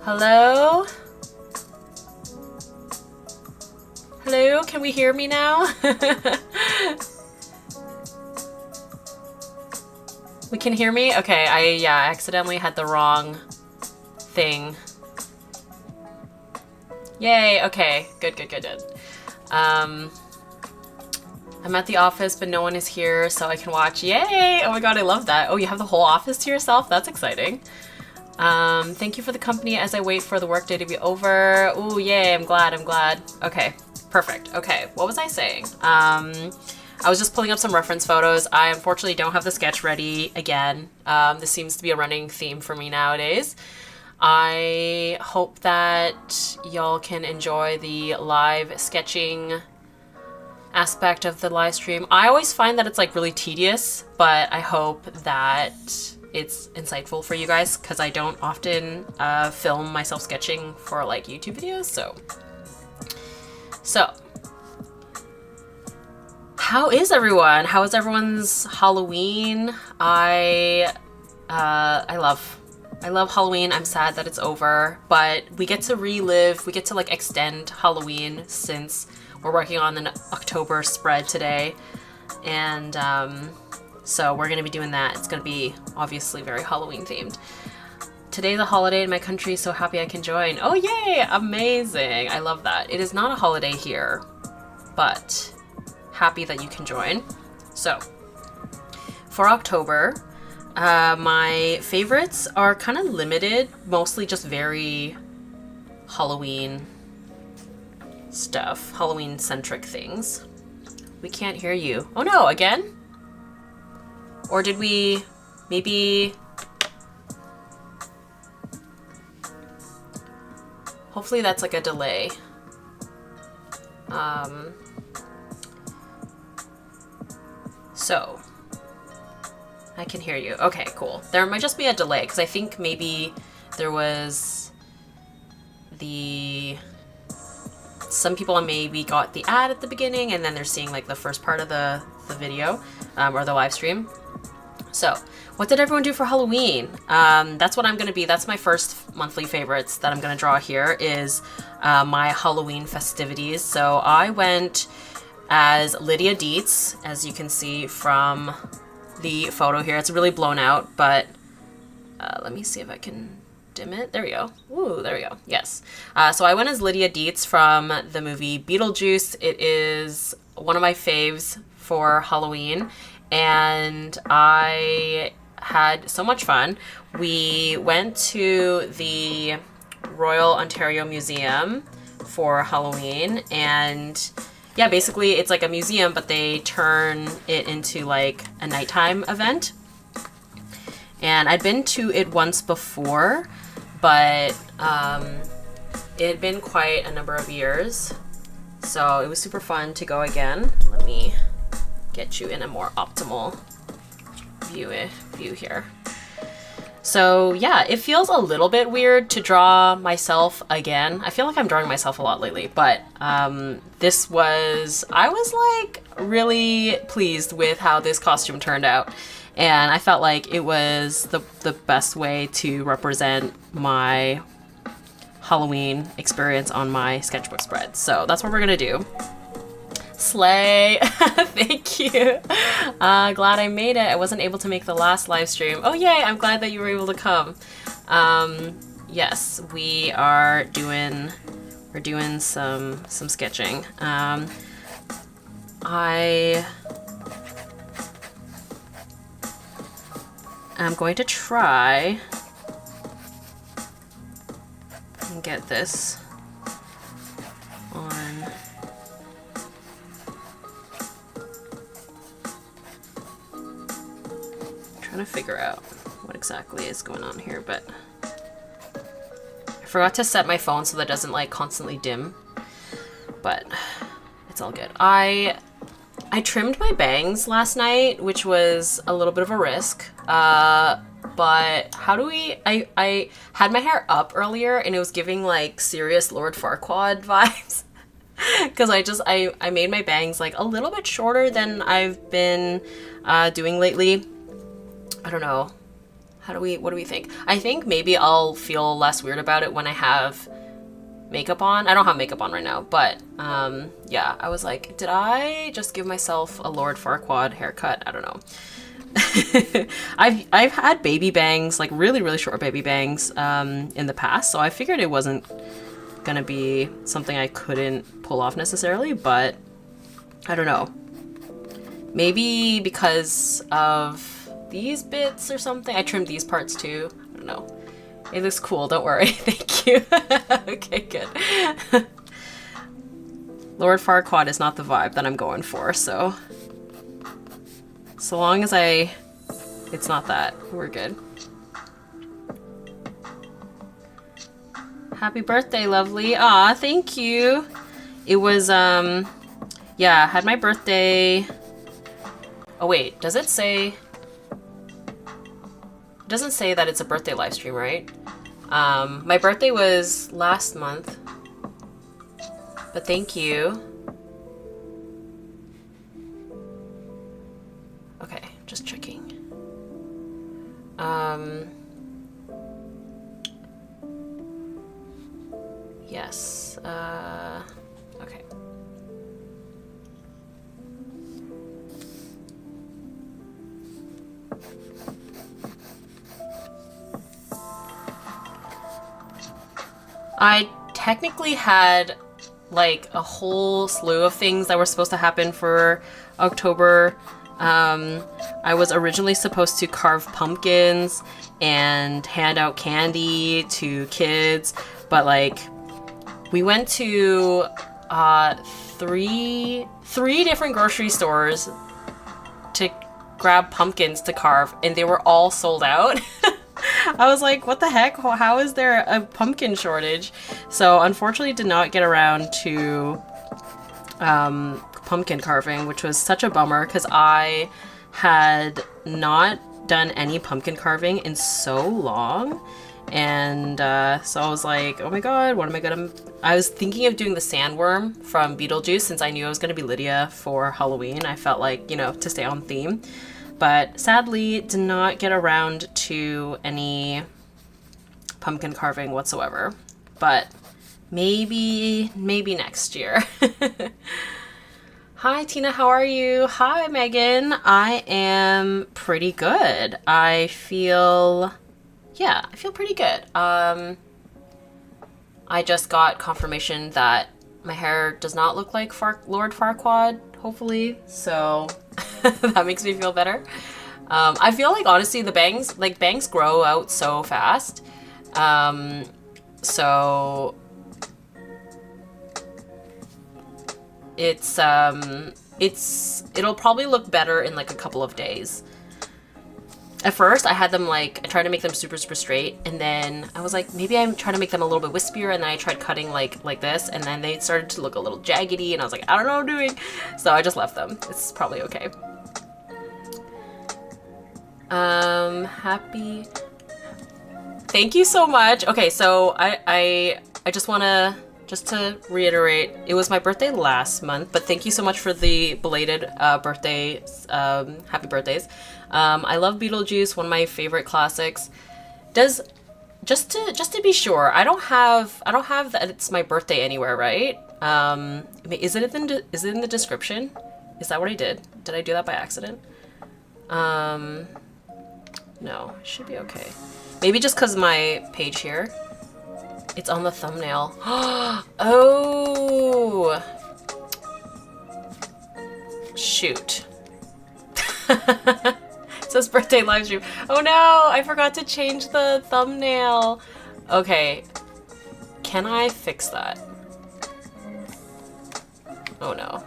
Hello? Hello, can we hear me now? We can hear me? Okay, I accidentally had the wrong thing. Yay, okay, good. I'm at the office, but no one is here, so I can watch. Yay! Oh my god, I love that. Oh, you have the whole office to yourself? That's exciting. Thank you for the company as I wait for the workday to be over. Ooh, yay, I'm glad. Okay, perfect. Okay, what was I saying? I was just pulling up some reference photos. I unfortunately don't have the sketch ready again. This seems to be a running theme for me nowadays. I hope that y'all can enjoy the live sketching aspect of the live stream. I always find that it's like really tedious, but I hope that it's insightful for you guys because I don't often film myself sketching for like YouTube videos. So how is everyone? How is everyone's Halloween? I love Halloween. I'm sad that it's over, but we get to like extend Halloween since we're working on an October spread today. And so we're gonna be doing that. It's gonna be obviously very Halloween themed. Today's a holiday in my country, so happy I can join. Oh yay, amazing. I love that. It is not a holiday here, but happy that you can join. So for October, my favorites are kind of limited, mostly just very Halloween stuff, Halloween centric things. We can't hear you. Oh no, again? Or did we maybe... Hopefully that's like a delay. So I can hear you. Okay, cool. There might just be a delay because I think maybe there was some people maybe got the ad at the beginning and then they're seeing like the first part of the video or the live stream. So what did everyone do for Halloween? That's what I'm gonna be. That's my first monthly favorites that I'm gonna draw here is my Halloween festivities. So I went as Lydia Deets, as you can see from the photo here. It's really blown out, but let me see if I can dim it. There we go. Ooh, there we go. Yes. So I went as Lydia Deets from the movie Beetlejuice. It is one of my faves for Halloween, and I had so much fun. We went to the Royal Ontario Museum for Halloween, and yeah, basically it's like a museum, but they turn it into like a nighttime event. And I'd been to it once before, but it had been quite a number of years. So it was super fun to go again. Let me get you in a more optimal view here. So yeah, it feels a little bit weird to draw myself again. I feel like I'm drawing myself a lot lately, but I was like really pleased with how this costume turned out. And I felt like it was the best way to represent my Halloween experience on my sketchbook spread. So that's what we're gonna do. Slay. Thank you. Glad I made it. I wasn't able to make the last live stream. Oh yay, I'm glad that you were able to come. Yes, we're doing some sketching. I'm going to try and get this on. Trying to figure out what exactly is going on here, but I forgot to set my phone so that it doesn't like constantly dim, but it's all good. I trimmed my bangs last night, which was a little bit of a risk, but I had my hair up earlier and it was giving like serious Lord Farquaad vibes because I made my bangs like a little bit shorter than I've been doing lately. I don't know. what do we think? I think maybe I'll feel less weird about it when I have makeup on. I don't have makeup on right now, but yeah, I was like, did I just give myself a Lord Farquaad haircut? I don't know. I've had baby bangs, like really short baby bangs in the past, so I figured it wasn't gonna be something I couldn't pull off necessarily, but I don't know. Maybe because of these bits or something. I trimmed these parts too. I don't know. It looks cool, don't worry. Thank you. Okay, good. Lord Farquaad is not the vibe that I'm going for, so long as it's not that, we're good. Happy birthday, lovely. Aw, thank you. It was, yeah, I had my birthday. Oh wait, does it say? It doesn't say that it's a birthday live stream, right? My birthday was last month, but thank you. Okay, just checking. Yes, okay. I technically had like a whole slew of things that were supposed to happen for October. I was originally supposed to carve pumpkins and hand out candy to kids, but like we went to three different grocery stores to grab pumpkins to carve, and they were all sold out. I was like, what the heck? How is there a pumpkin shortage? So unfortunately did not get around to pumpkin carving, which was such a bummer because I had not done any pumpkin carving in so long. And so I was like, oh my god, what am I gonna... I was thinking of doing the sandworm from Beetlejuice since I knew I was gonna be Lydia for Halloween. I felt like, you know, to stay on theme. But sadly, did not get around to any pumpkin carving whatsoever. But maybe next year. Hi, Tina, how are you? Hi, Megan. I am pretty good. I feel pretty good. I just got confirmation that my hair does not look like Lord Farquaad, hopefully, so that makes me feel better. I feel like, honestly, the bangs grow out so fast. So it'll probably look better in like a couple of days. At first, I had them like, I tried to make them super straight, and then I was like, maybe I'm trying to make them a little bit wispier, and then I tried cutting like this, and then they started to look a little jaggedy, and I was like, I don't know what I'm doing. So I just left them. It's probably okay. Happy... Thank you so much. Okay, so I just wanna, just to reiterate, it was my birthday last month, but thank you so much for the belated birthday, happy birthdays. I love Beetlejuice, one of my favorite classics. Just to be sure, I don't have that it's my birthday anywhere, right? Is it in the description? Is that what I did? Did I do that by accident? No, it should be okay. Maybe just because my page here, it's on the thumbnail. Oh, shoot. It says birthday live stream. Oh no, I forgot to change the thumbnail. Okay, can I fix that? Oh no.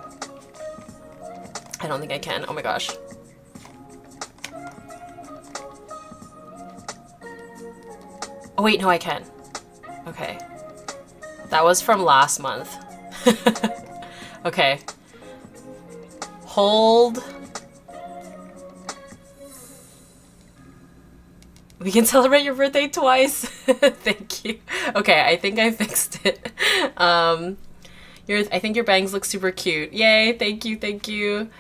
I don't think I can. Oh my gosh. Oh wait, no, I can. Okay. That was from last month. Okay. Hold. We can celebrate your birthday twice. Thank you. Okay, I think I fixed it. I think your bangs look super cute. Yay, thank you, thank you.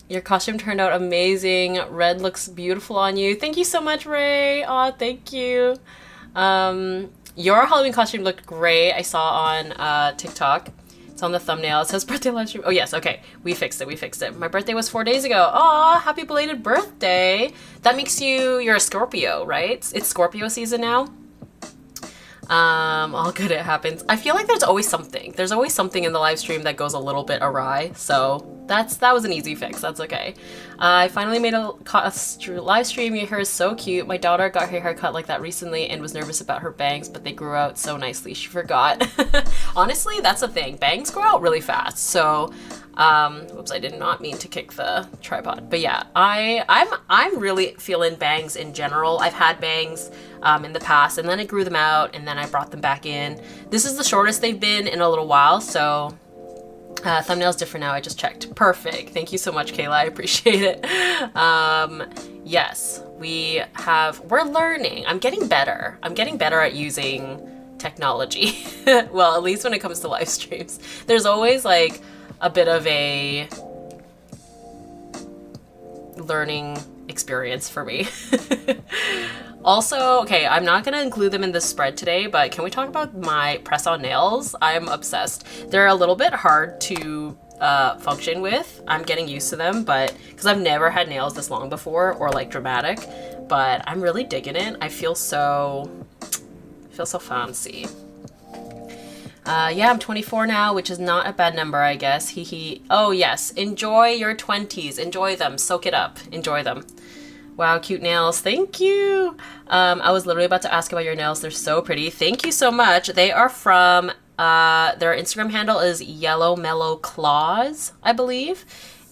Your costume turned out amazing. Red looks beautiful on you. Thank you so much, Ray. Aw, thank you. Your Halloween costume looked great. I saw on TikTok. It's on the thumbnail. It says birthday live stream. Oh, yes. Okay. We fixed it. We fixed it. My birthday was 4 days ago. Aw, happy belated birthday. That makes you're a Scorpio, right? It's Scorpio season now. All good, it happens. I feel like there's always something. There's always something in the live stream that goes a little bit awry. So that was an easy fix. That's okay. I finally made a live stream. Your hair is so cute. My daughter got her hair cut like that recently and was nervous about her bangs, but they grew out so nicely. She forgot. Honestly, that's the thing. Bangs grow out really fast. So, whoops, I did not mean to kick the tripod. But yeah, I'm really feeling bangs in general. I've had bangs in the past, and then I grew them out, and then I brought them back in. This is the shortest they've been in a little while, so thumbnail's different now. I just checked. Perfect. Thank you so much, Kayla. I appreciate it. Yes, we're learning. I'm getting better. I'm getting better at using technology. Well, at least when it comes to live streams. There's always like a bit of a learning experience for me. Also, okay, I'm not gonna include them in this spread today, but can we talk about my press-on nails? I'm obsessed. They're a little bit hard to function with. I'm getting used to them, but because I've never had nails this long before or like dramatic, but I'm really digging it. I feel so fancy. Yeah, I'm 24 now, which is not a bad number, I guess. Hee. Oh yes, enjoy your 20s. Enjoy them. Soak it up. Enjoy them. Wow, cute nails. Thank you. I was literally about to ask about your nails. They're so pretty. Thank you so much. They are from, their Instagram handle is Yellow Mellow Claws, I believe.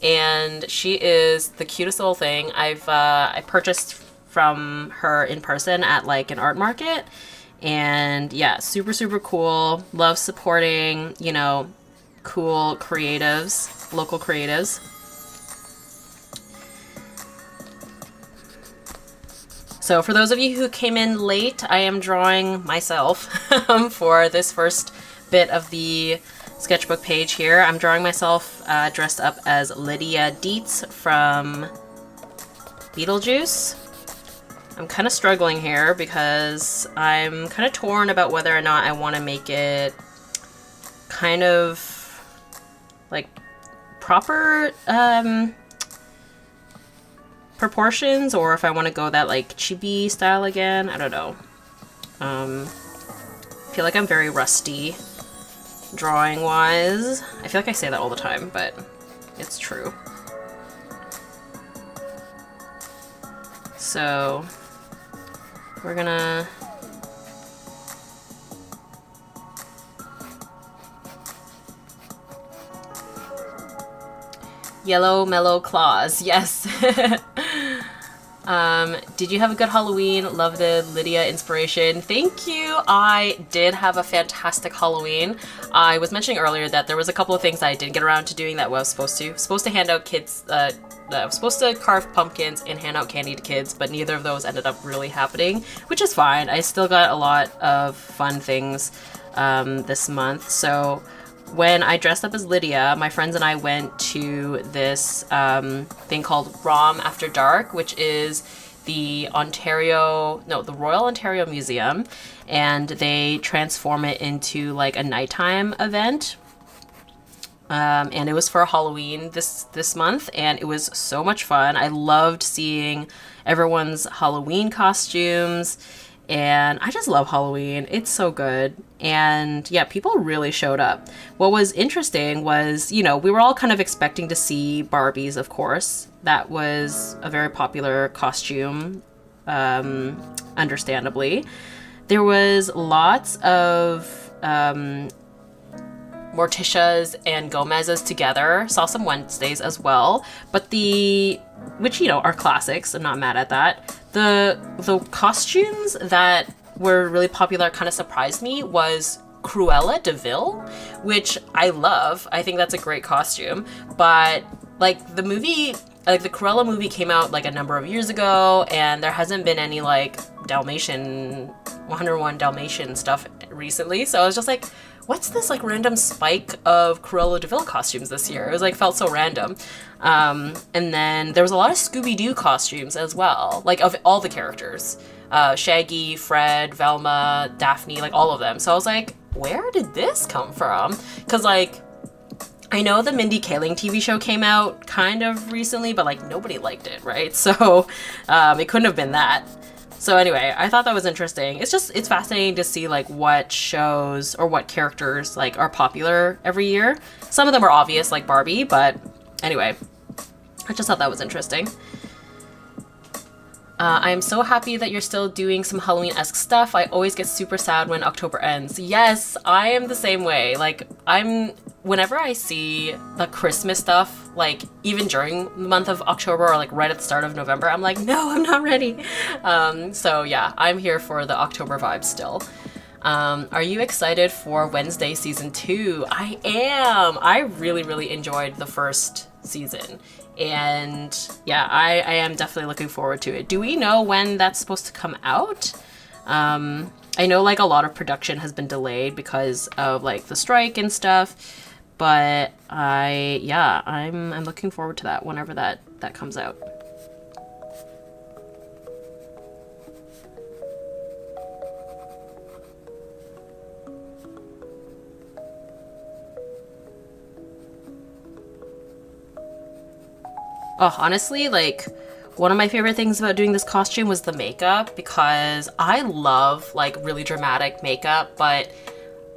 And she is the cutest little thing. I purchased from her in person at like an art market. And yeah, super, super cool. Love supporting, you know, cool creatives, local creatives. So for those of you who came in late, I am drawing myself for this first bit of the sketchbook page here. I'm drawing myself dressed up as Lydia Deets from Beetlejuice. I'm kind of struggling here because I'm kind of torn about whether or not I want to make it kind of like proper proportions, or if I want to go that like chibi style again. I don't know. I feel like I'm very rusty drawing wise. I feel like I say that all the time, but it's true. So we're gonna Yellow Mellow Claws, yes. Did you have a good Halloween? Love the Lydia inspiration. Thank you. I did have a fantastic Halloween. I was mentioning earlier that there was a couple of things I didn't get around to doing that I was supposed to. Supposed to hand out kids, I was supposed to carve pumpkins and hand out candy to kids, but neither of those ended up really happening, which is fine. I still got a lot of fun things this month. So when I dressed up as Lydia, my friends and I went to this thing called ROM After Dark, which is the Royal Ontario Museum, and they transform it into like a nighttime event. And it was for Halloween this month, and it was so much fun. I loved seeing everyone's Halloween costumes, and I just love Halloween. It's so good. And yeah, people really showed up. What was interesting was, you know, we were all kind of expecting to see Barbies, of course. That was a very popular costume, understandably. There was lots of Morticias and Gomez's together. Saw some Wednesdays as well. But which, you know, are classics. I'm not mad at that. The costumes that were really popular, kind of surprised me, was Cruella de Vil, which I love. I think that's a great costume. But like the movie, like the Cruella movie came out like a number of years ago, and there hasn't been any like Dalmatian, 101 Dalmatian stuff recently. So I was just like, what's this like random spike of Cruella de Vil costumes this year? It was like, felt so random. And then there was a lot of Scooby-Doo costumes as well, like of all the characters. Shaggy, Fred, Velma, Daphne, like all of them. So I was like, where did this come from? Because like, I know the Mindy Kaling TV show came out kind of recently, but like nobody liked it, right? So it couldn't have been that. So anyway, I thought that was interesting. It's fascinating to see like what shows or what characters like are popular every year. Some of them are obvious, like Barbie, but anyway, I just thought that was interesting. I am so happy that you're still doing some Halloween-esque stuff. I always get super sad when October ends. Yes, I am the same way. Like, whenever I see the Christmas stuff, like even during the month of October or like right at the start of November, I'm like, no, I'm not ready. So yeah, I'm here for the October vibes still. Are you excited for Wednesday season 2? I am. I really, really enjoyed the first season. And yeah, I am definitely looking forward to it. Do we know when that's supposed to come out? I know like a lot of production has been delayed because of like the strike and stuff, but I'm looking forward to that whenever that comes out. Oh, honestly, like, one of my favorite things about doing this costume was the makeup, because I love, like, really dramatic makeup, but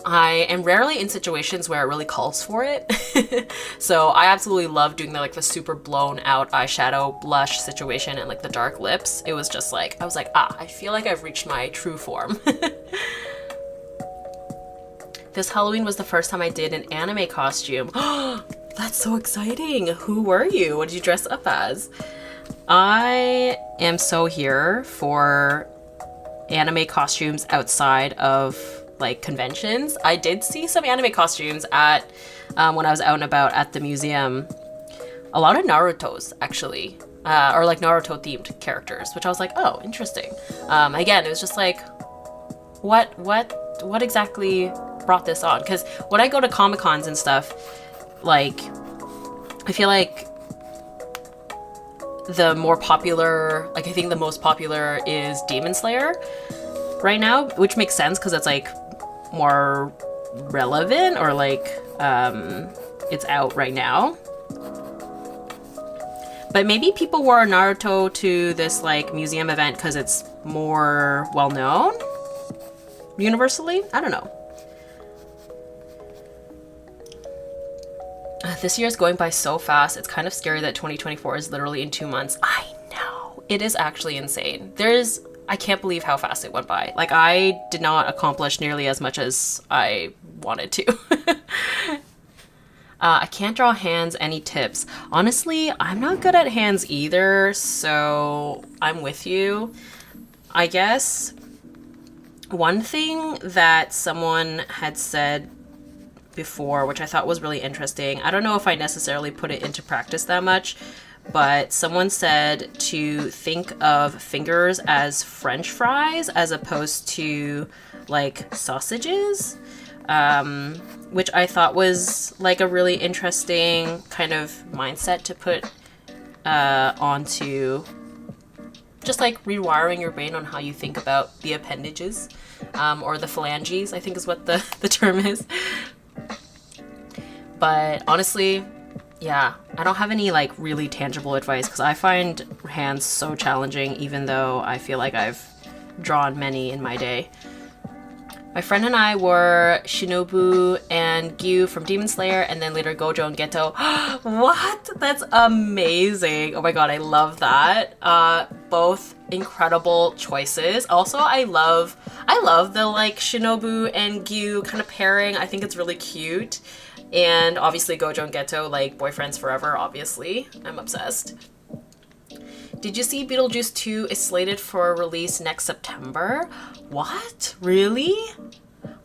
I am rarely in situations where it really calls for it. So I absolutely love doing the super blown out eyeshadow blush situation and, like, the dark lips. It was just, like, I was like, I feel like I've reached my true form. This Halloween was the first time I did an anime costume. That's so exciting. Who were you? What did you dress up as? I am so here for anime costumes outside of like conventions. I did see some anime costumes at when I was out and about at the museum. A lot of Naruto's actually, or like Naruto themed characters, which I was like, oh, interesting. Again, it was just like, what exactly brought this on? Because when I go to Comic-Cons and stuff, like, I feel like the more popular, like I think the most popular is Demon Slayer right now, which makes sense because it's like more relevant or like it's out right now. But maybe people wore Naruto to this like museum event because it's more well known universally. I don't know. This year is going by so fast. It's kind of scary that 2024 is literally in 2 months. I know. It is actually insane. I can't believe how fast it went by. Like, I did not accomplish nearly as much as I wanted to. I can't draw hands. Any tips? Honestly, I'm not good at hands either, so I'm with you. I guess one thing that someone had said before, which I thought was really interesting. I don't know if I necessarily put it into practice that much, but someone said to think of fingers as French fries as opposed to like sausages, which I thought was like a really interesting kind of mindset to put onto just like rewiring your brain on how you think about the appendages, or the phalanges, I think is what the term is. But honestly, yeah, I don't have any like really tangible advice because I find hands so challenging, even though I feel like I've drawn many in my day. My friend and I were Shinobu and Gyu from Demon Slayer, and then later Gojo and Geto. What? That's amazing. Oh my god, I love that. Both incredible choices. Also, I love the like Shinobu and Gyu kind of pairing. I think it's really cute. And obviously Gojo and Geto, like boyfriends forever, obviously. I'm obsessed. Did you see Beetlejuice 2 is slated for release next September? What? Really?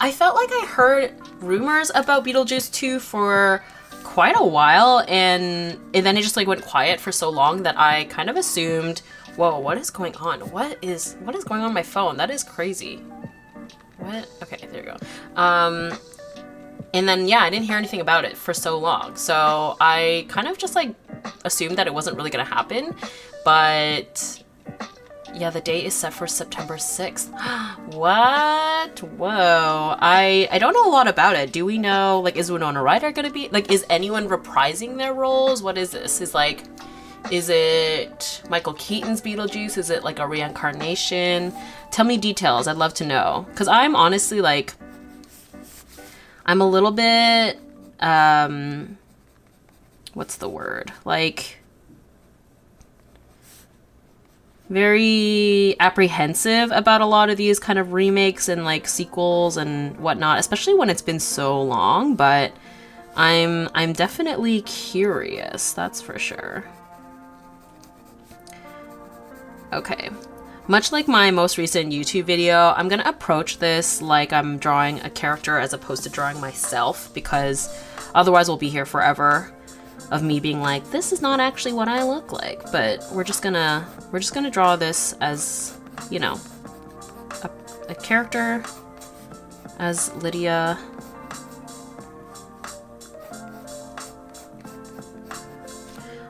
I felt like I heard rumors about Beetlejuice 2 for quite a while, and then it just like went quiet for so long that I kind of assumed Whoa, what is going on? What is going on my phone? That is crazy. What? Okay, there you go. And then, yeah, I didn't hear anything about it for so long. So I kind of just like assumed that it wasn't really gonna happen. But yeah, the date is set for September 6th. What? Whoa. I don't know a lot about it. Do we know, like, is Winona Ryder gonna be, like, is anyone reprising their roles? What is this? Is it Michael Keaton's Beetlejuice? Is it like a reincarnation? Tell me details. I'd love to know. Because I'm honestly like, I'm a little bit, what's the word? Like, very apprehensive about a lot of these kind of remakes and like sequels and whatnot, especially when it's been so long, but I'm definitely curious, that's for sure. Okay. Much like my most recent YouTube video, I'm gonna approach this like I'm drawing a character as opposed to drawing myself, because otherwise we'll be here forever of me being like, this is not actually what I look like. But we're just gonna draw this as, you know, a character as Lydia.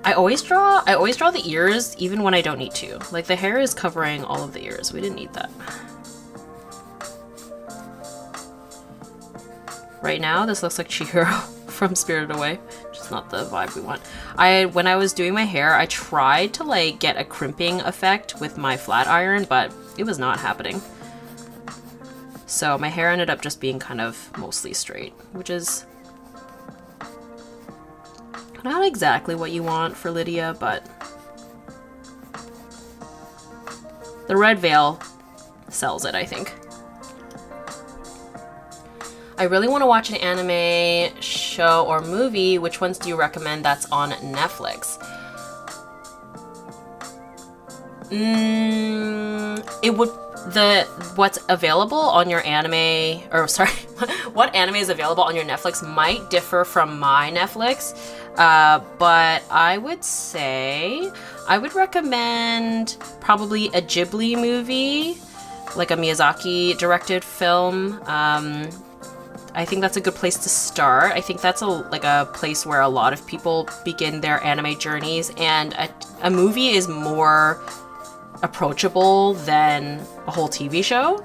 I always draw the ears even when I don't need to. Like, the hair is covering all of the ears. We didn't need that. Right now, this looks like Chihiro from Spirited Away, which is not the vibe we want. When I was doing my hair, I tried to like get a crimping effect with my flat iron, but it was not happening. So my hair ended up just being kind of mostly straight, which is not exactly what you want for Lydia, but the red veil sells it, I think. I really want to watch an anime show or movie. Which ones do you recommend that's on Netflix? What's available on your anime, or sorry, what anime is available on your Netflix might differ from my Netflix, but I would say I would recommend probably a Ghibli movie, like a Miyazaki directed film. I think that's a good place to start. I think that's a place where a lot of people begin their anime journeys, and a movie is more approachable than a whole TV show.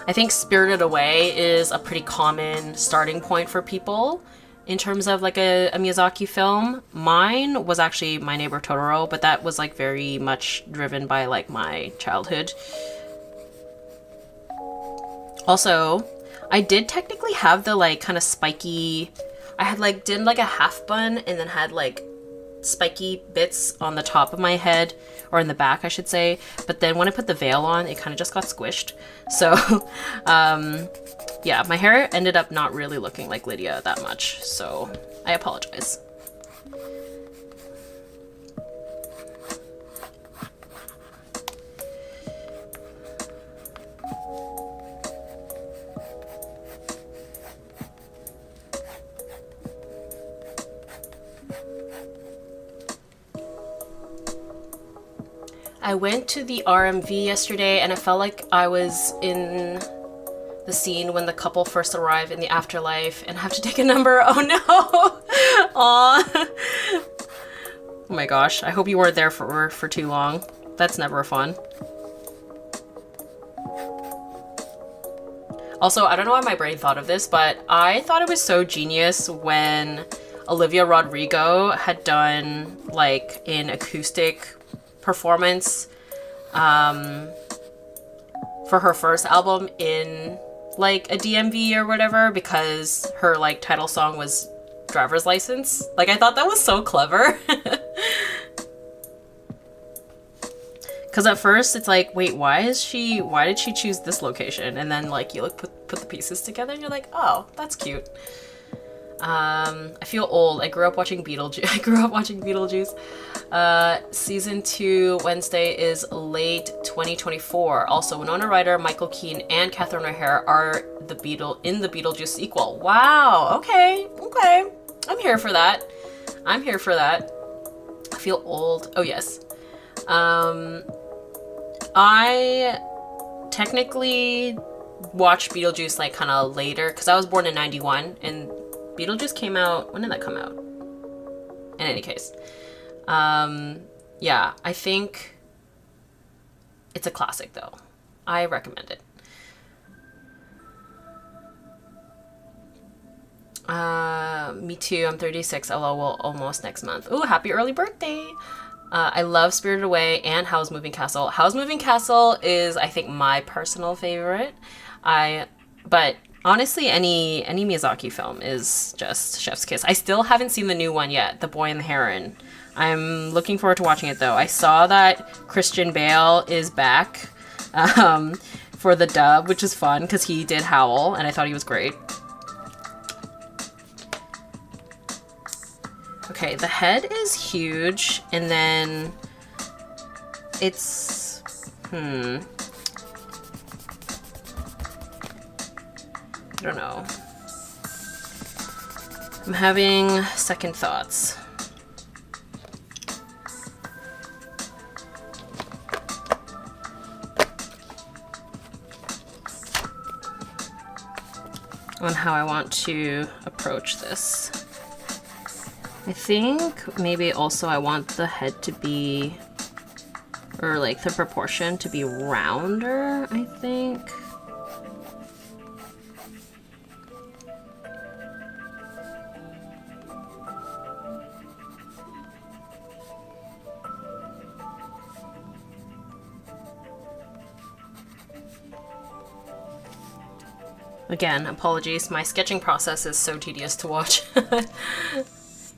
I think Spirited Away is a pretty common starting point for people in terms of like a Miyazaki film. Mine was actually My Neighbor Totoro, but that was like very much driven by like my childhood. Also, I did technically have the like kind of spiky, I had like did like a half bun and then had like spiky bits on the top of my head, or in the back I should say, but then when I put the veil on it kind of just got squished. So yeah, my hair ended up not really looking like Lydia that much, so I apologize. I went to the RMV yesterday and I felt like I was in the scene when the couple first arrive in the afterlife and have to take a number. Oh no! Aw. Oh my gosh, I hope you weren't there for too long. That's never fun. Also, I don't know why my brain thought of this, but I thought it was so genius when Olivia Rodrigo had done like an acoustic performance for her first album in like a DMV or whatever, because her like title song was Driver's License. Like, I thought that was so clever. Because at first it's like, wait, why did she choose this location? And then like you look put the pieces together and you're like, oh, that's cute. I feel old. I grew up watching Beetlejuice. Season 2 Wednesday is late 2024. Also, Winona Ryder, Michael Keaton, and Catherine O'Hara are in the Beetlejuice sequel. Wow. Okay. I'm here for that. I feel old. Oh yes. I technically watched Beetlejuice like kind of later because I was born in 91 and Beetlejuice came out, when did that come out? In any case. Yeah, I think it's a classic though. I recommend it. Me too. I'm 36. LOL, will almost next month. Ooh, happy early birthday. I love Spirited Away and Howl's Moving Castle. Howl's Moving Castle is, I think, my personal favorite. But honestly, any Miyazaki film is just chef's kiss. I still haven't seen the new one yet, The Boy and the Heron. I'm looking forward to watching it though. I saw that Christian Bale is back for the dub, which is fun because he did Howl and I thought he was great. Okay, the head is huge, and then it's, I don't know. I'm having second thoughts. On how I want to approach this. I think maybe also I want the head to be, or like the proportion to be rounder, I think. Again, apologies, my sketching process is so tedious to watch.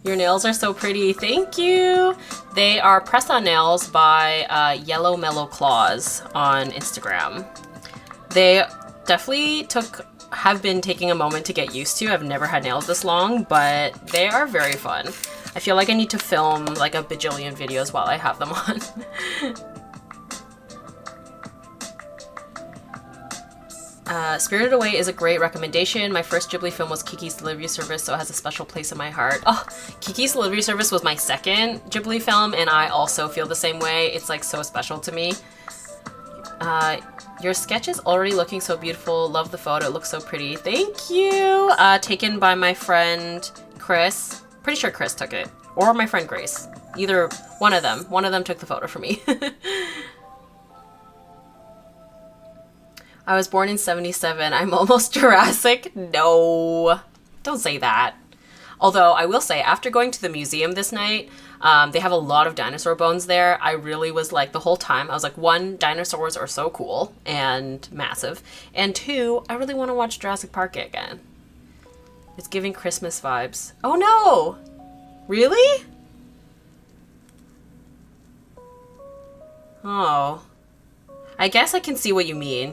Your nails are so pretty. Thank you. They are press-on nails by Yellow Mellow Claws on Instagram. They definitely have been taking a moment to get used to. I've never had nails this long, but they are very fun. I feel like I need to film like a bajillion videos while I have them on. Spirited Away is a great recommendation. My first Ghibli film was Kiki's Delivery Service, so it has a special place in my heart. Oh, Kiki's Delivery Service was my second Ghibli film, and I also feel the same way. It's like so special to me. Your sketch is already looking so beautiful. Love the photo. It looks so pretty. Thank you. Taken by my friend Chris. Pretty sure Chris took it. Or my friend Grace. Either one of them. One of them took the photo for me. I was born in 77. I'm almost Jurassic. No, don't say that. Although I will say, after going to the museum this night, they have a lot of dinosaur bones there. I really was like, the whole time, I was like, one, dinosaurs are so cool and massive. And two, I really want to watch Jurassic Park again. It's giving Christmas vibes. Oh no! Really? Oh. I guess I can see what you mean.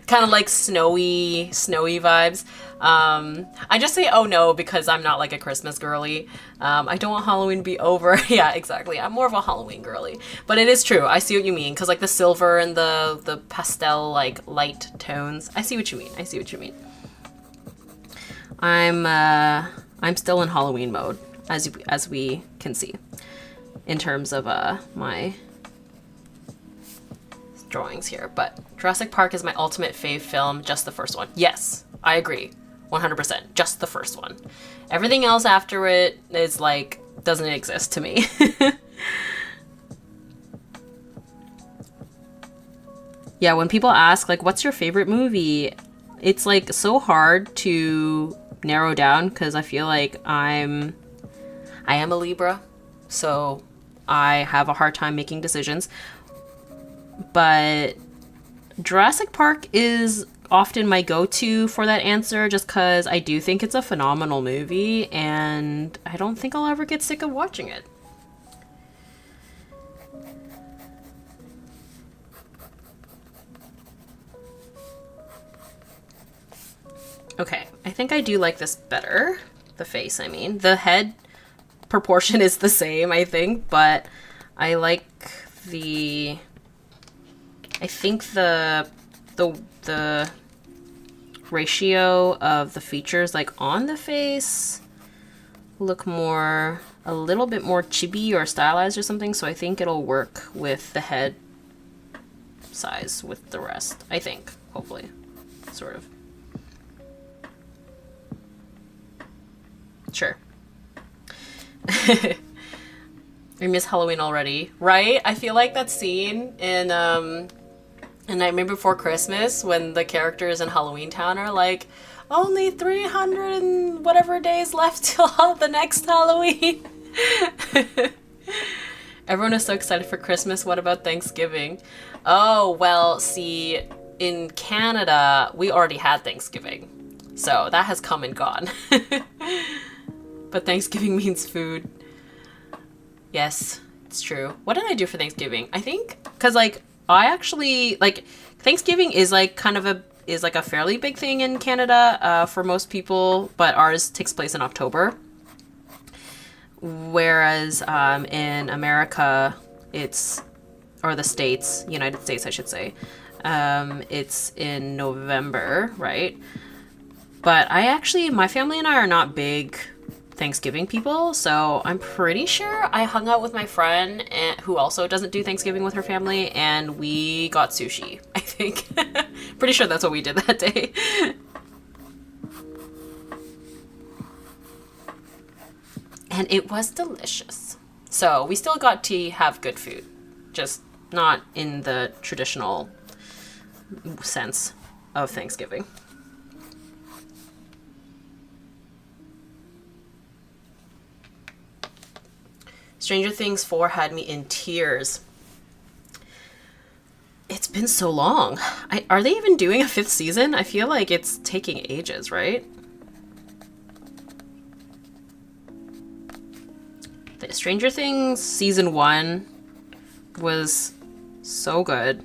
Kind of like snowy vibes. I just say oh no because I'm not like a Christmas girly. I don't want Halloween to be over. Yeah, exactly. I'm more of a Halloween girly. But it is true. I see what you mean because like the silver and the pastel like light tones. I see what you mean. I see what you mean. I'm still in Halloween mode as we can see in terms of my drawings here, but Jurassic Park is my ultimate fave film, just the first one. Yes, I agree, 100%, just the first one. Everything else after it is like, doesn't exist to me. Yeah, when people ask like, what's your favorite movie? It's like so hard to narrow down because I feel like I am a Libra, so I have a hard time making decisions. But Jurassic Park is often my go-to for that answer just because I do think it's a phenomenal movie and I don't think I'll ever get sick of watching it. Okay, I think I do like this better. The face, I mean. The head proportion is the same, I think, but I like I think the ratio of the features like on the face look more a little bit more chibi or stylized or something, so I think it'll work with the head size with the rest. I think, hopefully, sort of. Sure. I miss Halloween already, right? I feel like that scene in Nightmare Before Christmas when the characters in Halloween Town are like, only 300 and whatever days left till the next Halloween. Everyone is so excited for Christmas. What about Thanksgiving? Oh, well, see, in Canada, we already had Thanksgiving. So that has come and gone. But Thanksgiving means food. Yes, it's true. What did I do for Thanksgiving? I think, because, like, I actually, like, Thanksgiving is, like, kind of a fairly big thing in Canada for most people, but ours takes place in October. Whereas in America, or the States, United States, I should say, it's in November, right? But my family and I are not big Thanksgiving people, so I'm pretty sure I hung out with my friend who also doesn't do Thanksgiving with her family, and we got sushi, I think. Pretty sure that's what we did that day. And it was delicious. So we still got to have good food, just not in the traditional sense of Thanksgiving. Stranger Things 4 had me in tears. It's been so long. Are they even doing a 5th season? I feel like it's taking ages, right? The Stranger Things season 1 was so good.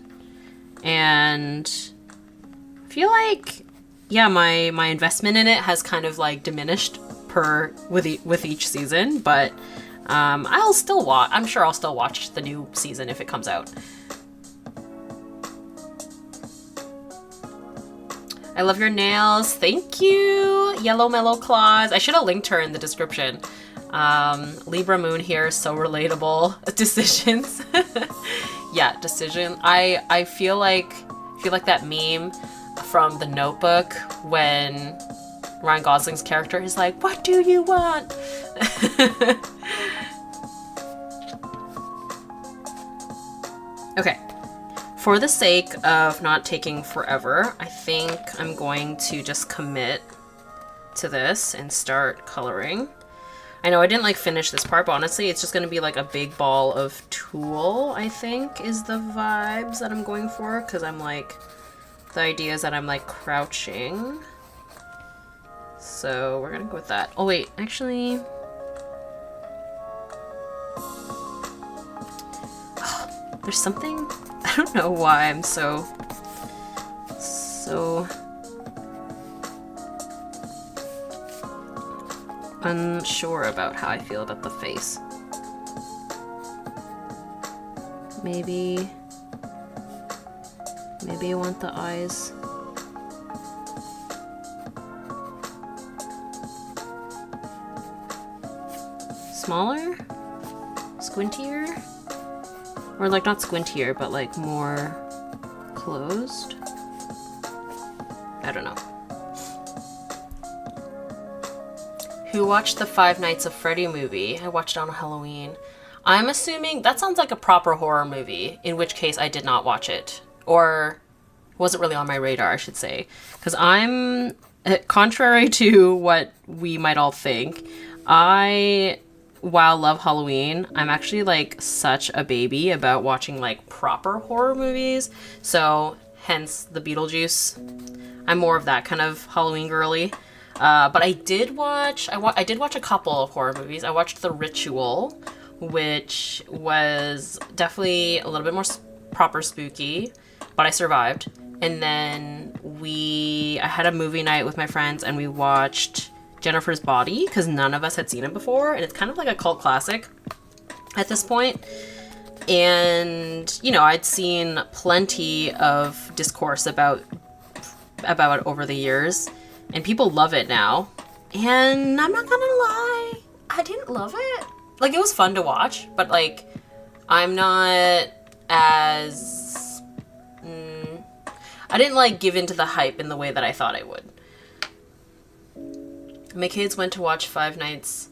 And I feel like, yeah, my investment in it has kind of like diminished with each season, but I'll still watch. I'm sure I'll still watch the new season if it comes out. I love your nails. Thank you. Yellow Mellow Claws. I should have linked her in the description. Libra Moon here. So relatable. Decisions. Yeah, decision. I feel like that meme from The Notebook when Ryan Gosling's character is like, "What do you want?" Okay. For the sake of not taking forever, I think I'm going to just commit to this and start coloring. I know I didn't like finish this part, but honestly, it's just going to be like a big ball of tulle, I think, is the vibes that I'm going for, because I'm like, the idea is that I'm like crouching. So we're going to go with that. Oh wait, actually... There's something, I don't know why I'm so unsure about how I feel about the face. Maybe I want the eyes. Smaller? Squintier? Or like not squintier, but like more closed. I don't know. Who watched the Five Nights at Freddy movie? I watched it on Halloween. I'm assuming that sounds like a proper horror movie, in which case I did not watch it. Or wasn't really on my radar, I should say. Because I'm, contrary to what we might all think, while love Halloween, I'm actually like such a baby about watching like proper horror movies. So hence the Beetlejuice. I'm more of that kind of Halloween girly. But I did watch a couple of horror movies. I watched The Ritual, which was definitely a little bit more proper spooky, but I survived. And then I had a movie night with my friends and we watched Jennifer's Body, because none of us had seen it before, and it's kind of like a cult classic at this point. And, you know, I'd seen plenty of discourse about it over the years, and people love it now. And I'm not gonna lie, I didn't love it. like, it was fun to watch, but like, I'm not as, I didn't like give into the hype in the way that I thought I would. My kids went to watch Five Nights,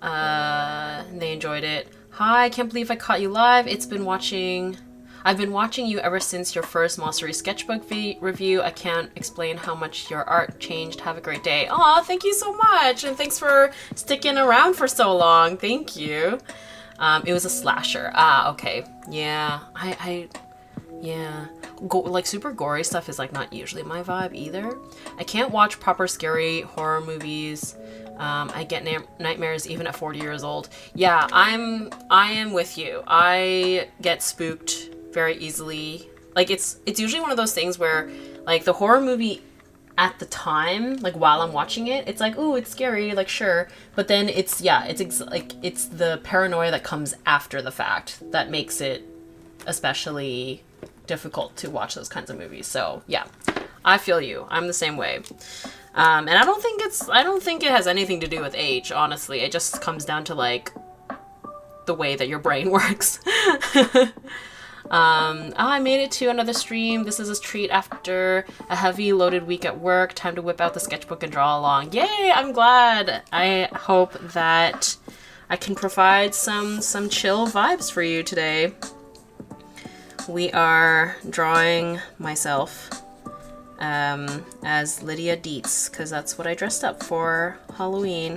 and they enjoyed it. Hi, I can't believe I caught you live. I've been watching you ever since your first Monstery Sketchbook review. I can't explain how much your art changed. Have a great day. Aw, thank you so much. And thanks for sticking around for so long. Thank you. It was a slasher. Ah, okay. Yeah, yeah. Like, super gory stuff is like not usually my vibe either. I can't watch proper scary horror movies. I get nightmares even at 40 years old. Yeah, I am with you. I get spooked very easily. Like, it's usually one of those things where, like, the horror movie at the time, like, while I'm watching it, it's like, ooh, it's scary, like, sure. But then it's the paranoia that comes after the fact that makes it especially difficult to watch those kinds of movies. So yeah, I feel you. I'm the same way. And I don't think it has anything to do with age, honestly. It just comes down to like the way that your brain works. I made it to another stream. This is a treat after a heavy loaded week at work. Time to whip out the sketchbook and draw along. Yay, I'm glad. I hope that I can provide some chill vibes for you today. We are drawing myself as Lydia Deets, because that's what I dressed up for Halloween.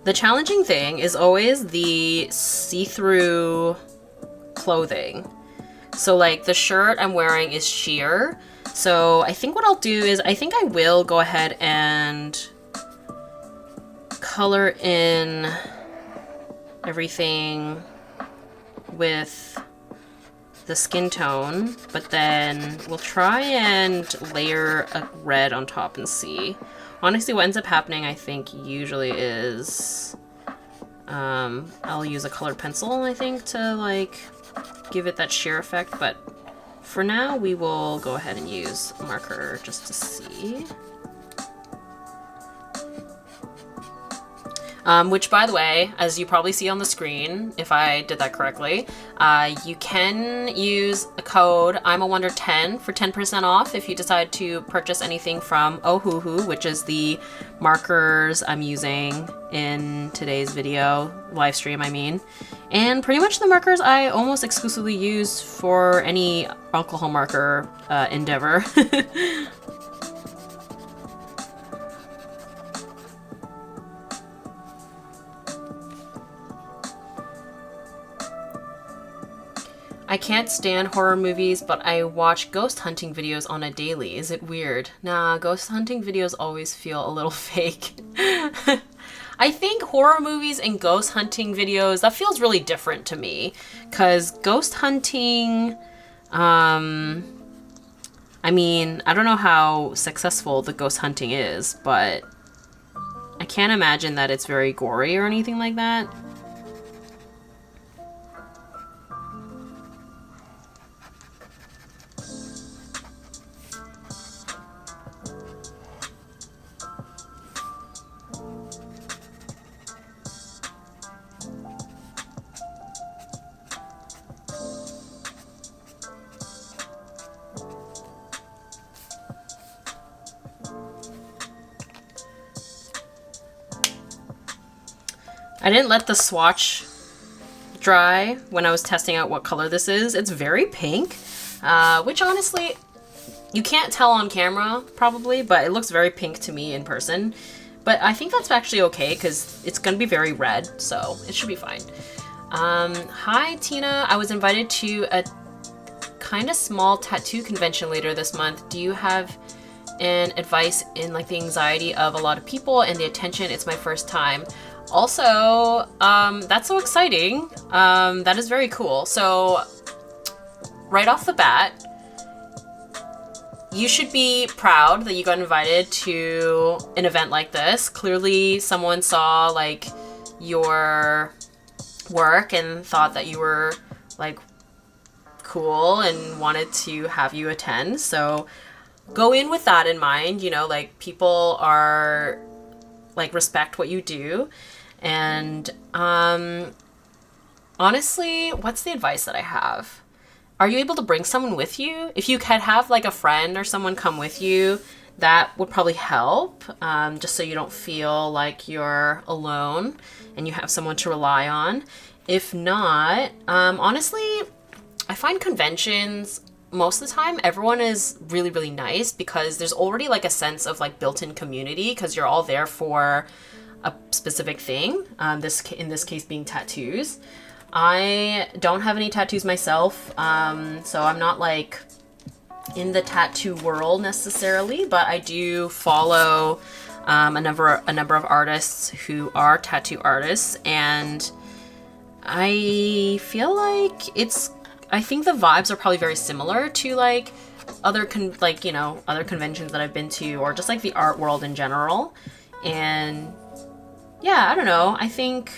The challenging thing is always the see-through clothing. So like the shirt I'm wearing is sheer. So I think what I'll do is I think I will go ahead and color in everything with the skin tone, but then we'll try and layer a red on top and see. Honestly, what ends up happening, I think, usually is I'll use a colored pencil, I think, to like give it that sheer effect, but for now we will go ahead and use a marker just to see. Which, by the way, as you probably see on the screen, if I did that correctly, you can use a code imawonder10 for 10% off if you decide to purchase anything from Ohuhu, which is the markers I'm using in today's video, live stream, I mean. And pretty much the markers I almost exclusively use for any alcohol marker endeavor. I can't stand horror movies, but I watch ghost hunting videos on a daily. Is it weird? Nah, ghost hunting videos always feel a little fake. I think horror movies and ghost hunting videos, that feels really different to me. Because ghost hunting, I mean, I don't know how successful the ghost hunting is, but I can't imagine that it's very gory or anything like that. I didn't let the swatch dry when I was testing out what color this is. It's very pink, which honestly, you can't tell on camera probably, but it looks very pink to me in person. But I think that's actually okay because it's going to be very red, so it should be fine. Hi, Tina. I was invited to a kind of small tattoo convention later this month. Do you have an advice in like the anxiety of a lot of people and the attention? It's my first time. Also, that's so exciting. That is very cool. So, right off the bat, you should be proud that you got invited to an event like this. Clearly, someone saw, like, your work and thought that you were like cool and wanted to have you attend. So go in with that in mind, you know, like people are like respect what you do. And honestly, what's the advice that I have? Are you able to bring someone with you? If you could have like a friend or someone come with you, that would probably help, just so you don't feel like you're alone and you have someone to rely on. If not, honestly, I find conventions, most of the time, everyone is really, really nice because there's already like a sense of like built-in community because you're all there for a specific thing, in this case being tattoos. I don't have any tattoos myself, so I'm not like in the tattoo world necessarily, but I do follow a number of artists who are tattoo artists, and I feel like I think the vibes are probably very similar to like other conventions that I've been to, or just like the art world in general. And yeah, I don't know, I think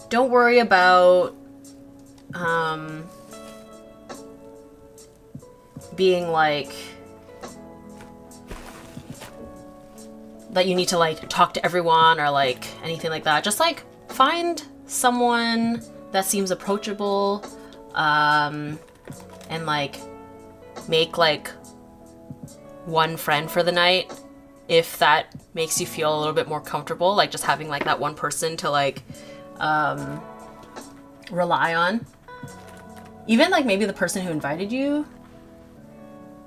don't worry about being like that you need to like talk to everyone or like anything like that. Just like find someone that seems approachable, and like make like one friend for the night if that makes you feel a little bit more comfortable, like just having like that one person to like rely on. Even like maybe the person who invited you.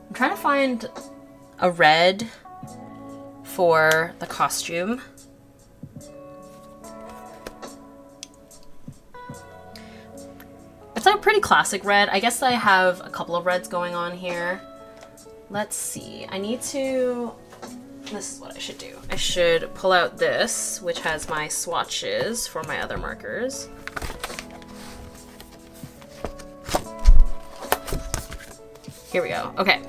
I'm trying to find a red for the costume. It's like a pretty classic red. I guess I have a couple of reds going on here. Let's see. This is what I should do. I should pull out this, which has my swatches for my other markers. Here we go. Okay.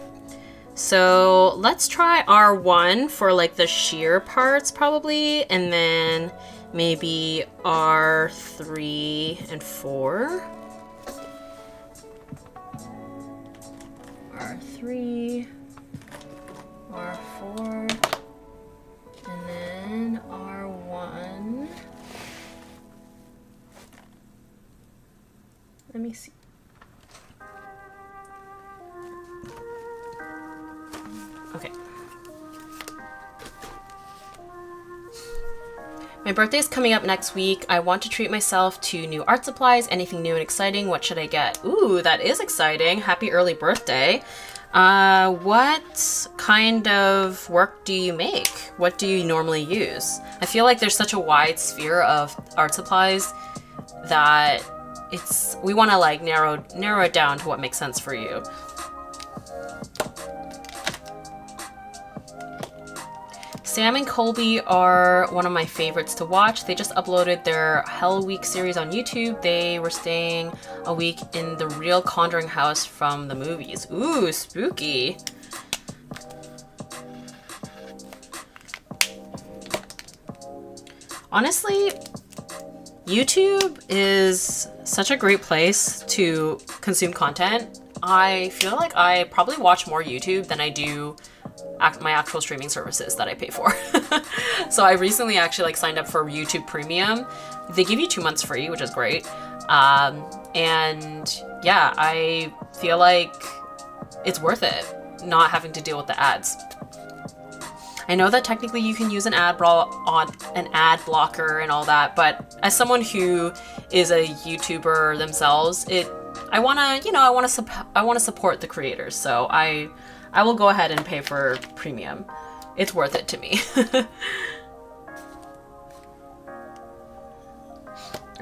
So let's try R1 for like the sheer parts probably, and then maybe R3 and 4. R3, R4, and then R1. Let me see. Okay. My birthday is coming up next week. I want to treat myself to new art supplies. Anything new and exciting? What should I get? Ooh, that is exciting. Happy early birthday. What kind of work do you make? What do you normally use? I feel like there's such a wide sphere of art supplies that we want to like narrow it down to what makes sense for you. Sam and Colby are one of my favorites to watch. They just uploaded their Hell Week series on YouTube. They were staying a week in the real Conjuring house from the movies. Ooh, spooky. Honestly, YouTube is such a great place to consume content. I feel like I probably watch more YouTube than I do my actual streaming services that I pay for. So I recently actually like signed up for YouTube Premium. They give you 2 months free, which is great. And yeah, I feel like it's worth it not having to deal with the ads. I know that technically you can use an ad blocker and all that, but as someone who is a YouTuber themselves, I want to support the creators. So I will go ahead and pay for premium. It's worth it to me.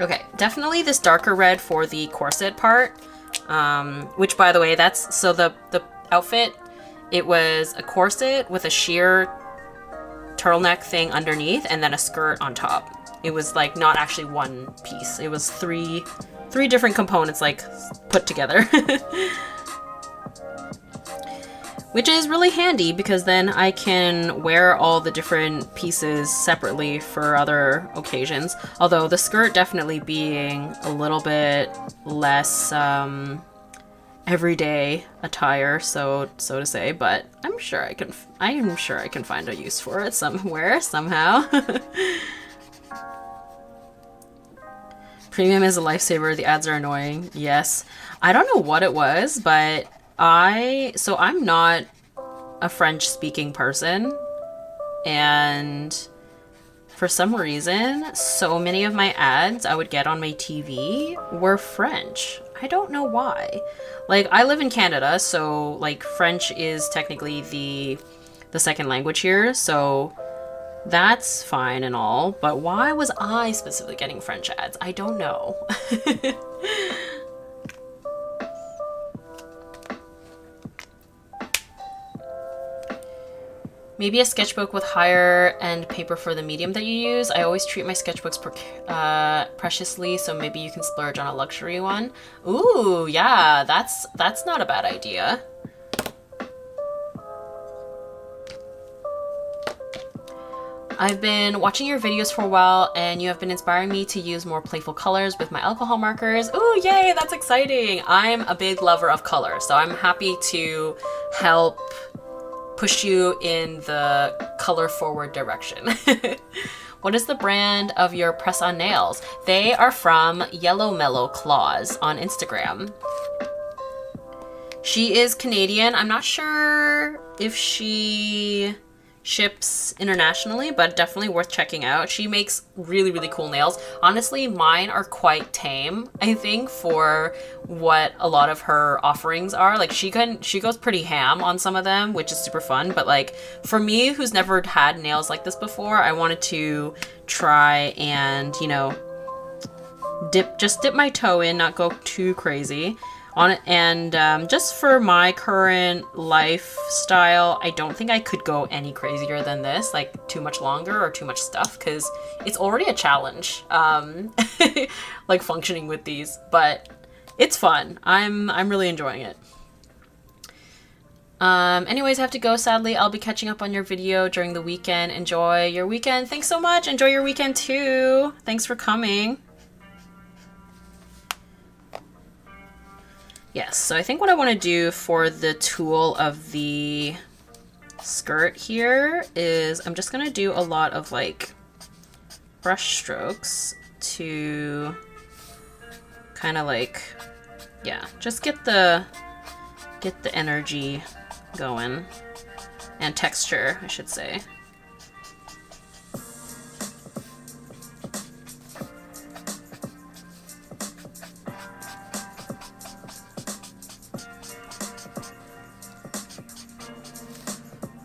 Okay, definitely this darker red for the corset part, which by the way, the outfit, it was a corset with a sheer turtleneck thing underneath and then a skirt on top. It was like not actually one piece. It was three different components like put together. which is really handy because then I can wear all the different pieces separately for other occasions. Although the skirt definitely being a little bit less everyday attire, so to say, but I'm sure I can find a use for it somewhere, somehow. Premium is a lifesaver. The ads are annoying. Yes. I don't know what it was, but I'm not a French speaking person, and for some reason, so many of my ads I would get on my TV were French. I don't know why. Like, I live in Canada, so like French is technically the second language here, so that's fine and all, but why was I specifically getting French ads? I don't know. Maybe a sketchbook with higher end paper for the medium that you use. I always treat my sketchbooks preciously, so maybe you can splurge on a luxury one. Ooh, yeah, that's not a bad idea. I've been watching your videos for a while, and you have been inspiring me to use more playful colors with my alcohol markers. Ooh, yay, that's exciting. I'm a big lover of color, so I'm happy to help push you in the color forward direction. What is the brand of your press-on nails? They are from Yellow Mellow Claws on Instagram. She is Canadian. I'm not sure if she ships internationally, but definitely worth checking out. She makes really, really cool nails. Honestly, mine are quite tame, I think, for what a lot of her offerings are. Like, she goes pretty ham on some of them, which is super fun, but like for me, who's never had nails like this before, I wanted to try and, you know, dip my toe in, not go too crazy on it. And just for my current lifestyle, I don't think I could go any crazier than this, like too much longer or too much stuff, because it's already a challenge, like functioning with these, but it's fun. I'm really enjoying it. Anyways, I have to go, sadly. I'll be catching up on your video during the weekend. Enjoy your weekend. Thanks so much. Enjoy your weekend too. Thanks for coming. Yes, so I think what I want to do for the tulle of the skirt here is I'm just going to do a lot of like brush strokes to kind of like, yeah, just get the energy going, and texture, I should say.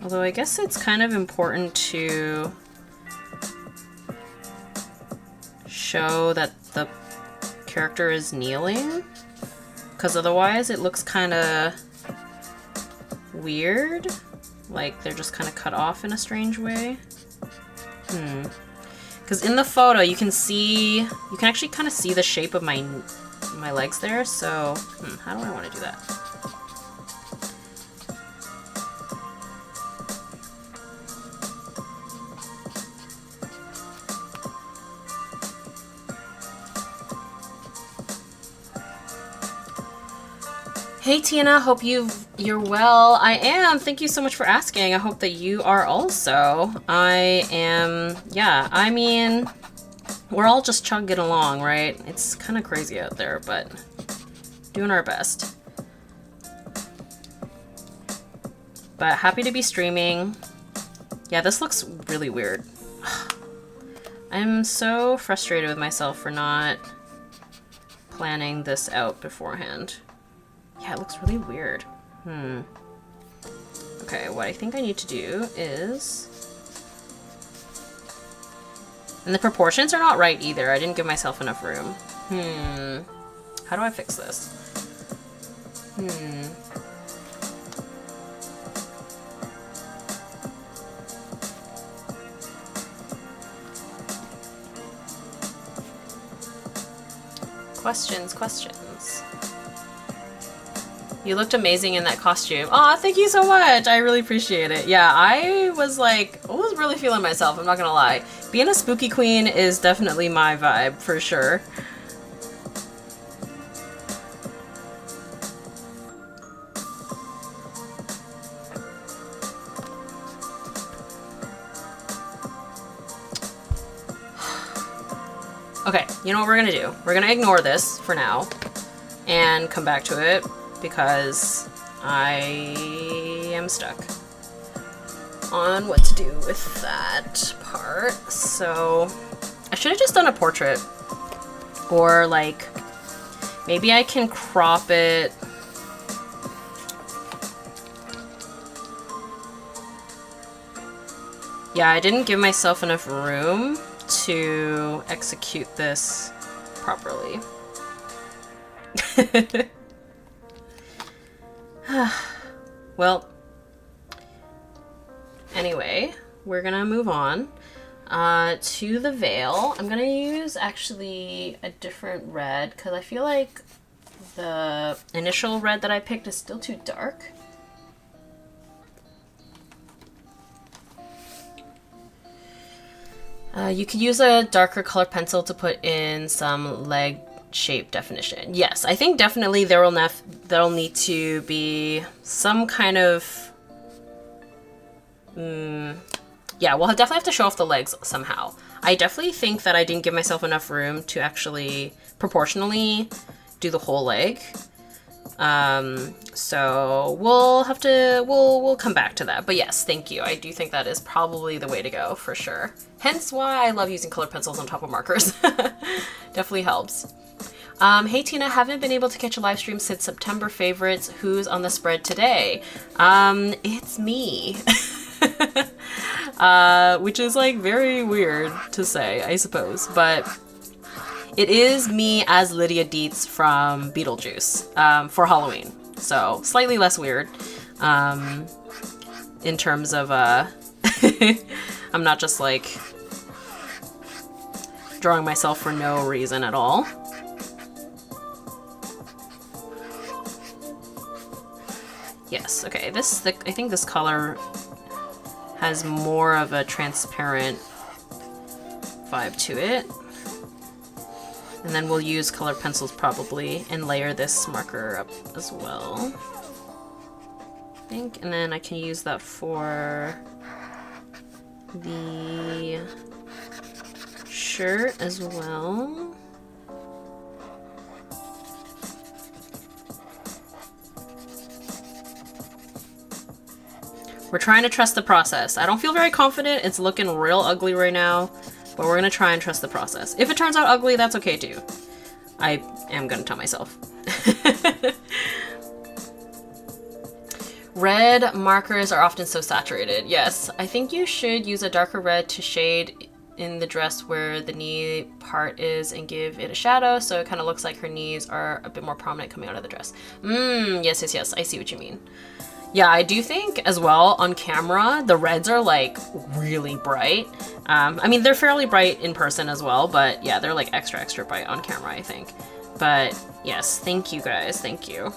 Although I guess it's kind of important to show that the character is kneeling, because otherwise it looks kind of weird, like they're just kind of cut off in a strange way. Because in the photo you can actually kind of see the shape of my legs there, so how do I want to do that? Hey Tina, hope you're well. I am. Thank you so much for asking. I hope that you are also. I am, yeah, I mean, we're all just chugging along, right? It's kind of crazy out there, but doing our best. But happy to be streaming. Yeah, this looks really weird. I'm so frustrated with myself for not planning this out beforehand. Yeah, it looks really weird. Okay, what I think I need to do is... And the proportions are not right either. I didn't give myself enough room. How do I fix this? Questions. You looked amazing in that costume. Aw, thank you so much. I really appreciate it. Yeah, I was really feeling myself, I'm not gonna lie. Being a spooky queen is definitely my vibe, for sure. Okay, you know what we're gonna do? We're gonna ignore this for now and come back to it because I am stuck on what to do with that part. So I should have just done a portrait, or like maybe I can crop it. Yeah, I didn't give myself enough room to execute this properly. Well, anyway, we're gonna move on to the veil. I'm gonna use actually a different red because I feel like the initial red that I picked is still too dark. You could use a darker color pencil to put in some leg shape definition. Yes, I think definitely there'll need to be some kind of... yeah, we'll definitely have to show off the legs somehow. I definitely think that I didn't give myself enough room to actually proportionally do the whole leg. So we'll have to, we'll come back to that. But yes, thank you. I do think that is probably the way to go for sure. Hence why I love using colored pencils on top of markers. Definitely helps. Hey Tina, haven't been able to catch a live stream since September favorites. Who's on the spread today? It's me. Which is like very weird to say, I suppose, but it is me as Lydia Deets from Beetlejuice for Halloween. So slightly less weird in terms of I'm not just like drawing myself for no reason at all. Yes, okay, I think this color has more of a transparent vibe to it. And then we'll use colored pencils probably and layer this marker up as well, I think. And then I can use that for the shirt as well. We're trying to trust the process. I don't feel very confident. It's looking real ugly right now, but we're gonna try and trust the process. If it turns out ugly, that's okay too. I am gonna tell myself. Red markers are often so saturated. Yes, I think you should use a darker red to shade in the dress where the knee part is and give it a shadow so it kind of looks like her knees are a bit more prominent coming out of the dress. Yes, yes, yes, I see what you mean. Yeah, I do think as well on camera, the reds are like really bright. I mean, they're fairly bright in person as well, but yeah, they're like extra, extra bright on camera, I think. But yes, thank you guys, thank you.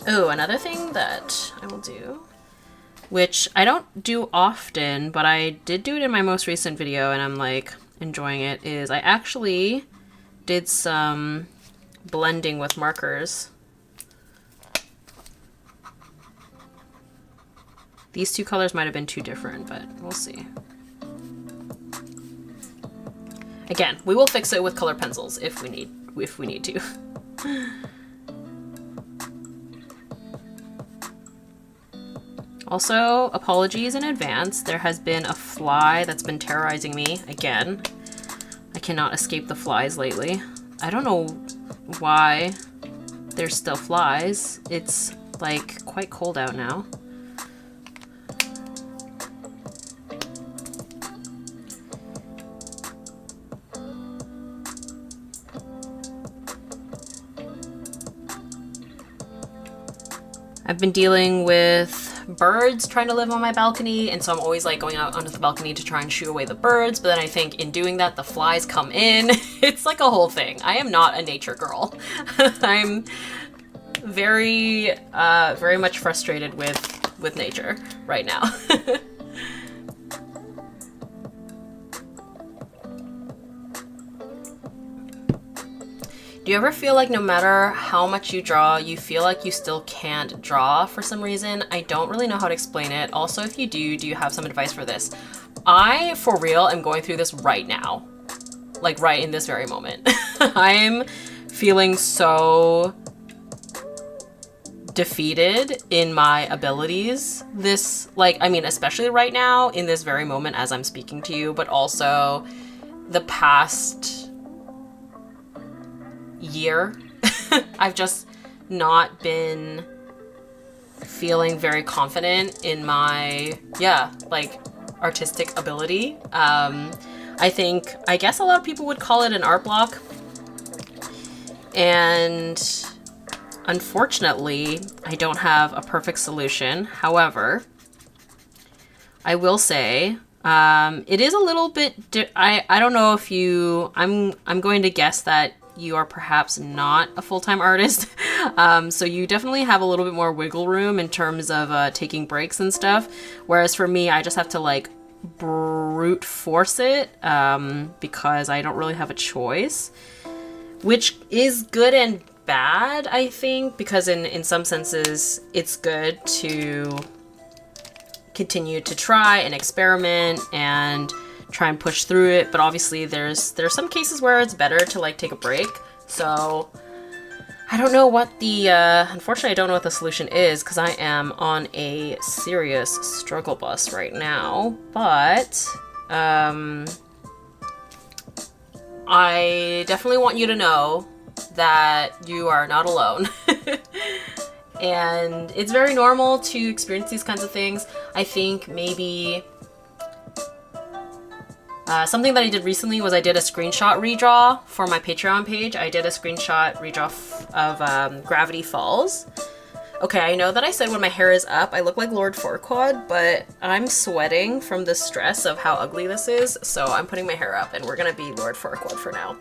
Oh, another thing that I will do, which I don't do often, but I did do it in my most recent video and I'm like enjoying it, is I actually did some blending with markers. These two colors might have been too different, but we'll see. Again, we will fix it with colored pencils if we need to. Also, apologies in advance. There has been a fly that's been terrorizing me again. I cannot escape the flies lately. I don't know why there's still flies. It's like quite cold out now. I've been dealing with birds trying to live on my balcony, and so I'm always like going out onto the balcony to try and shoo away the birds, but then I think in doing that the flies come in. It's like a whole thing. I am not a nature girl. I'm very much frustrated with nature right now. Do you ever feel like no matter how much you draw, you feel like you still can't draw for some reason? I don't really know how to explain it. Also, if you do you have some advice for this? I, for real, am going through this right now. Like right in this very moment. I'm feeling so defeated in my abilities. This, like, I mean, especially right now in this very moment as I'm speaking to you, but also the past year. I've just not been feeling very confident in my, like artistic ability. I guess a lot of people would call it an art block. And unfortunately, I don't have a perfect solution. However, I will say, it is a little bit, I don't know if you, I'm going to guess that you are perhaps not a full-time artist. So you definitely have a little bit more wiggle room in terms of taking breaks and stuff. Whereas for me, I just have to like brute force it because I don't really have a choice, which is good and bad, I think, because in some senses it's good to continue to try and experiment and try and push through it, but obviously there's some cases where it's better to like take a break. So I don't know what the unfortunately I don't know what the solution is, because I am on a serious struggle bus right now, but I definitely want you to know that you are not alone. And it's very normal to experience these kinds of things. I think maybe something that I did recently was I did a screenshot redraw for my Patreon page. I did a screenshot redraw of Gravity Falls. Okay, I know that I said when my hair is up, I look like Lord Farquaad, but I'm sweating from the stress of how ugly this is, so I'm putting my hair up and we're gonna be Lord Farquaad for now.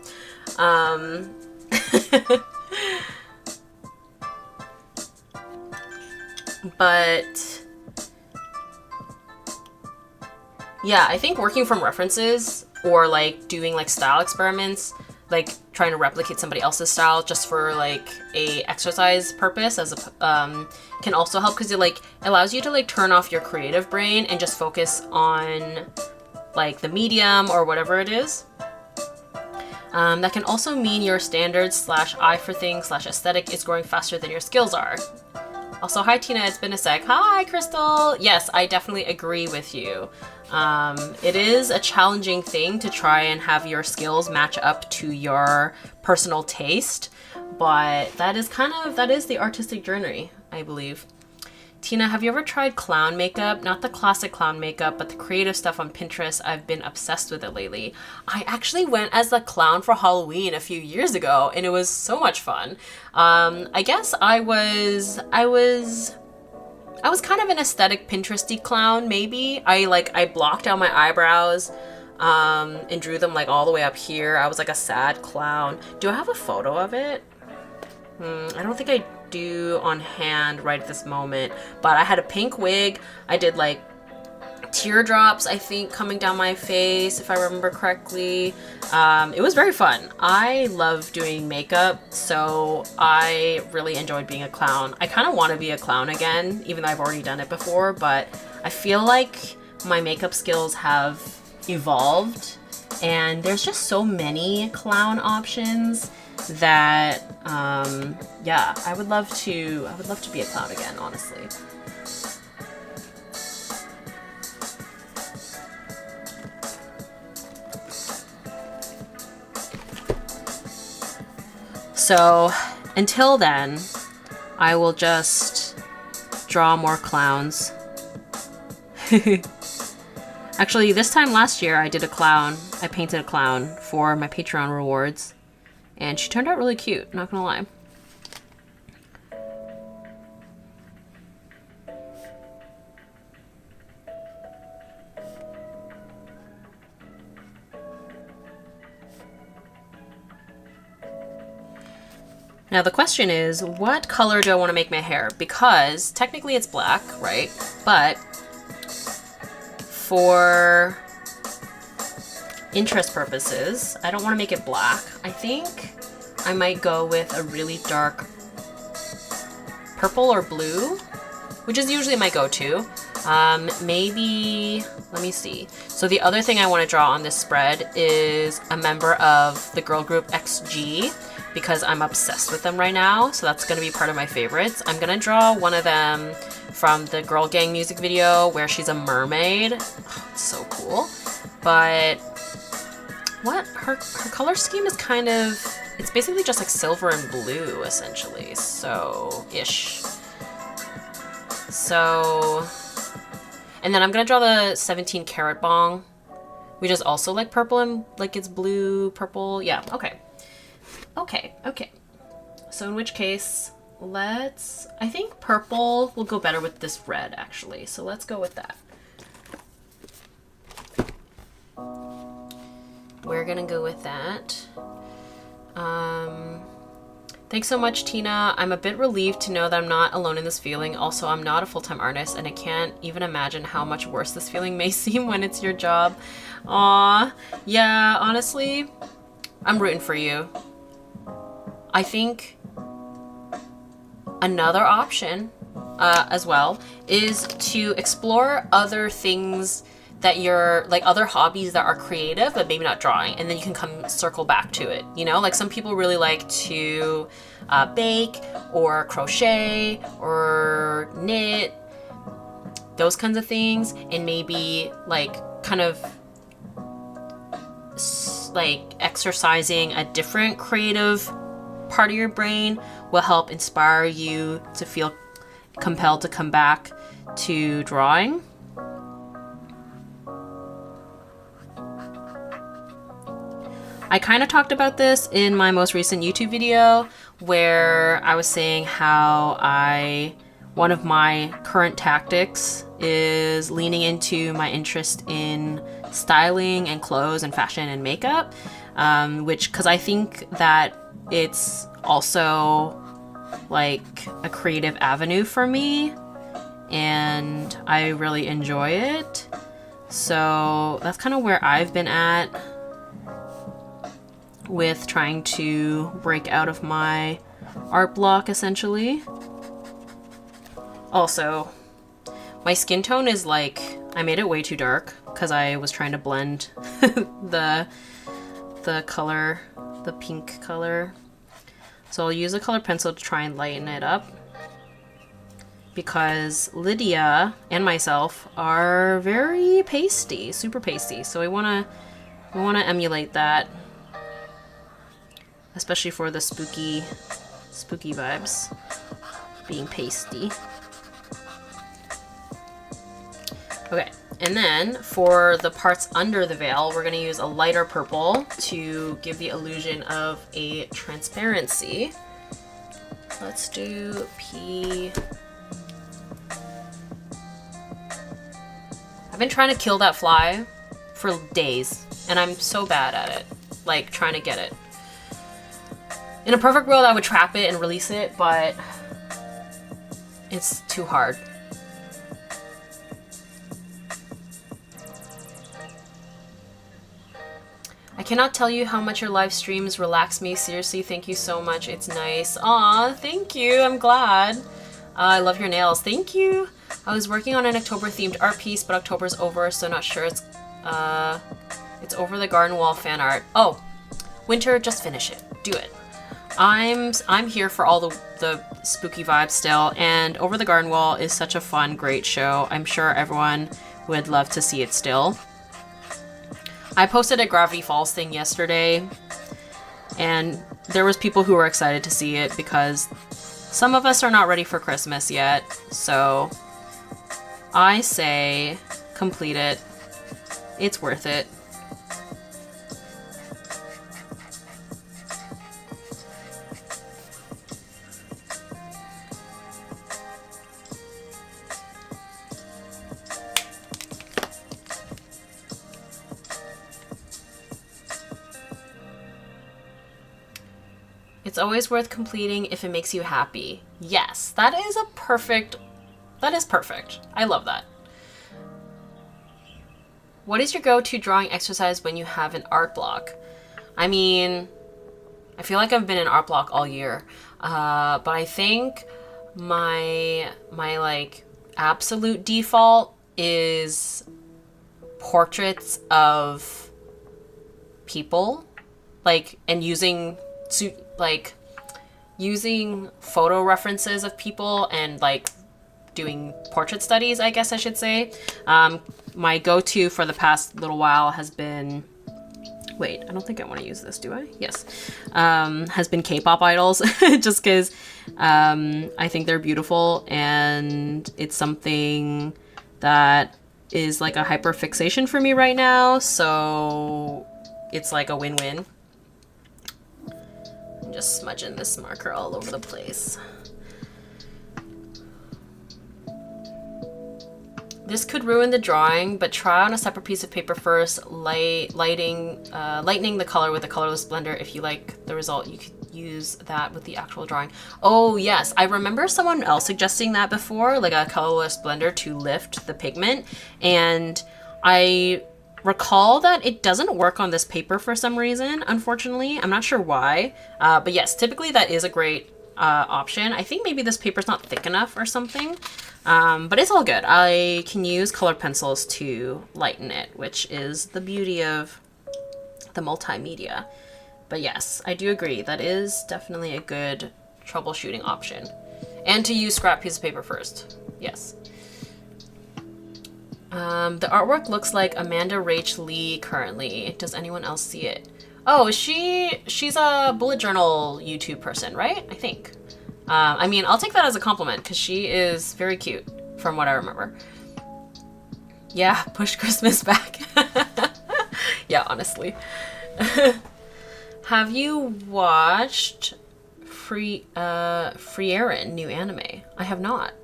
But yeah, I think working from references or like doing like style experiments, like trying to replicate somebody else's style just for like a exercise purpose as a can also help, because it like allows you to like turn off your creative brain and just focus on like the medium or whatever it is. That can also mean your standards / eye for things / aesthetic is growing faster than your skills are. Also, hi Tina, it's been a sec. Hi Crystal. Yes, I definitely agree with you. It is a challenging thing to try and have your skills match up to your personal taste, but that is the artistic journey, I believe. Tina, have you ever tried clown makeup? Not the classic clown makeup, but the creative stuff on Pinterest. I've been obsessed with it lately. I actually went as the clown for Halloween a few years ago, and it was so much fun. I guess I was kind of an aesthetic Pinteresty clown, maybe. I blocked out my eyebrows and drew them like all the way up here. I was like a sad clown. Do I have a photo of it? I don't think I do on hand right at this moment, but I had a pink wig. I did like teardrops, I think, coming down my face, if I remember correctly. It was very fun. I love doing makeup, so I really enjoyed being a clown. I kind of want to be a clown again, even though I've already done it before, but I feel like my makeup skills have evolved, and there's just so many clown options that yeah, I would love to be a clown again, honestly. So until then, I will just draw more clowns. Actually, this time last year I did a clown. I painted a clown for my Patreon rewards, and she turned out really cute, not gonna lie. Now the question is, what color do I want to make my hair? Because technically it's black, right? But for interest purposes, I don't want to make it black. I think I might go with a really dark purple or blue, which is usually my go-to. Maybe, let me see. So the other thing I want to draw on this spread is a member of the girl group XG, because I'm obsessed with them right now. So that's going to be part of my favorites. I'm going to draw one of them from the Girl Gang music video where she's a mermaid. Oh, it's so cool. But what? Her color scheme is kind of, it's basically just like silver and blue, essentially. So-ish. So, and then I'm going to draw the 17 karat bong, which is also like purple and like it's blue, purple. Yeah, okay. Okay. So in which case, I think purple will go better with this red, actually. So let's go with that. We're gonna go with that. Thanks so much, Tina. I'm a bit relieved to know that I'm not alone in this feeling. Also, I'm not a full-time artist, and I can't even imagine how much worse this feeling may seem when it's your job. Aw, yeah, honestly, I'm rooting for you. I think another option as well is to explore other things that you're like, other hobbies that are creative but maybe not drawing, and then you can come circle back to it, you know? Like some people really like to bake or crochet or knit, those kinds of things, and maybe like kind of like exercising a different creative part of your brain will help inspire you to feel compelled to come back to drawing. I kind of talked about this in my most recent YouTube video where I was saying how one of my current tactics is leaning into my interest in styling and clothes and fashion and makeup, because I think that it's also like a creative avenue for me and I really enjoy it. So that's kind of where I've been at with trying to break out of my art block, essentially. Also, my skin tone is like, I made it way too dark because I was trying to blend the color, the pink color. So I'll use a colored pencil to try and lighten it up, because Lydia and myself are very pasty, super pasty. So we wanna emulate that, especially for the spooky vibes, being pasty. Okay, and then for the parts under the veil, we're gonna use a lighter purple to give the illusion of a transparency. Let's do P. I've been trying to kill that fly for days, and I'm so bad at it, like trying to get it. In a perfect world, I would trap it and release it, but it's too hard. I cannot tell you how much your live streams relax me. Seriously, thank you so much. It's nice. Aw, thank you. I'm glad. I love your nails. Thank you. I was working on an October-themed art piece, but October's over, so not sure. It's over the garden wall fan art. Oh, winter, just finish it. Do it. I'm here for all the spooky vibes still, and Over the Garden Wall is such a fun, great show. I'm sure everyone would love to see it still. I posted a Gravity Falls thing yesterday, and there was people who were excited to see it because some of us are not ready for Christmas yet, so I say complete it. It's worth it. It's always worth completing if it makes you happy. Yes, that is perfect. I love that. What is your go-to drawing exercise when you have an art block? I mean, I feel like I've been in art block all year. But I think my like absolute default is portraits of people, like, and using photo references of people and like doing portrait studies, I guess I should say. My go-to for the past little while has been, wait, I don't think I want to use this, do I? Yes. Has been K-pop idols, just because I think they're beautiful, and it's something that is like a hyper fixation for me right now, so it's like a win-win. I'm just smudging this marker all over the place. This could ruin the drawing, but try on a separate piece of paper first, lightening the color with a colorless blender. If you like the result, you could use that with the actual drawing. Oh yes, I remember someone else suggesting that before, like a colorless blender to lift the pigment, and I recall that it doesn't work on this paper for some reason, unfortunately. I'm not sure why, but yes, typically that is a great option. I think maybe this paper's not thick enough or something. But it's all good. I can use colored pencils to lighten it, which is the beauty of the multimedia. But yes, I do agree. That is definitely a good troubleshooting option. And to use scrap piece of paper first. Yes. The artwork looks like Amanda Rach Lee currently. Does anyone else see it? Oh, she's a bullet journal YouTube person, right? I think. I mean, I'll take that as a compliment because she is very cute from what I remember. Yeah, push Christmas back. Yeah, honestly. Have you watched Frieren new anime? I have not.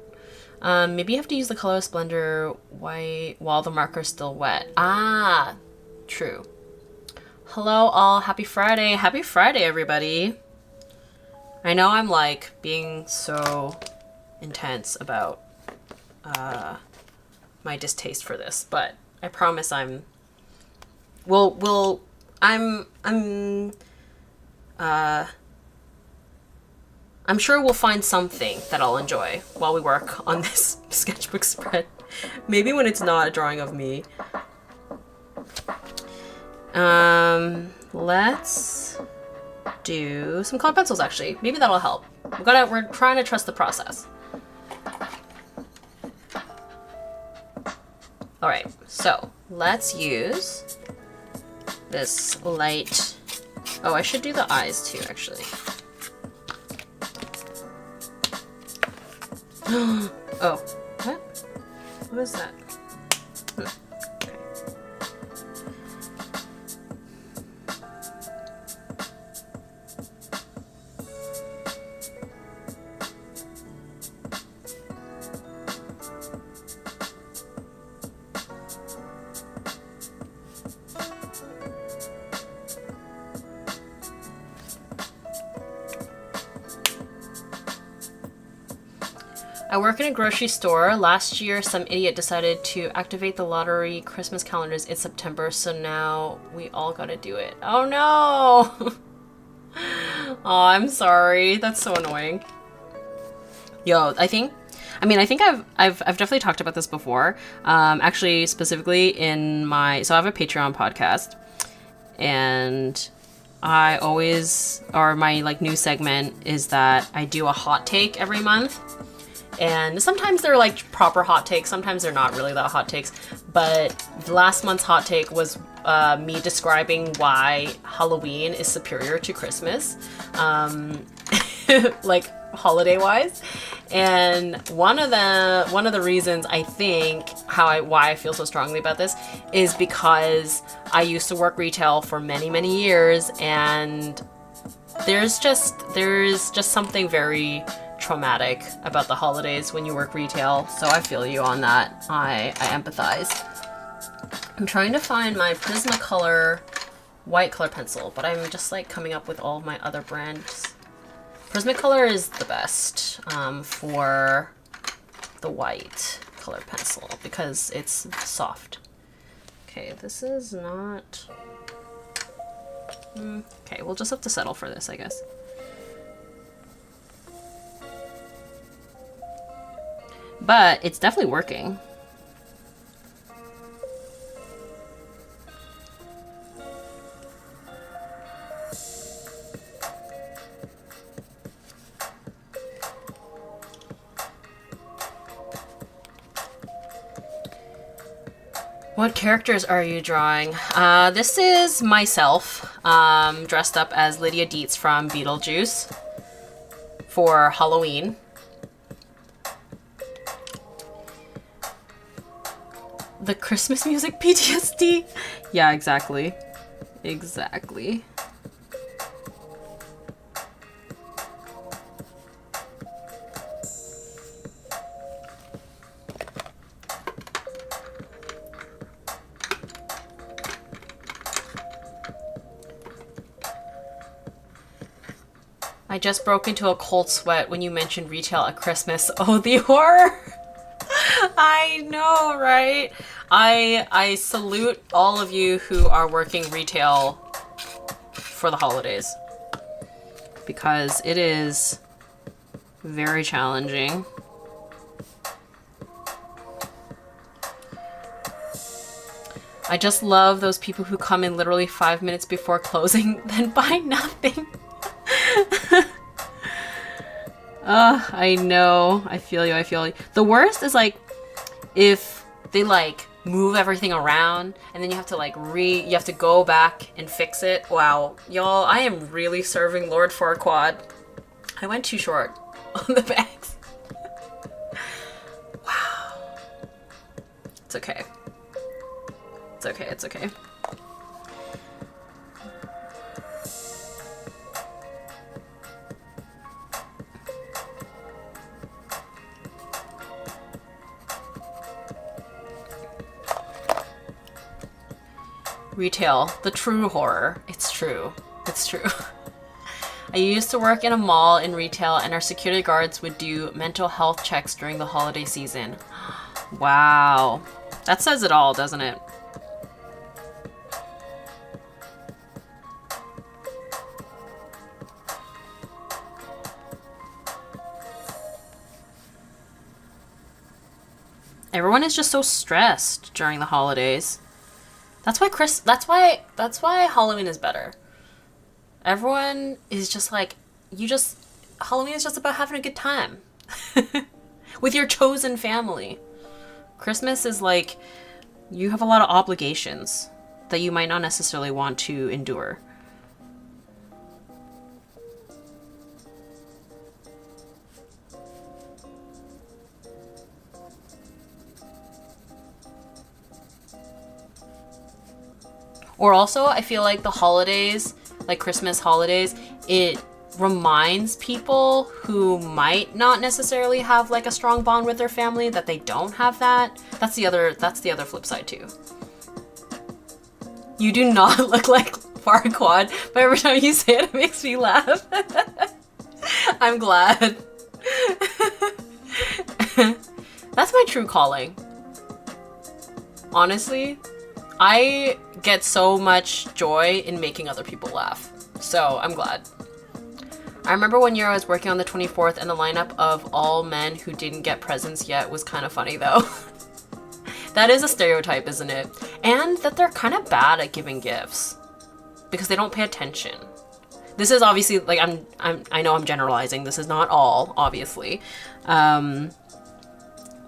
Maybe you have to use the colorless blender while the marker's still wet. Ah, true. Hello all, happy Friday. Happy Friday, everybody. I know I'm like being so intense about my distaste for this, but I promise I'm sure we'll find something that I'll enjoy while we work on this sketchbook spread. Maybe when it's not a drawing of me. Let's do some colored pencils actually. Maybe that'll help. We're trying to trust the process. All right, so let's use this light. Oh, I should do the eyes too, actually. Oh, what? What is that? I work in a grocery store. Last year, some idiot decided to activate the lottery Christmas calendars in September, so now we all gotta do it. Oh no! Oh, I'm sorry. That's so annoying. Yo, I think I've definitely talked about this before. Actually, specifically in so I have a Patreon podcast, and my like new segment is that I do a hot take every month. And sometimes they're like proper hot takes, sometimes they're not really that hot takes. But last month's hot take was me describing why Halloween is superior to Christmas, like holiday-wise. And one of the reasons I think why I feel so strongly about this is because I used to work retail for many, many years, and there's just something very traumatic about the holidays when you work retail, so I feel you on that. I empathize. I'm trying to find my Prismacolor white color pencil, but I'm just like coming up with all of my other brands Prismacolor is the best for the white colored pencil because it's soft. Okay, this is not... Okay, we'll just have to settle for this, I guess. But it's definitely working. What characters are you drawing? This is myself, dressed up as Lydia Deets from Beetlejuice for Halloween. The Christmas music PTSD? Yeah, exactly. Exactly. I just broke into a cold sweat when you mentioned retail at Christmas. Oh, the horror! I know, right? I salute all of you who are working retail for the holidays because it is very challenging. I just love those people who come in literally 5 minutes before closing, then buy nothing. I know. I feel you. I feel you. The worst is like if they like move everything around and then you have to like you have to go back and fix it. Wow, y'all, I am really serving Lord Farquaad. I went too short on the bags. Wow. It's okay. It's okay. It's okay. Retail, the true horror. It's true. It's true. I used to work in a mall in retail and our security guards would do mental health checks during the holiday season. Wow. That says it all, doesn't it? Everyone is just so stressed during the holidays. That's why Halloween is better. Everyone is just like, Halloween is just about having a good time. With your chosen family. Christmas is like, you have a lot of obligations that you might not necessarily want to endure. Or also, I feel like the holidays, like Christmas holidays, it reminds people who might not necessarily have like a strong bond with their family that they don't have that. That's the other flip side too. You do not look like Farquaad, but every time you say it makes me laugh. I'm glad. That's my true calling. Honestly, I get so much joy in making other people laugh. So I'm glad. I remember one year I was working on the 24th and the lineup of all men who didn't get presents yet was kind of funny though. That is a stereotype, isn't it? And that they're kind of bad at giving gifts because they don't pay attention. This is obviously like I know I'm generalizing. This is not all, obviously.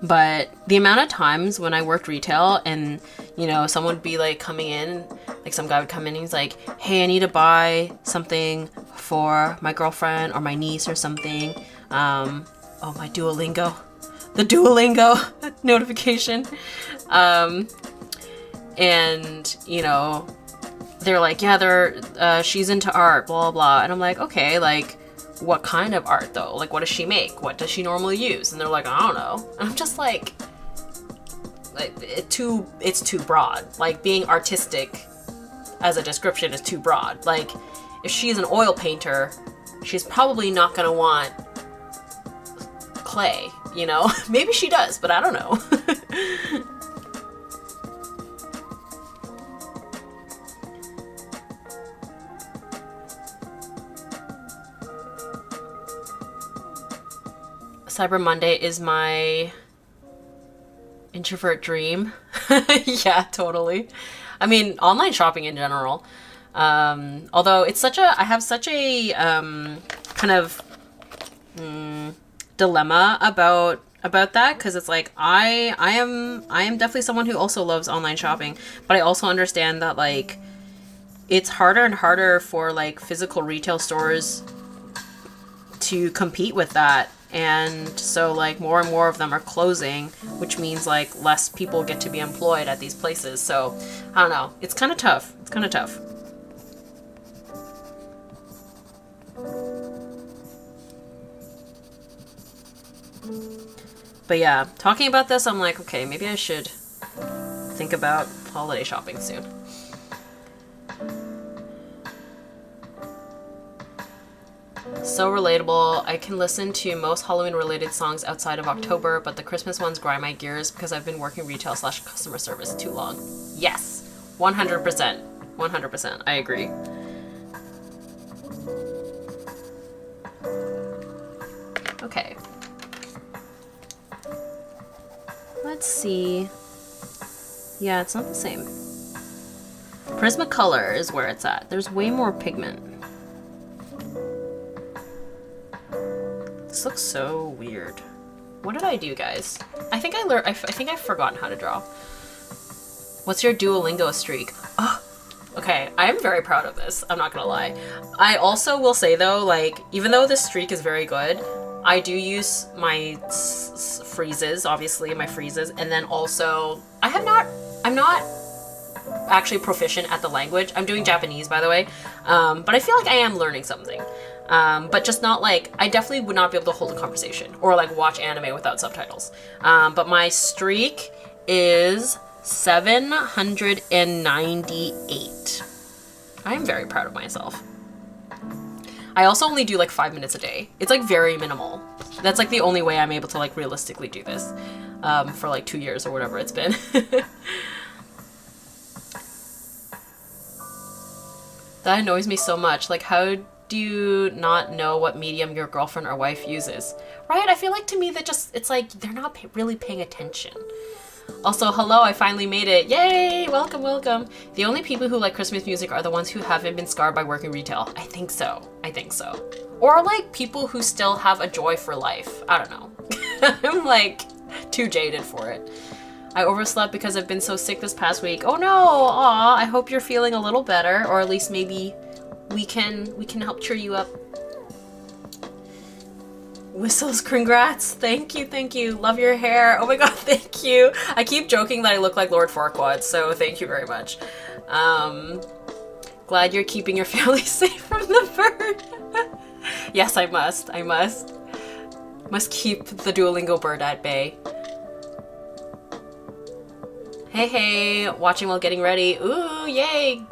But the amount of times when I worked retail and, you know, someone would be like coming in, like some guy would come in and he's like, hey, I need to buy something for my girlfriend or my niece or something. Oh, my Duolingo. The Duolingo notification. And, you know, they're like, yeah, she's into art, blah, blah, blah. And I'm like, okay, like, what kind of art though? Like, what does she make? What does she normally use? And they're like, I don't know. And I'm just like it's too broad. Like, being artistic as a description is too broad. Like, if she's an oil painter, she's probably not gonna want clay, you know? Maybe she does, but I don't know. Cyber Monday is my introvert dream. Yeah, totally. I mean, online shopping in general. Although it's I have such a kind of dilemma about that, because it's like I am definitely someone who also loves online shopping, but I also understand that like it's harder and harder for like physical retail stores to compete with that. And so like more and more of them are closing, which means like less people get to be employed at these places. So I don't know. It's kind of tough. It's kind of tough. But yeah, talking about this, I'm like, okay, maybe I should think about holiday shopping soon. So relatable. I can listen to most Halloween related songs outside of October, but the Christmas ones grind my gears because I've been working retail / customer service too long. Yes, 100%. 100%. I agree. Okay. Let's see. Yeah, it's not the same. Prismacolor is where it's at. There's way more pigment. This looks so weird. What did I do, guys? I think I learned. I think I've forgotten how to draw. What's your Duolingo streak? Oh, okay. I am very proud of this. I'm not gonna lie. I also will say though, like, even though this streak is very good, I do use my freezes, obviously my freezes, and then also I'm not actually proficient at the language. I'm doing Japanese, by the way, but I feel like I am learning something. But just not like, I definitely would not be able to hold a conversation or like watch anime without subtitles. But my streak is 798. I am very proud of myself. I also only do like 5 minutes a day. It's like very minimal. That's like the only way I'm able to like realistically do this for like 2 years or whatever it's been. That annoys me so much. Like, how do you not know what medium your girlfriend or wife uses? Right? I feel like to me that just, it's like they're not really paying attention. Also, hello, I finally made it. Yay! Welcome, welcome. The only people who like Christmas music are the ones who haven't been scarred by working retail. I think so. I think so. Or like people who still have a joy for life. I don't know. I'm like too jaded for it. I overslept because I've been so sick this past week. Oh no! Aw, I hope you're feeling a little better, or at least maybe we can help cheer you up. Whistles, congrats. Thank you, thank you. Love your hair. Oh my god, thank you. I keep joking that I look like Lord Farquaad, so thank you very much. Glad you're keeping your family safe from the bird. Yes, I must. I must. Must keep the Duolingo bird at bay. Hey, hey, watching while getting ready. Ooh, yay.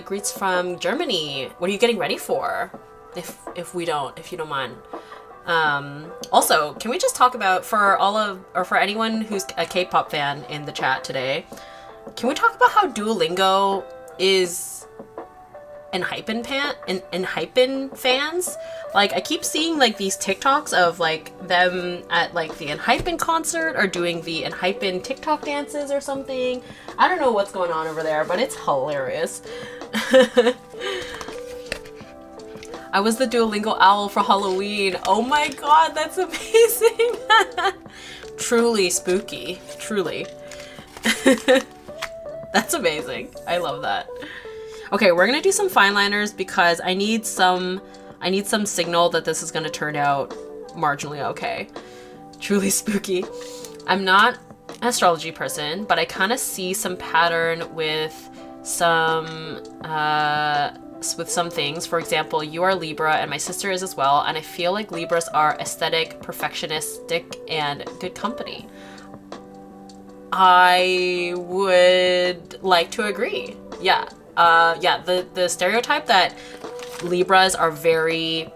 Greets from Germany. What are you getting ready for? If you don't mind. Also, can we just talk about, for anyone who's a K-pop fan in the chat today, can we talk about how Duolingo is Enhypen fans? Like, I keep seeing like these TikToks of like them at like the Enhypen concert or doing the Enhypen TikTok dances or something. I don't know what's going on over there, but it's hilarious. I was the Duolingo owl for Halloween. Oh my god, that's amazing. Truly spooky. Truly. That's amazing. I love that. Okay, we're gonna do some fine liners because I need some signal that this is gonna turn out marginally okay. Truly spooky. I'm not an astrology person, but I kind of see some pattern with some things. For example, you are Libra and my sister is as well, and I feel like Libras are aesthetic, perfectionistic, and good company. I would like to agree. Yeah. The stereotype that Libras are very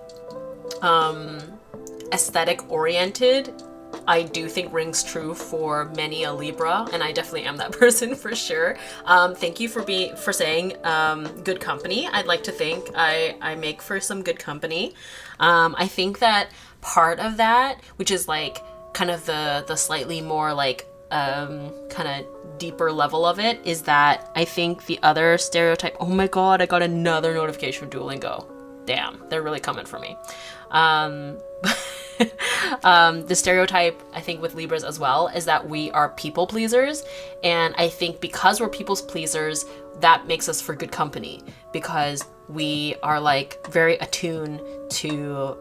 aesthetic oriented, I do think rings true for many a Libra, and I definitely am that person for sure. Thank you for saying good company. I'd like to think I make for some good company. I think that part of that, which is like kind of the slightly more like kind of deeper level of it, is that I think the other stereotype. Oh my god, I got another notification from Duolingo. Damn, they're really coming for me. The stereotype, I think, with Libras as well is that we are people pleasers, and I think because we're people pleasers, that makes us for good company, because we are like very attuned to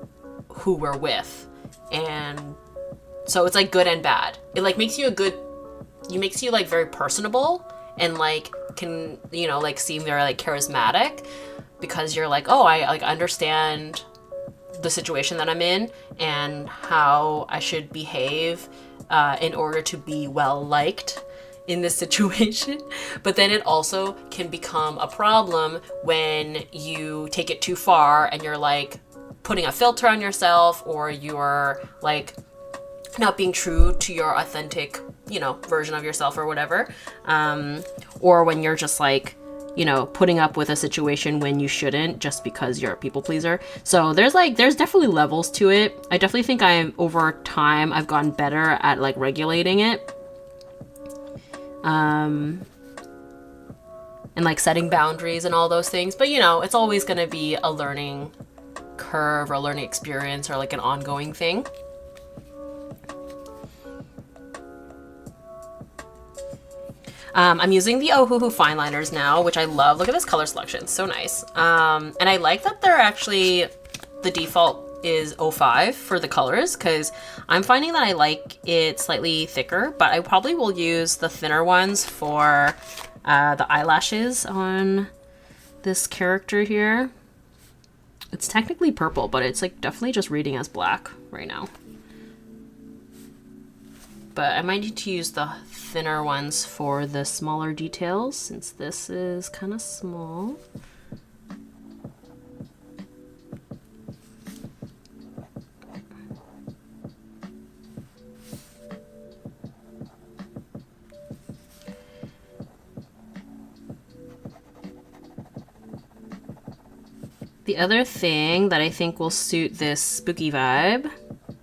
who we're with, and so it's like good and bad. It like makes you makes you like very personable, and like can, you know, like seem very like charismatic, because you're like, oh, I like understand the situation that I'm in and how I should behave in order to be well liked in this situation. But then it also can become a problem when you take it too far and you're like putting a filter on yourself, or you're like not being true to your authentic, you know, version of yourself or whatever. Or when you're just like, you know, putting up with a situation when you shouldn't, just because you're a people pleaser. So there's definitely levels to it. I definitely think over time I've gotten better at like regulating it. And like setting boundaries and all those things. But you know, it's always going to be a learning curve or a learning experience or like an ongoing thing. I'm using the Ohuhu fine liners now, which I love. Look at this color selection, so nice. And I like that they're actually, the default is 05 for the colors, because I'm finding that I like it slightly thicker, but I probably will use the thinner ones for the eyelashes on this character here. It's technically purple, but it's like definitely just reading as black right now. But I might need to use the thinner ones for the smaller details, since this is kind of small. The other thing that I think will suit this spooky vibe,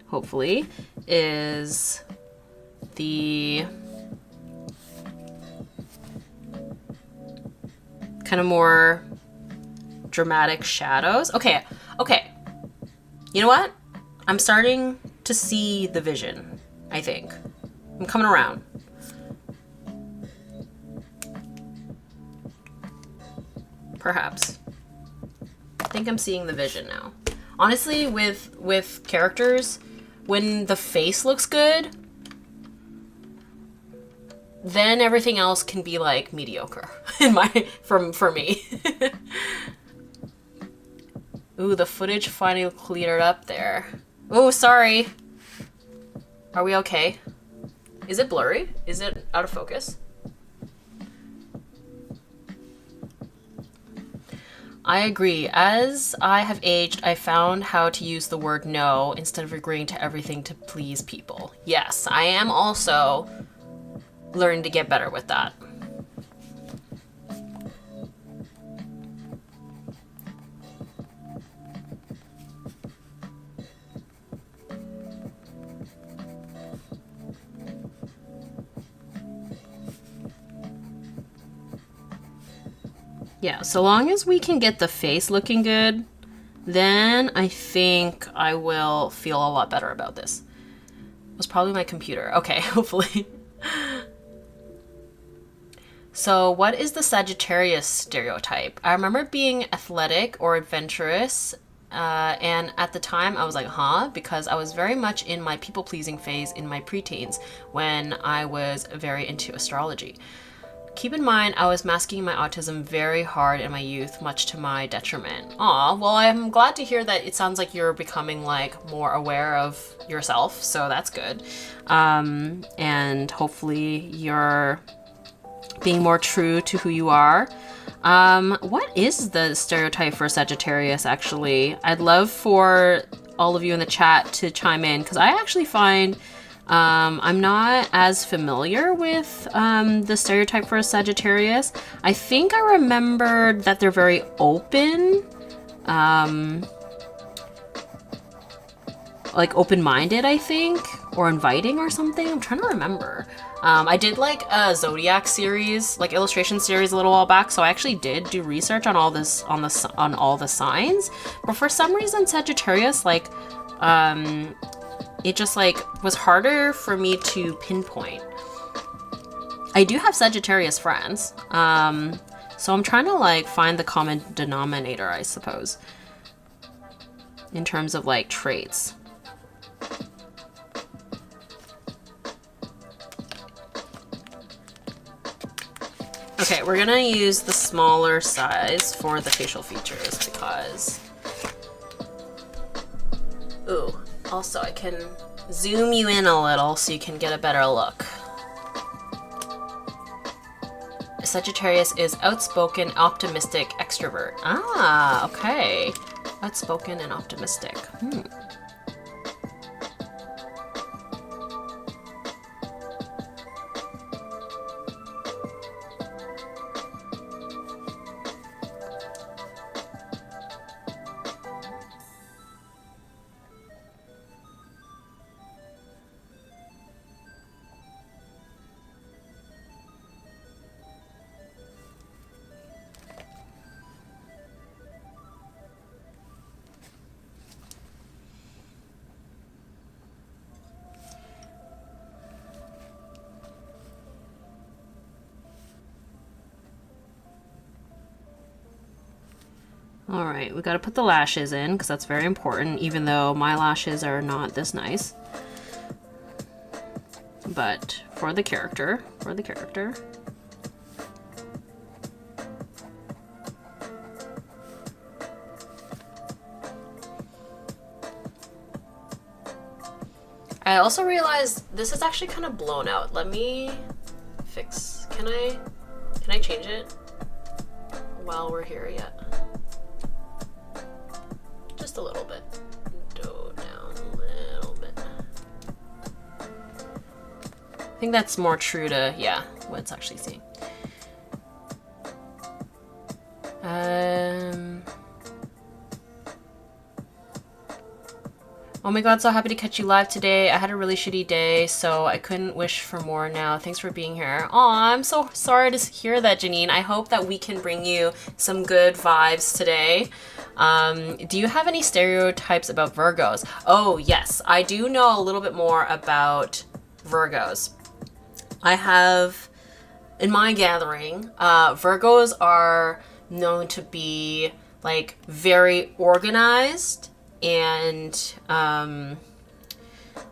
hopefully, is the kind of more dramatic shadows. Okay. You know what? I'm starting to see the vision, I think. I'm coming around. Perhaps. I think I'm seeing the vision now. Honestly, with characters, when the face looks good, then everything else can be like mediocre for me. Ooh, the footage finally cleared up there. Oh, sorry. Are we okay? Is it blurry? Is it out of focus? I agree. As I have aged, I found how to use the word no instead of agreeing to everything to please people. Yes, I am also learning to get better with that. Yeah, so long as we can get the face looking good, then I think I will feel a lot better about this. It was probably my computer. Okay, hopefully. So what is the Sagittarius stereotype? I remember being athletic or adventurous, and at the time I was like, huh? Because I was very much in my people-pleasing phase in my preteens when I was very into astrology. Keep in mind, I was masking my autism very hard in my youth, much to my detriment. Aw, well, I'm glad to hear that it sounds like you're becoming like more aware of yourself, so that's good. And hopefully you're being more true to who you are. What is the stereotype for Sagittarius, actually? I'd love for all of you in the chat to chime in, because I actually find I'm not as familiar with the stereotype for a Sagittarius. I think I remembered that they're very open, like open-minded, I think, or inviting or something. I'm trying to remember. I did like a zodiac series, like illustration series a little while back, so I actually did do research on all this, on all the signs. But for some reason, Sagittarius, like, it just like was harder for me to pinpoint. I do have Sagittarius friends, so I'm trying to like find the common denominator, I suppose, in terms of like traits. Okay, we're gonna use the smaller size for the facial features because... Ooh, also I can zoom you in a little so you can get a better look. Sagittarius is outspoken, optimistic, extrovert. Ah, okay. Outspoken and optimistic. All right, we got to put the lashes in because that's very important, even though my lashes are not this nice. But for the character, I also realized this is actually kind of blown out. Let me fix, can I change it while we're here yet? Just a little bit. Go down a little bit. I think that's more true to, yeah, what it's actually seeing. Oh my god, so happy to catch you live today. I had a really shitty day, so I couldn't wish for more now. Thanks for being here. Aw, I'm so sorry to hear that, Janine. I hope that we can bring you some good vibes today. Do you have any stereotypes about Virgos? Oh, yes. I do know a little bit more about Virgos. I have, in my gathering, Virgos are known to be, like, very organized and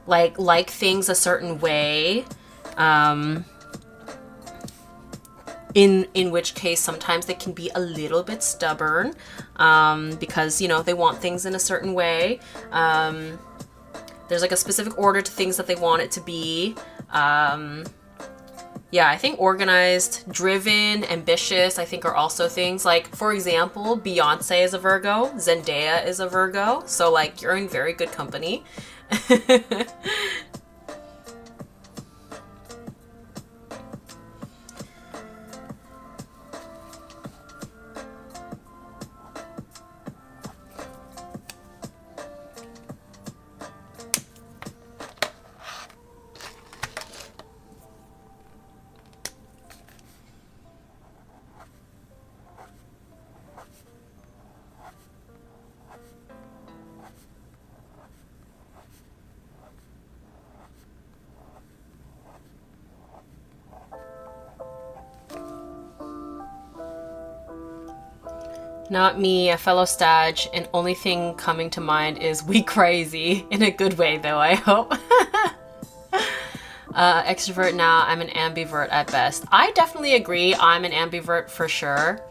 like things a certain way, in which case sometimes they can be a little bit stubborn, because, you know, they want things in a certain way. There's like a specific order to things that they want it to be. Yeah, I think organized, driven, ambitious, I think are also things like, for example, Beyonce is a Virgo, Zendaya is a Virgo, so like you're in very good company. Not me, a fellow Stag, and only thing coming to mind is we crazy. In a good way, though, I hope. Extrovert now, I'm an ambivert at best. I definitely agree, I'm an ambivert for sure.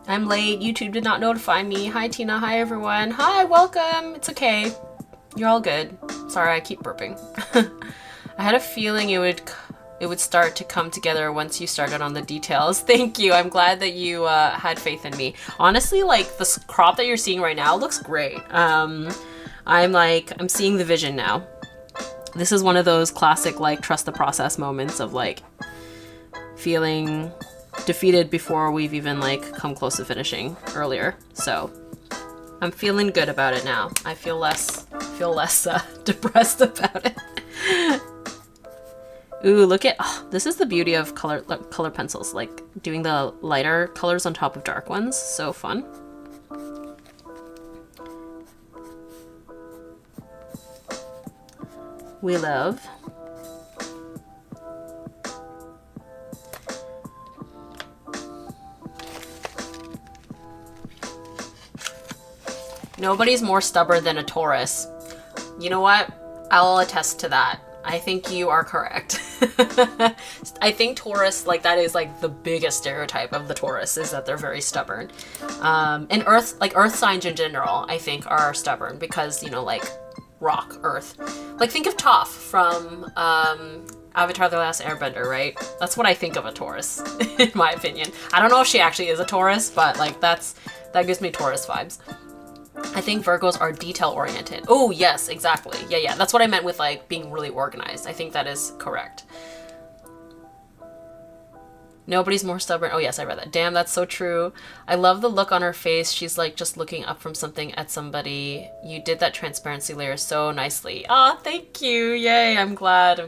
I'm late, YouTube did not notify me. Hi Tina, hi everyone. Hi, welcome, it's okay. You're all good. Sorry, I keep burping. I had a feeling it would it would start to come together once you started on the details. Thank you. I'm glad that you had faith in me. Honestly, like this crop that you're seeing right now looks great. I'm seeing the vision now. This is one of those classic like trust the process moments of like feeling defeated before we've even like come close to finishing earlier. So I'm feeling good about it now. I feel less depressed about it. Ooh, look at, oh, this is the beauty of color pencils, like doing the lighter colors on top of dark ones. So fun. We love. Nobody's more stubborn than a Taurus. You know what? I'll attest to that. I think you are correct. I think Taurus, like that is like the biggest stereotype of the Taurus is that they're very stubborn. And earth signs in general, I think are stubborn because, you know, like rock, earth. Like think of Toph from Avatar The Last Airbender, right? That's what I think of a Taurus, in my opinion. I don't know if she actually is a Taurus, but like that gives me Taurus vibes. I think Virgos are detail-oriented. Oh, yes, exactly. Yeah. That's what I meant with, like, being really organized. I think that is correct. Nobody's more stubborn. Oh, yes, I read that. Damn, that's so true. I love the look on her face. She's, like, just looking up from something at somebody. You did that transparency layer so nicely. Aw, thank you. Yay, I'm glad.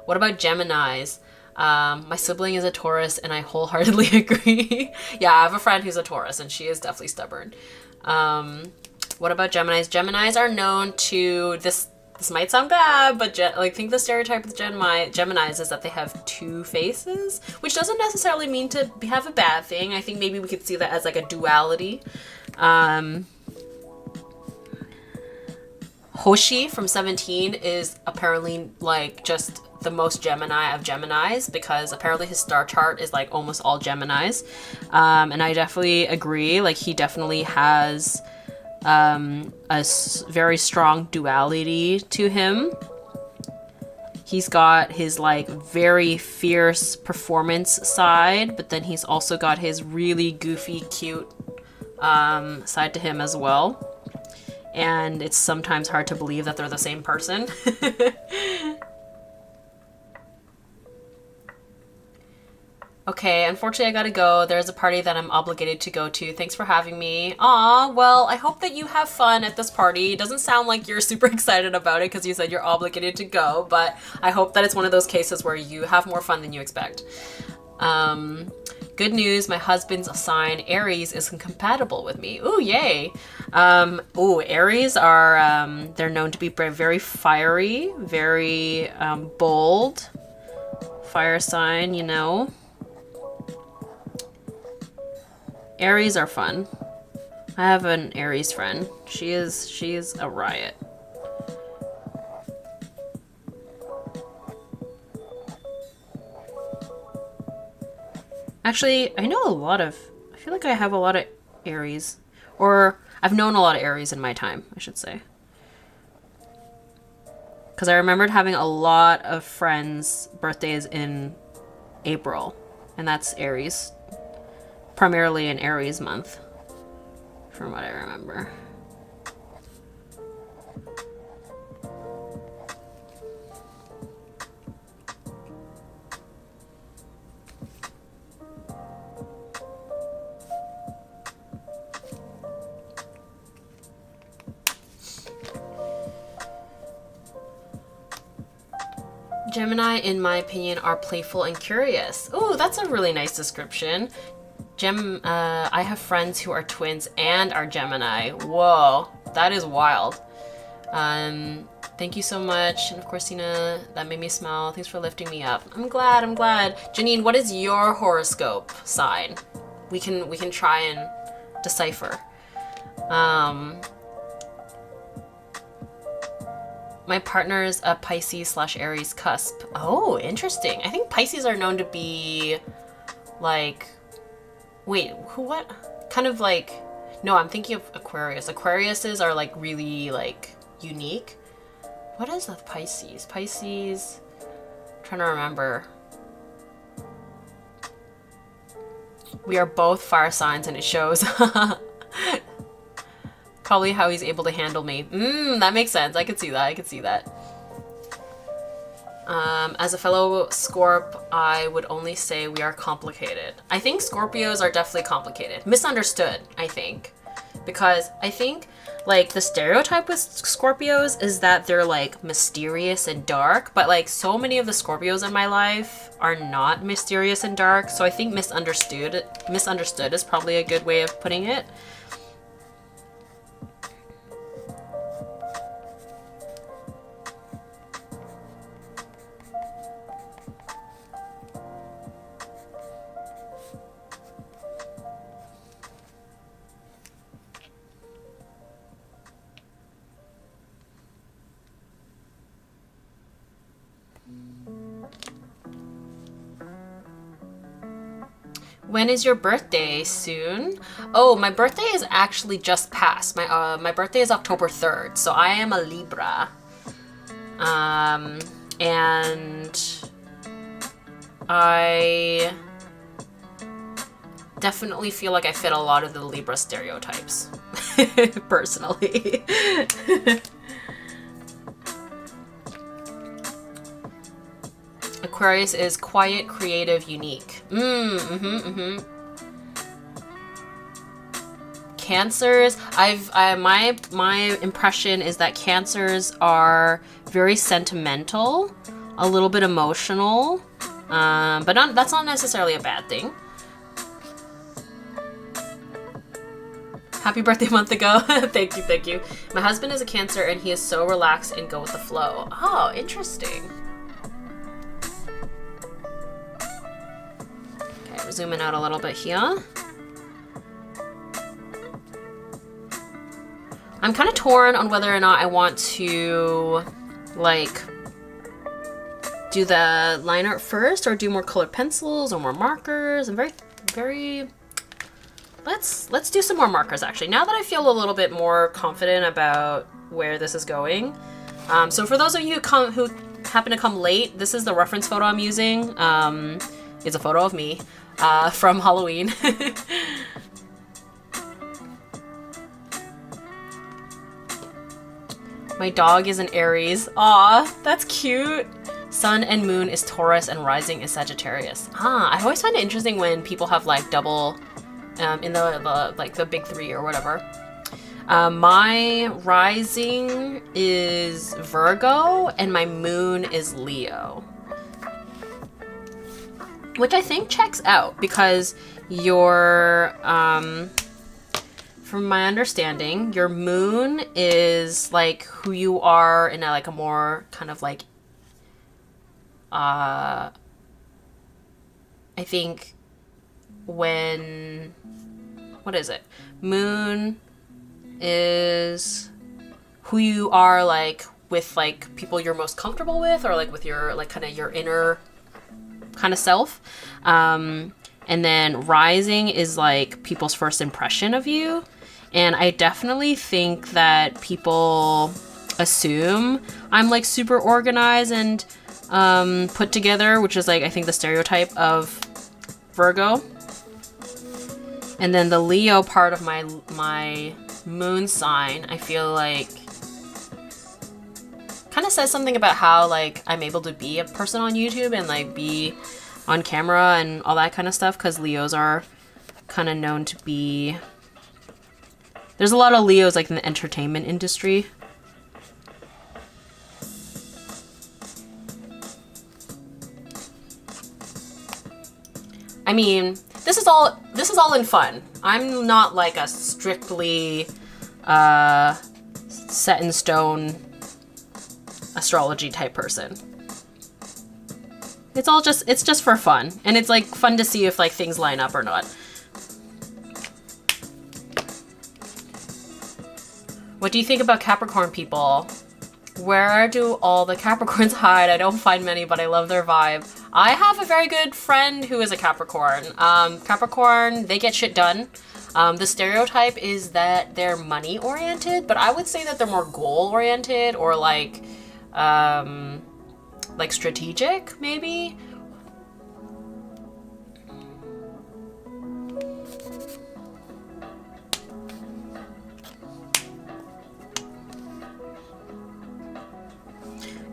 What about Geminis? My sibling is a Taurus, and I wholeheartedly agree. Yeah, I have a friend who's a Taurus, and she is definitely stubborn. What about Geminis? Geminis are known to, this might sound bad, but I think the stereotype with Geminis is that they have two faces, which doesn't necessarily mean to have a bad thing. I think maybe we could see that as like a duality. Hoshi from 17 is apparently like just the most Gemini of Geminis because apparently his star chart is like almost all Geminis. And I definitely agree. Like he definitely has very strong duality to him. He's got his like very fierce performance side, but then he's also got his really goofy, cute side to him as well. And it's sometimes hard to believe that they're the same person. Okay, unfortunately I gotta go. There's a party that I'm obligated to go to. Thanks for having me. Aw, well, I hope that you have fun at this party. It doesn't sound like you're super excited about it because you said you're obligated to go, but I hope that it's one of those cases where you have more fun than you expect. Good news, my husband's sign, Aries, is incompatible with me. Ooh, yay. Aries are, they're known to be very fiery, very bold. Fire sign, you know. Aries are fun. I have an Aries friend. She's a riot. Actually, I feel like I have a lot of Aries. Or I've known a lot of Aries in my time, I should say. Because I remembered having a lot of friends' birthdays in April. And that's Aries. Primarily an Aries month, from what I remember. Gemini, in my opinion, are playful and curious. Ooh, that's a really nice description. I have friends who are twins and are Gemini. Whoa, that is wild. Thank you so much. And of course, Tina, that made me smile. Thanks for lifting me up. I'm glad. Janine, what is your horoscope sign? We can try and decipher. My partner is a Pisces/Aries cusp. Oh, interesting. I think Pisces are known to be like, wait, what? Kind of like, no, I'm thinking of Aquarius. Aquariuses are like really like unique. What is that Pisces? Pisces, trying to remember. We are both fire signs and it shows. Probably how he's able to handle me. That makes sense. I could see that. I could see that. As a fellow Scorp, I would only say we are complicated. I think Scorpios are definitely complicated. Misunderstood, I think. Because I think, like, the stereotype with Scorpios is that they're, like, mysterious and dark. But, like, so many of the Scorpios in my life are not mysterious and dark. So I think misunderstood is probably a good way of putting it. When is your birthday? Soon? Oh, my birthday is actually just passed. My birthday is October 3rd, so I am a Libra. And I definitely feel like I fit a lot of the Libra stereotypes, personally. Aquarius is quiet, creative, unique. Cancers, my impression is that Cancers are very sentimental, a little bit emotional, but that's not necessarily a bad thing. Happy birthday a month ago. Thank you, thank you. My husband is a Cancer and he is so relaxed and go with the flow. Oh, interesting. Okay, we're zooming out a little bit here. I'm kind of torn on whether or not I want to, like, do the line art first or do more colored pencils or more markers. I'm very... Let's do some more markers, actually. Now that I feel a little bit more confident about where this is going. So for those of you who happen to come late, this is the reference photo I'm using. It's a photo of me from Halloween. My dog is an Aries. Aw, that's cute. Sun and moon is Taurus and rising is Sagittarius. I always find it interesting when people have like double in the big three or whatever. My rising is Virgo and my moon is Leo. Which I think checks out because your, from my understanding, your moon is like who you are in a more kind of like, I think when, what is it? Moon is who you are like with like people you're most comfortable with or like with your like kind of your inner kind of self. And then rising is like people's first impression of you. And I definitely think that people assume I'm like super organized and put together, which is like I think the stereotype of Virgo. And then the Leo part of my moon sign, I feel like kind of says something about how like I'm able to be a person on YouTube and like be on camera and all that kind of stuff, because Leos are kind of known to be, there's a lot of Leos like in the entertainment industry. I mean, this is all in fun. I'm not like a strictly set in stone astrology type person. It's just for fun, and it's like fun to see if like things line up or not. What do you think about Capricorn people? Where do all the Capricorns hide? I don't find many, but I love their vibe. I have a very good friend who is a Capricorn. Capricorn, they get shit done. The stereotype is that they're money oriented, but I would say that they're more goal oriented or like, like strategic, maybe?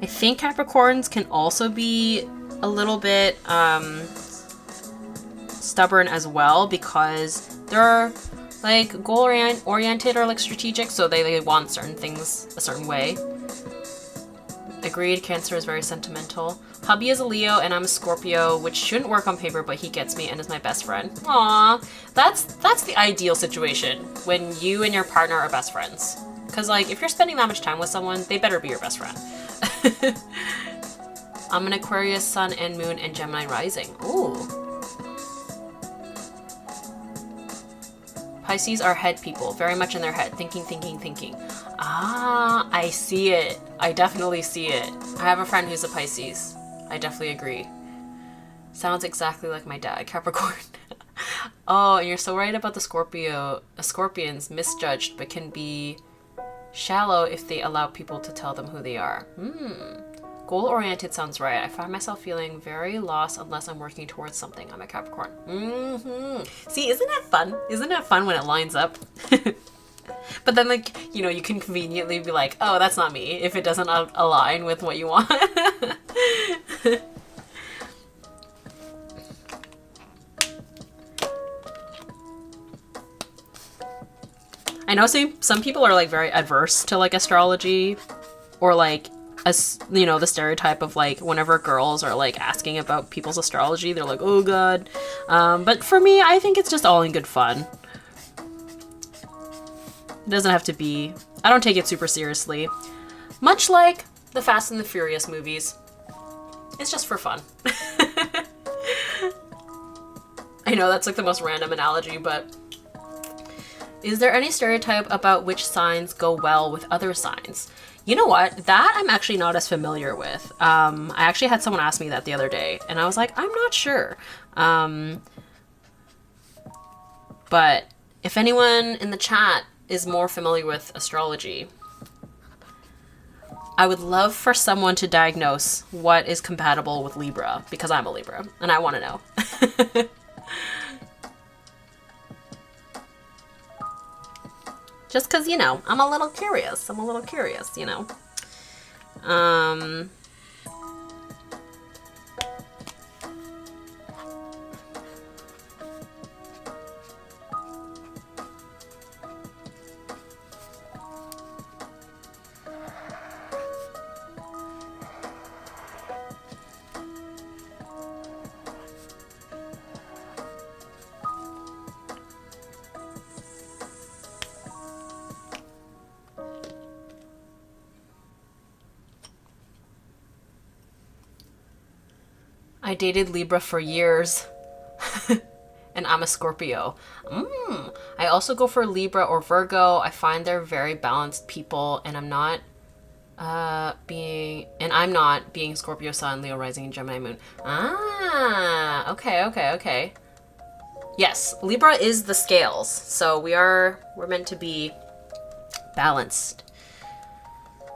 I think Capricorns can also be a little bit stubborn as well, because they're like goal oriented or like strategic, so they want certain things a certain way. Agreed, Cancer is very sentimental. Hubby is a Leo and I'm a Scorpio, which shouldn't work on paper, but he gets me and is my best friend. Aww, that's the ideal situation, when you and your partner are best friends. Because like, if you're spending that much time with someone, they better be your best friend. I'm an Aquarius sun and moon and Gemini rising. Ooh. Pisces are head people, very much in their head, thinking. Ah, I see it. I definitely see it. I have a friend who's a Pisces. I definitely agree. Sounds exactly like my dad, Capricorn. Oh, and you're so right about the Scorpions, misjudged, but can be shallow if they allow people to tell them who they are. Goal-oriented sounds right. I find myself feeling very lost unless I'm working towards something. I'm a Capricorn. See, isn't that fun? Isn't that fun when it lines up? But then, like, you know, you can conveniently be like, oh, that's not me, if it doesn't align with what you want. I know some people are like very adverse to like astrology, or like, as you know, the stereotype of like whenever girls are like asking about people's astrology, they're like, oh god. But for me, I think it's just all in good fun. It doesn't have to be. I don't take it super seriously. Much like the Fast and the Furious movies. It's just for fun. I know that's like the most random analogy, but is there any stereotype about which signs go well with other signs? You know what? That I'm actually not as familiar with. I actually had someone ask me that the other day, and I was like, I'm not sure. But if anyone in the chat is more familiar with astrology, I would love for someone to diagnose what is compatible with Libra, because I'm a Libra, and I want to know. Just because, you know, I'm a little curious, you know. I dated Libra for years, and I'm a Scorpio. I also go for Libra or Virgo. I find they're very balanced people, and I'm not being Scorpio sun, Leo rising, and Gemini moon. Ah, okay. Yes, Libra is the scales, so we're meant to be balanced.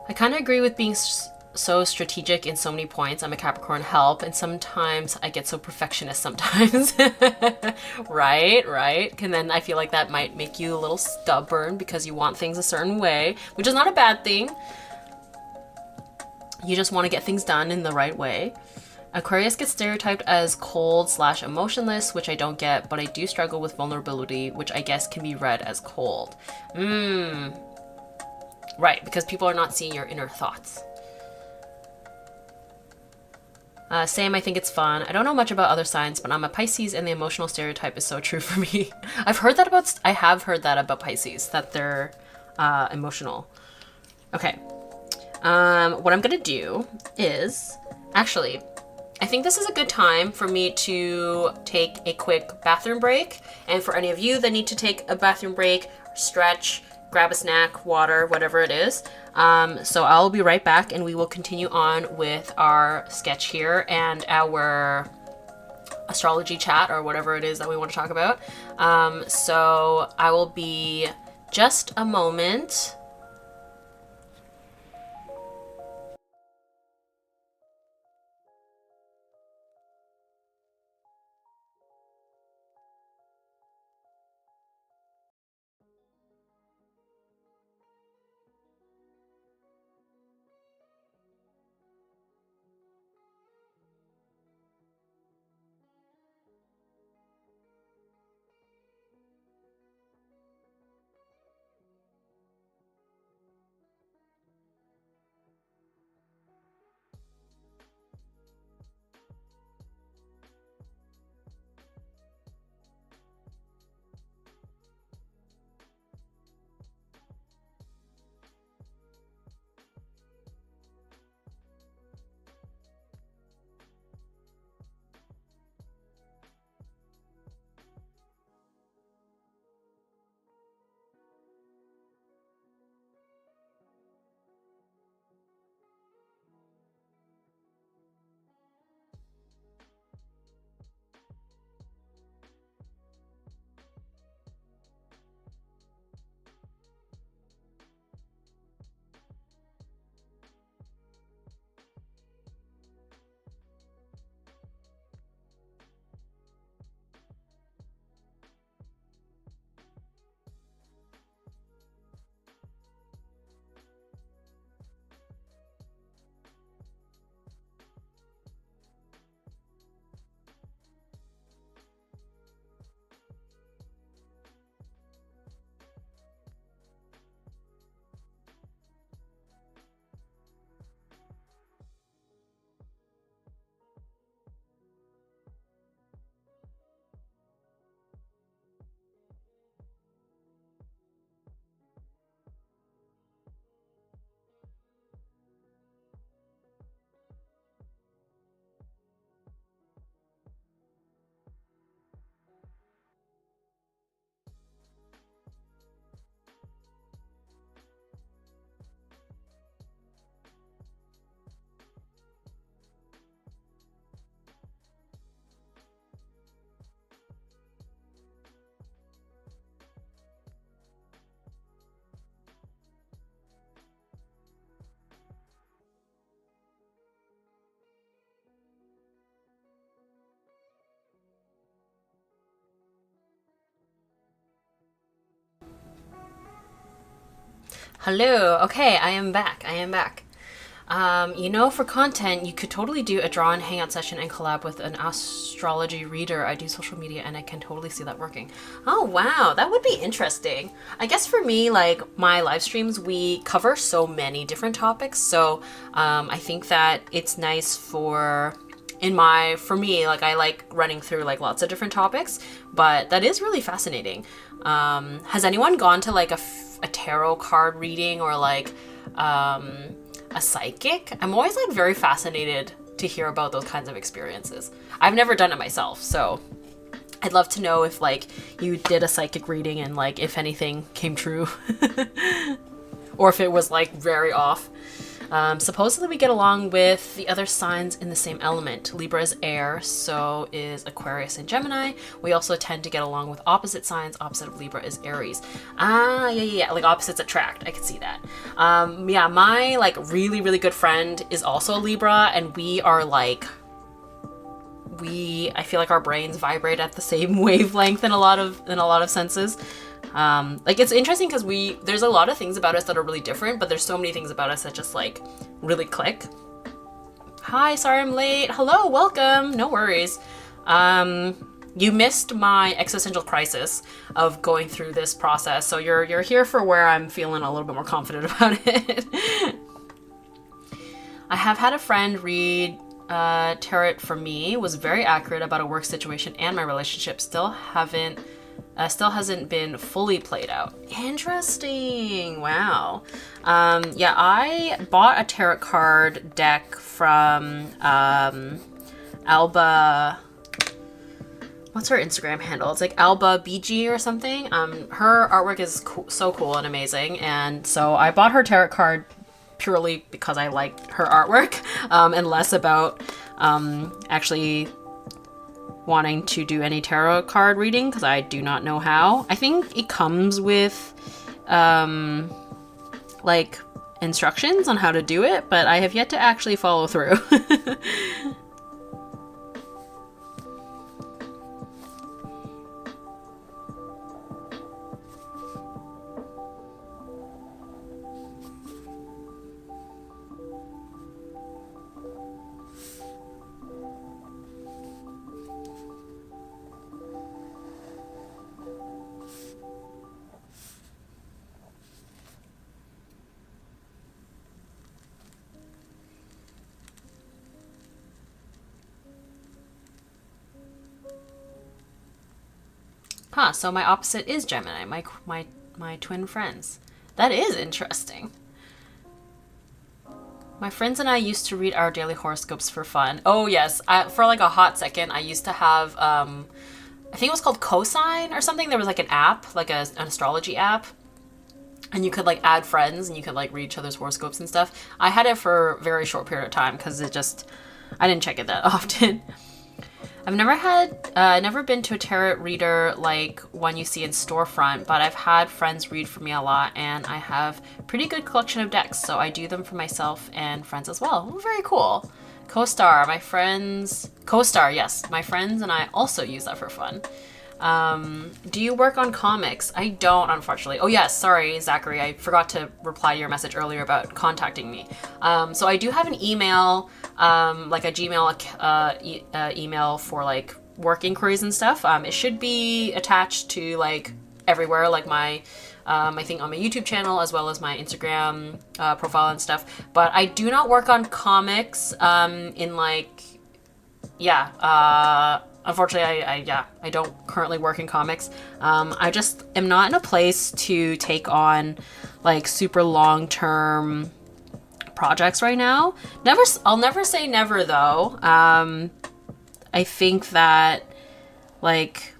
I kind of agree with being so strategic in so many points. I'm a Capricorn, help, and sometimes I get so perfectionist sometimes. right, and then I feel like that might make you a little stubborn because you want things a certain way, which is not a bad thing. You just want to get things done in the right way. Aquarius gets stereotyped as cold/emotionless, which I don't get, but I do struggle with vulnerability, which I guess can be read as cold. Right, because people are not seeing your inner thoughts. Same, I think it's fun. I don't know much about other signs, but I'm a Pisces and the emotional stereotype is so true for me. I have heard that about Pisces, that they're emotional. Okay. What I'm gonna do is, actually, I think this is a good time for me to take a quick bathroom break. And for any of you that need to take a bathroom break, stretch, grab a snack, water, whatever it is. So I'll be right back and we will continue on with our sketch here and our astrology chat or whatever it is that we want to talk about. So I will be just a moment. Hello. Okay, I am back. You know, for content, you could totally do a draw and hangout session and collab with an astrology reader. I do social media and I can totally see that working. Oh, wow. That would be interesting. I guess for me, like my live streams, we cover so many different topics. So I think that it's nice for me, like I like running through like lots of different topics, but that is really fascinating. Has anyone gone to like a tarot card reading or like a psychic? I'm always like very fascinated to hear about those kinds of experiences. I've never done it myself, so I'd love to know if like you did a psychic reading and like if anything came true or if it was like very off. Supposedly we get along with the other signs in the same element. Libra is air, so is Aquarius and Gemini. We also tend to get along with opposite signs. Opposite of Libra is Aries. Yeah. Like opposites attract. I can see that. Yeah, my like really, really good friend is also a Libra, and we are like, I feel like our brains vibrate at the same wavelength in a lot of senses. Like it's interesting because there's a lot of things about us that are really different, but there's so many things about us that just like really click. Hi, sorry I'm late. Hello, welcome. No worries. You missed my existential crisis of going through this process, so you're here for where I'm feeling a little bit more confident about it. I have had a friend read tarot for me, was very accurate about a work situation and my relationship. Still hasn't been fully played out. Interesting. Wow. Yeah, I bought a tarot card deck from Alba. What's her Instagram handle? It's like Alba BG or something. Her artwork is so cool and amazing, and so I bought her tarot card purely because I liked her artwork, and less about actually wanting to do any tarot card reading because I do not know how. I think it comes with like instructions on how to do it, but I have yet to actually follow through. Huh, so my opposite is Gemini, my twin friends. That is interesting. My friends and I used to read our daily horoscopes for fun. Oh yes, for like a hot second, I used to have, I think it was called Cosign or something. There was like an app, like an astrology app. And you could like add friends and you could like read each other's horoscopes and stuff. I had it for a very short period of time because I didn't check it that often. I've never been to a tarot reader like one you see in storefront, but I've had friends read for me a lot, and I have pretty good collection of decks, so I do them for myself and friends as well. Oh, very cool. Co-star, yes. My friends and I also use that for fun. Do you work on comics? I don't, unfortunately. Oh yes, sorry, Zachary. I forgot to reply to your message earlier about contacting me. So I do have an email, like a Gmail email for like work inquiries and stuff. It should be attached to like everywhere, like my I think on my YouTube channel as well as my Instagram profile and stuff. But I do not work on comics in like, unfortunately, I don't currently work in comics. I just am not in a place to take on like super long-term projects right now. I'll never say never though. I think that like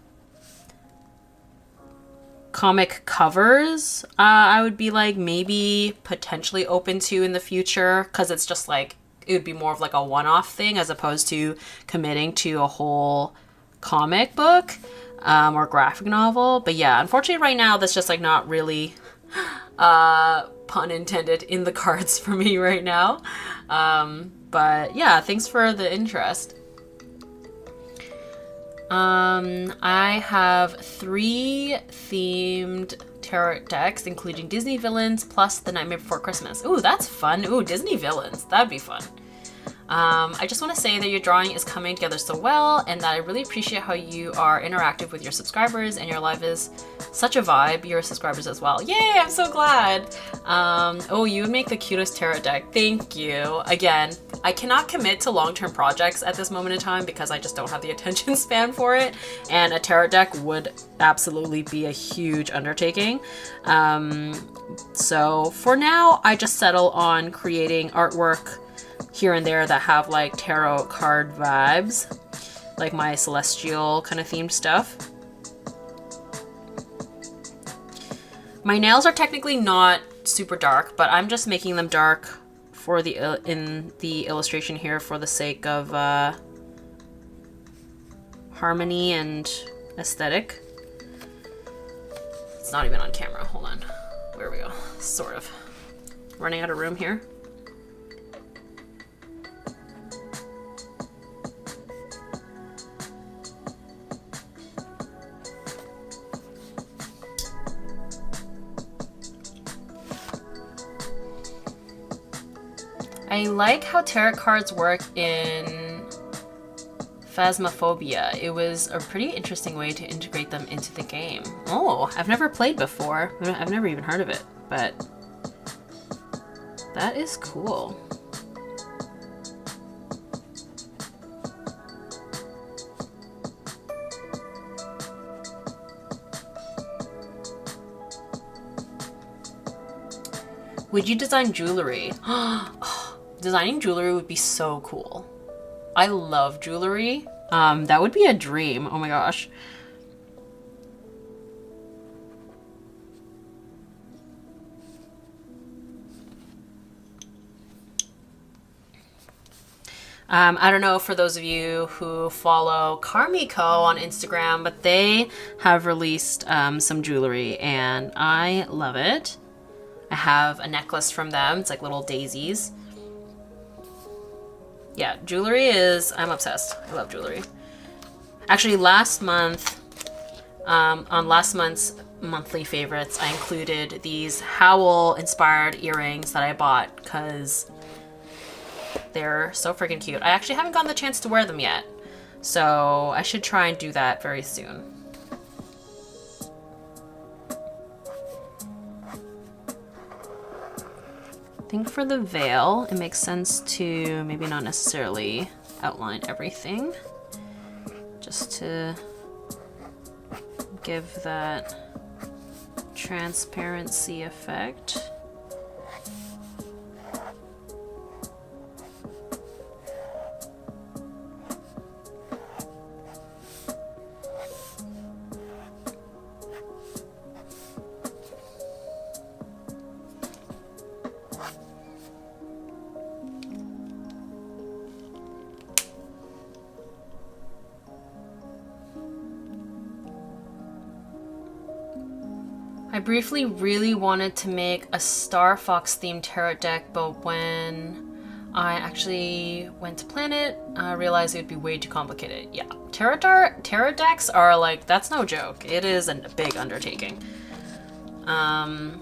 comic covers, I would be like maybe potentially open to in the future, because it's just like it would be more of like a one-off thing as opposed to committing to a whole comic book or graphic novel. But yeah, unfortunately right now that's just like not really pun intended in the cards for me right now. But yeah, thanks for the interest. I have 3 themed tarot decks, including Disney villains plus The Nightmare Before Christmas. Ooh, that's fun. Ooh, Disney villains. That'd be fun. I just want to say that your drawing is coming together so well, and that I really appreciate how you are interactive with your subscribers, and your live is such a vibe. Your subscribers as well. Yay, I'm so glad. Oh, you would make the cutest tarot deck. Thank you. Again, I cannot commit to long-term projects at this moment in time because I just don't have the attention span for it, and a tarot deck would absolutely be a huge undertaking. So for now, I just settle on creating artwork here and there that have like tarot card vibes, like my celestial kind of themed stuff. My nails are technically not super dark, but I'm just making them dark for the in the illustration here for the sake of harmony and aesthetic. It's not even on camera. Hold on. There we go. Sort of. Running out of room here. I like how tarot cards work in Phasmophobia. It was a pretty interesting way to integrate them into the game. Oh, I've never played before. I've never even heard of it, but that is cool. Would you design jewelry? Designing jewelry would be so cool. I love jewelry. That would be a dream. Oh my gosh. I don't know for those of you who follow Carmico on Instagram, but they have released some jewelry and I love it. I have a necklace from them. It's like little daisies. Yeah, jewelry is, I'm obsessed. I love jewelry. Actually, last month, on last month's monthly favorites, I included these Howl inspired earrings that I bought because they're so freaking cute. I actually haven't gotten the chance to wear them yet, so I should try and do that very soon. I think for the veil, it makes sense to maybe not necessarily outline everything, just to give that transparency effect. I briefly really wanted to make a Star Fox themed tarot deck, but when I actually went to plan it, I realized it would be way too complicated. Yeah, tarot decks are like, that's no joke. It is a big undertaking. I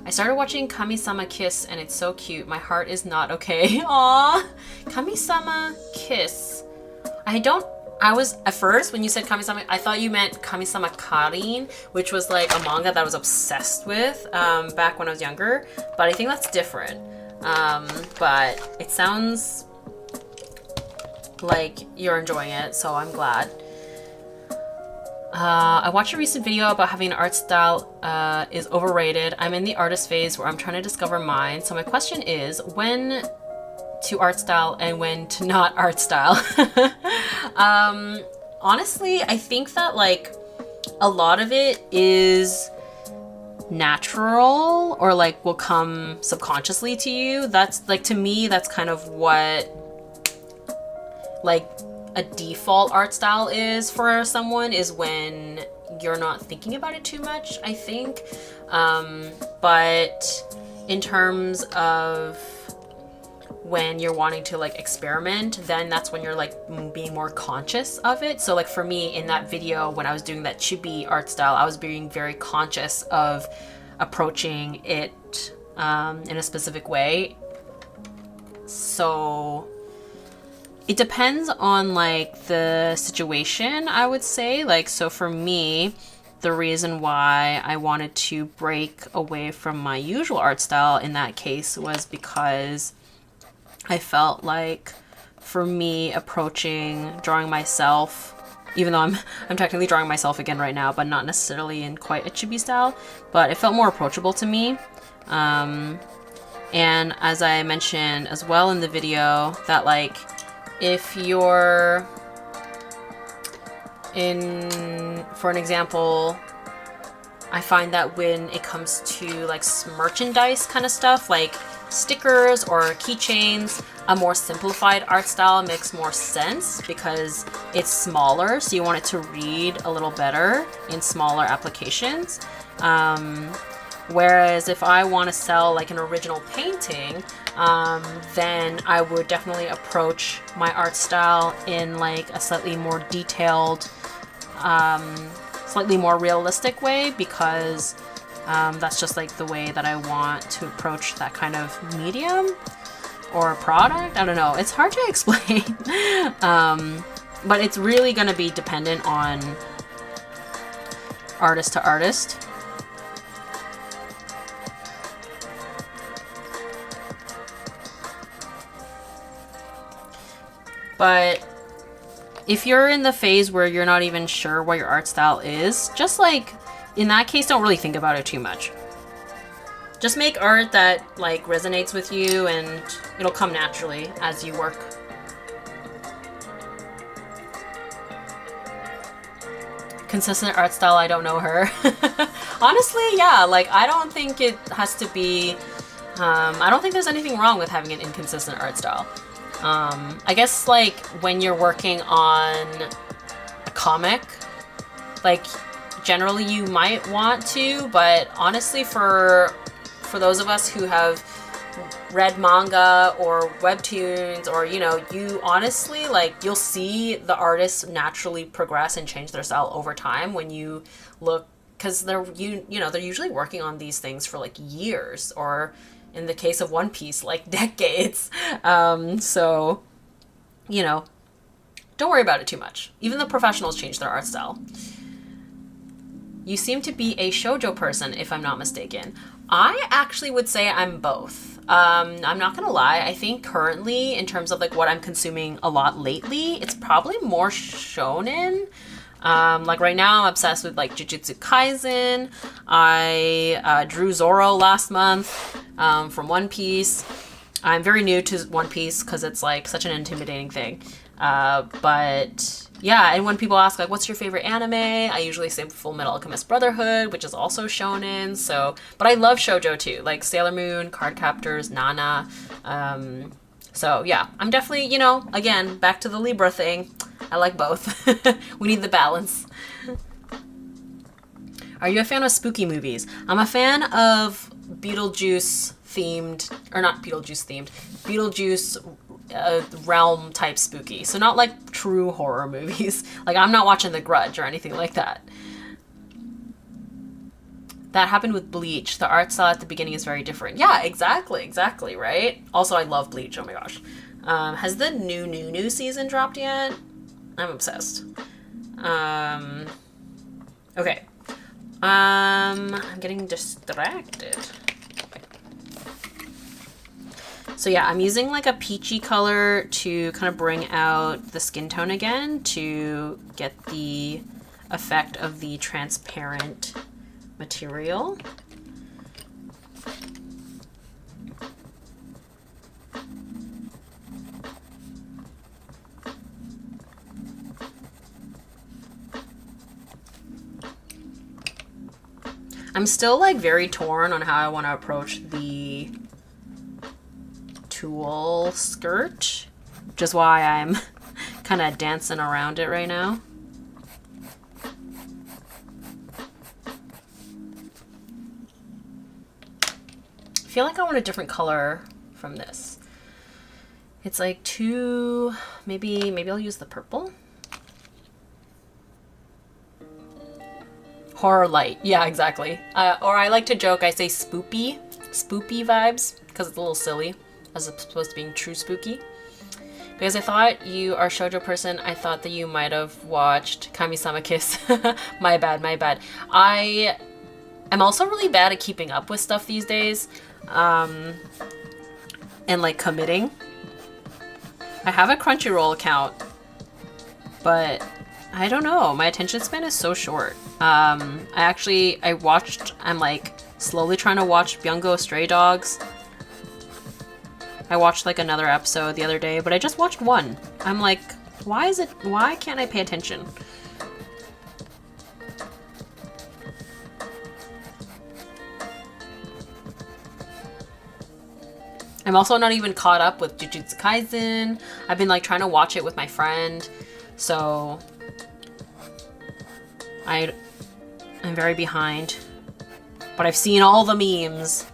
started watching Kami-sama Kiss and it's so cute. My heart is not okay. Aww, Kami-sama Kiss. I was, at first, when you said Kami-sama, I thought you meant Kami-sama Karin, which was like a manga that I was obsessed with back when I was younger, but I think that's different. But it sounds like you're enjoying it, so I'm glad. I watched a recent video about having an art style is overrated. I'm in the artist phase where I'm trying to discover mine, so my question is, when to art style and when to not art style? Honestly, I think that like a lot of it is natural or like will come subconsciously to you. That's like, to me, that's kind of what like a default art style is for someone, is when you're not thinking about it too much, I think. But in terms of when you're wanting to like experiment, then that's when you're like being more conscious of it. So like for me in that video, when I was doing that chibi art style, I was being very conscious of approaching it in a specific way. So it depends on like the situation, I would say. Like, so for me, the reason why I wanted to break away from my usual art style in that case was because I felt like for me approaching drawing myself, even though I'm technically drawing myself again right now, but not necessarily in quite a chibi style, but it felt more approachable to me. And as I mentioned as well in the video, that like if you're for an example, I find that when it comes to like merchandise kind of stuff, like stickers or keychains, a more simplified art style makes more sense because it's smaller, so you want it to read a little better in smaller applications. Whereas if I want to sell like an original painting, then I would definitely approach my art style in like a slightly more detailed, slightly more realistic way, because that's just like the way that I want to approach that kind of medium or product. I don't know. It's hard to explain. But it's really going to be dependent on artist to artist. But if you're in the phase where you're not even sure what your art style is, just like in that case, don't really think about it too much. Just make art that like resonates with you, and it'll come naturally as you work. Consistent art style, I don't know her. Honestly, yeah, like I don't think it has to be, I don't think there's anything wrong with having an inconsistent art style. I guess like when you're working on a comic, like generally you might want to, but honestly for those of us who have read manga or webtoons, or you know, you honestly like you'll see the artists naturally progress and change their style over time when you look, because they're they're usually working on these things for like years, or in the case of One Piece, like decades. So, you know, don't worry about it too much. Even the professionals change their art style. You seem to be a shoujo person, if I'm not mistaken. I actually would say I'm both. I'm not gonna lie. I think currently, in terms of like what I'm consuming a lot lately, it's probably more shonen. Like right now I'm obsessed with like Jujutsu Kaisen. I drew Zoro last month from One Piece. I'm very new to One Piece because it's like such an intimidating thing. But yeah, and when people ask like, what's your favorite anime? I usually say Full Metal Alchemist Brotherhood, which is also shonen. So, but I love shoujo too, like Sailor Moon, Cardcaptors, Nana. So yeah, I'm definitely, you know, again, back to the Libra thing. I like both. We need the balance. Are you a fan of spooky movies? I'm a fan of Beetlejuice themed, or not Beetlejuice themed, Beetlejuice realm type spooky. So not like true horror movies. Like I'm not watching The Grudge or anything like that. That happened with Bleach. The art style at the beginning is very different. Yeah, exactly, right? Also, I love Bleach. Oh my gosh. Has the new season dropped yet? I'm obsessed. Okay. I'm getting distracted. So yeah, I'm using like a peachy color to kind of bring out the skin tone again to get the effect of the transparent material. I'm still like very torn on how I want to approach the tulle skirt, which is why I'm kind of dancing around it right now. I feel like I want a different color from this. It's like too, maybe I'll use the purple. Horror light. Yeah, exactly. Or I like to joke, I say spoopy vibes, because it's a little silly as opposed to being true spooky. Because I thought you are a shoujo person, I thought that you might have watched Kami-sama Kiss. My bad. I am also really bad at keeping up with stuff these days. And like committing. I have a Crunchyroll account, but I don't know. My attention span is so short. I'm like slowly trying to watch Byungo Stray Dogs. I watched like another episode the other day, but I just watched one. I'm like, why can't I pay attention? I'm also not even caught up with Jujutsu Kaisen. I've been like trying to watch it with my friend, so I'm very behind. But I've seen all the memes.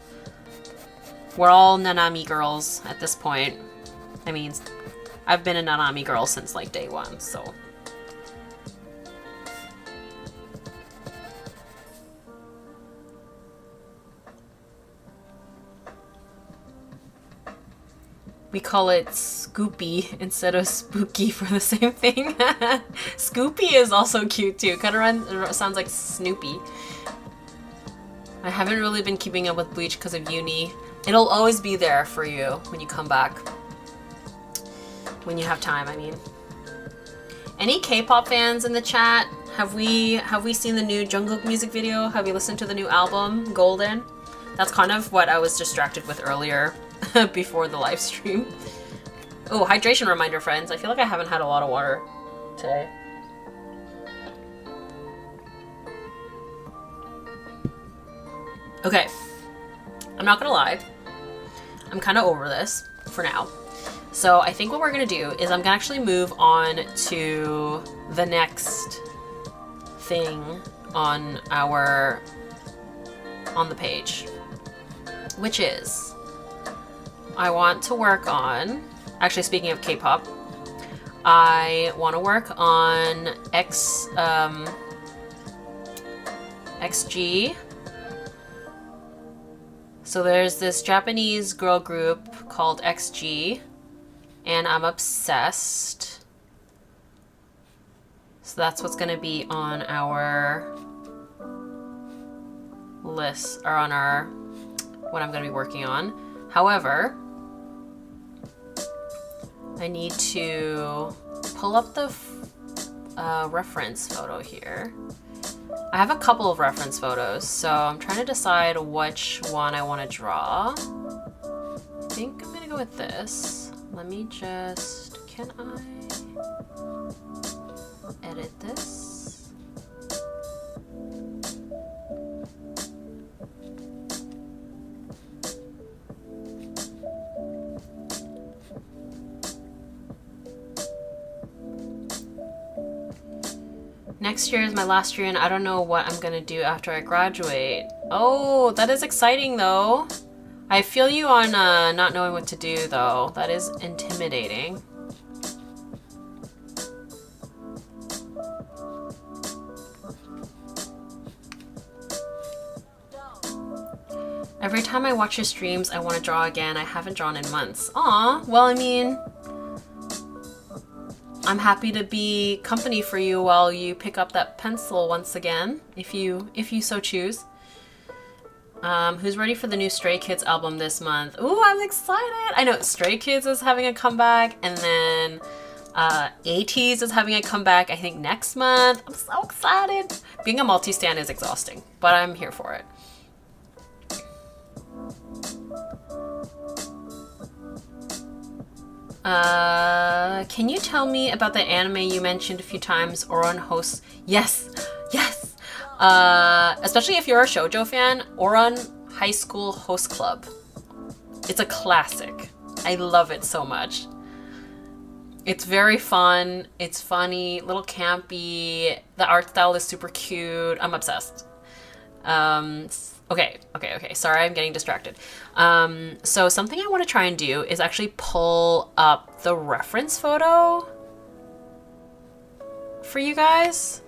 We're all Nanami girls at this point. I mean, I've been a Nanami girl since like day one, so. We call it Scoopy instead of Spooky for the same thing. Scoopy is also cute too. Kind of sounds like Snoopy. I haven't really been keeping up with Bleach because of uni. It'll always be there for you when you come back. When you have time, I mean. Any K-pop fans in the chat? Have we seen the new Jungkook music video? Have you listened to the new album, Golden? That's kind of what I was distracted with earlier. Before the live stream. Oh, hydration reminder, friends. I feel like I haven't had a lot of water today. Okay. I'm not gonna lie. I'm kind of over this for now. So I think what we're gonna do is I'm gonna actually move on to the next thing on the page, which is I want to work on, actually speaking of K-pop, I want to work on XG. So there's this Japanese girl group called XG, and I'm obsessed. So that's what's going to be on our list, or on our, what I'm going to be working on. However, I need to pull up the reference photo here. I have a couple of reference photos, so I'm trying to decide which one I want to draw. I think I'm gonna go with this. Let me just, can I edit this? Next year is my last year and I don't know what I'm gonna do after I graduate. Oh, that is exciting though. I feel you on not knowing what to do though. That is intimidating. Every time I watch your streams, I want to draw again. I haven't drawn in months. Aw, well, I mean, I'm happy to be company for you while you pick up that pencil once again, if you so choose. Who's ready for the new Stray Kids album this month? Ooh, I'm excited! I know Stray Kids is having a comeback, and then ATEEZ is having a comeback, I think, next month. I'm so excited! Being a multi-stan is exhausting, but I'm here for it. Can you tell me about the anime you mentioned a few times, Ouran hosts? Yes! Yes! Especially if you're a shoujo fan, Ouran High School Host Club. It's a classic. I love it so much. It's very fun, it's funny, little campy, the art style is super cute, I'm obsessed. Okay. Sorry, I'm getting distracted. So something I want to try and do is actually pull up the reference photo for you guys.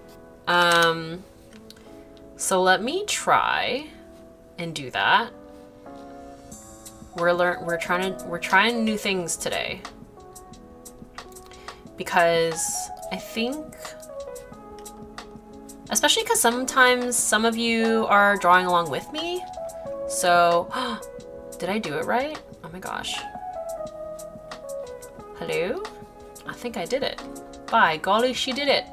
So let me try and do that. We're trying new things today, because I think, especially because sometimes some of you are drawing along with me. So, did I do it right? Oh my gosh. Hello? I think I did it. By golly, she did it.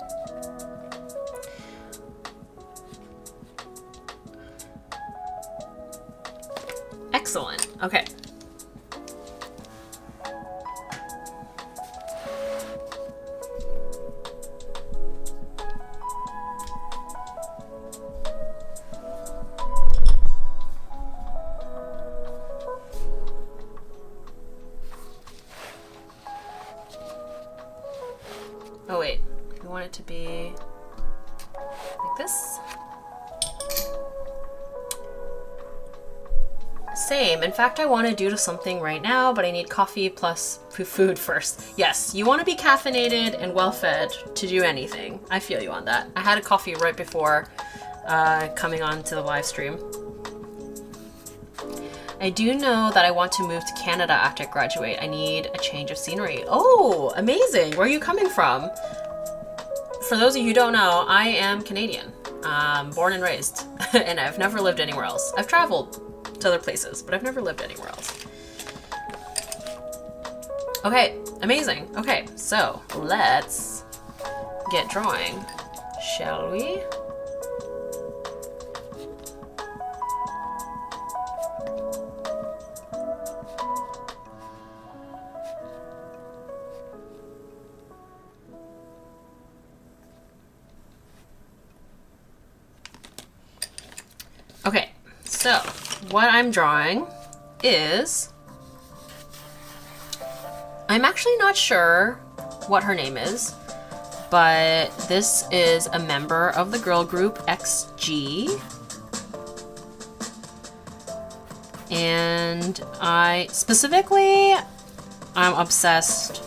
Excellent. Okay. Oh wait, we want it to be like this. Same. In fact, I want to do something right now, but I need coffee plus food first. Yes, you want to be caffeinated and well-fed to do anything. I feel you on that. I had a coffee right before coming on to the live stream. I do know that I want to move to Canada after I graduate. I need a change of scenery. Oh, amazing. Where are you coming from? For those of you who don't know, I am Canadian, born and raised, and I've never lived anywhere else. I've traveled to other places, but I've never lived anywhere else. Okay, amazing. Okay, so let's get drawing, shall we? Okay, so what I'm drawing is, I'm actually not sure what her name is, but this is a member of the girl group XG. And I'm obsessed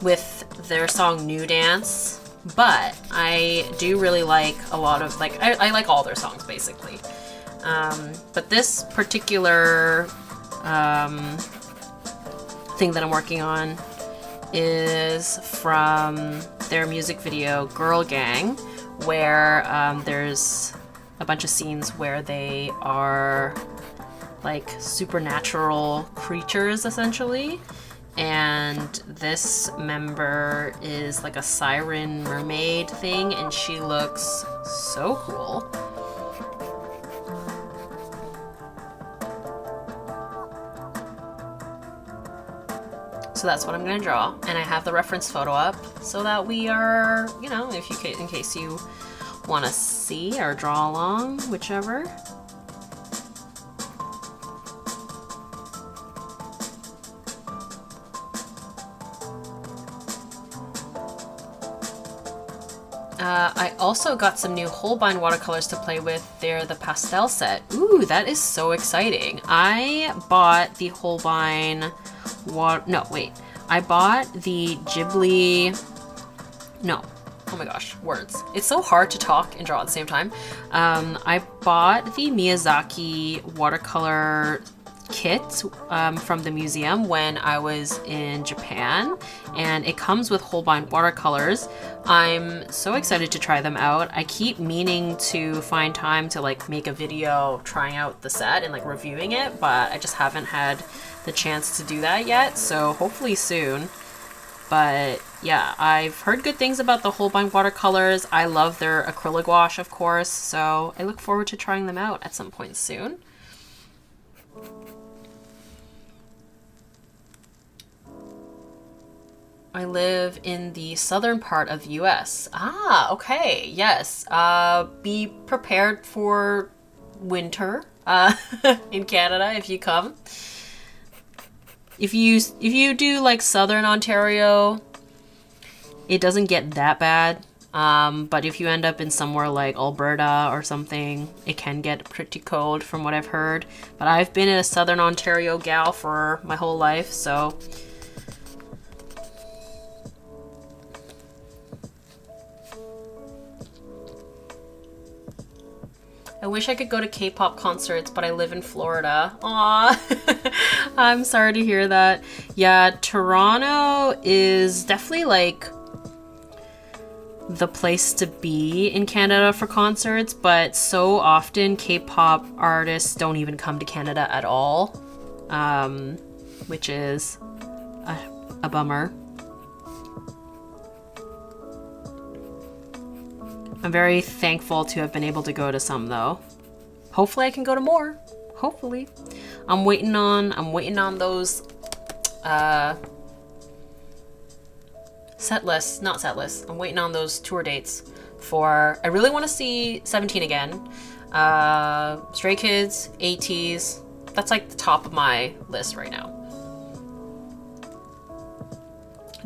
with their song New Dance, but I do really like a lot of, like, I like all their songs basically. But this particular thing that I'm working on is from their music video Girl Gang, where there's a bunch of scenes where they are like supernatural creatures essentially, and this member is like a siren mermaid thing, and she looks so cool. So that's what I'm going to draw, and I have the reference photo up so that we are, you know, in case you want to see or draw along, whichever. I also got some new Holbein watercolors to play with. They're the pastel set. Ooh, that is so exciting. I bought the Holbein I bought the Ghibli, oh my gosh, words. It's so hard to talk and draw at the same time. I bought the Miyazaki watercolor kit from the museum when I was in Japan, and it comes with Holbein watercolors. I'm so excited to try them out. I keep meaning to find time to like make a video trying out the set and like reviewing it, but I just haven't had the chance to do that yet, so hopefully soon. But yeah, I've heard good things about the Holbein watercolors. I love their acrylic gouache, of course, so I look forward to trying them out at some point soon. I live in the southern part of the US. Ah, okay, yes. Be prepared for winter in Canada if you come. If you do like southern Ontario, it doesn't get that bad. But if you end up in somewhere like Alberta or something, it can get pretty cold from what I've heard. But I've been a Southern Ontario gal for my whole life, so... I wish I could go to K-pop concerts, but I live in Florida. Aw, I'm sorry to hear that. Yeah, Toronto is definitely like the place to be in Canada for concerts, but so often K-pop artists don't even come to Canada at all, which is a bummer. I'm very thankful to have been able to go to some though. Hopefully I can go to more. Hopefully. I'm waiting on those set lists, not set lists. I'm waiting on those tour dates for, I really want to see 17 again. Stray Kids, ATs. That's like the top of my list right now.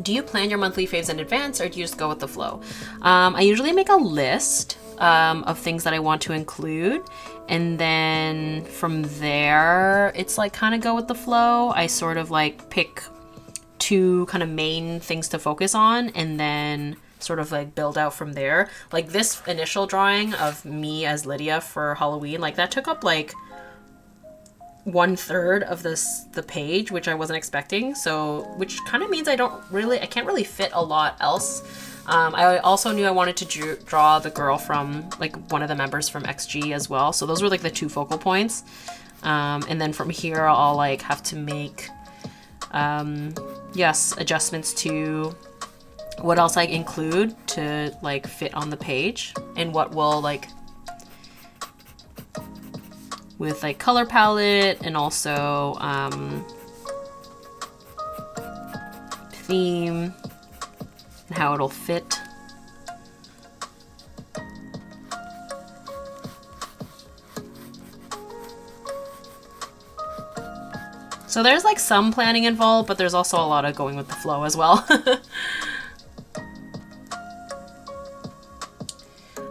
Do you plan your monthly faves in advance or do you just go with the flow? I usually make a list of things that I want to include, and then from there it's like kind of go with the flow. I sort of like pick two kind of main things to focus on and then sort of like build out from there. Like this initial drawing of me as Lydia for Halloween, like that took up like 1/3 of the page, which I wasn't expecting. So, which kind of means I can't really fit a lot else. I also knew I wanted to draw the girl from like one of the members from XG as well. So those were like the two focal points. And then from here, I'll like have to make, adjustments to what else I include to like fit on the page and what will like with like color palette and also theme and how it'll fit. So there's like some planning involved, but there's also a lot of going with the flow as well.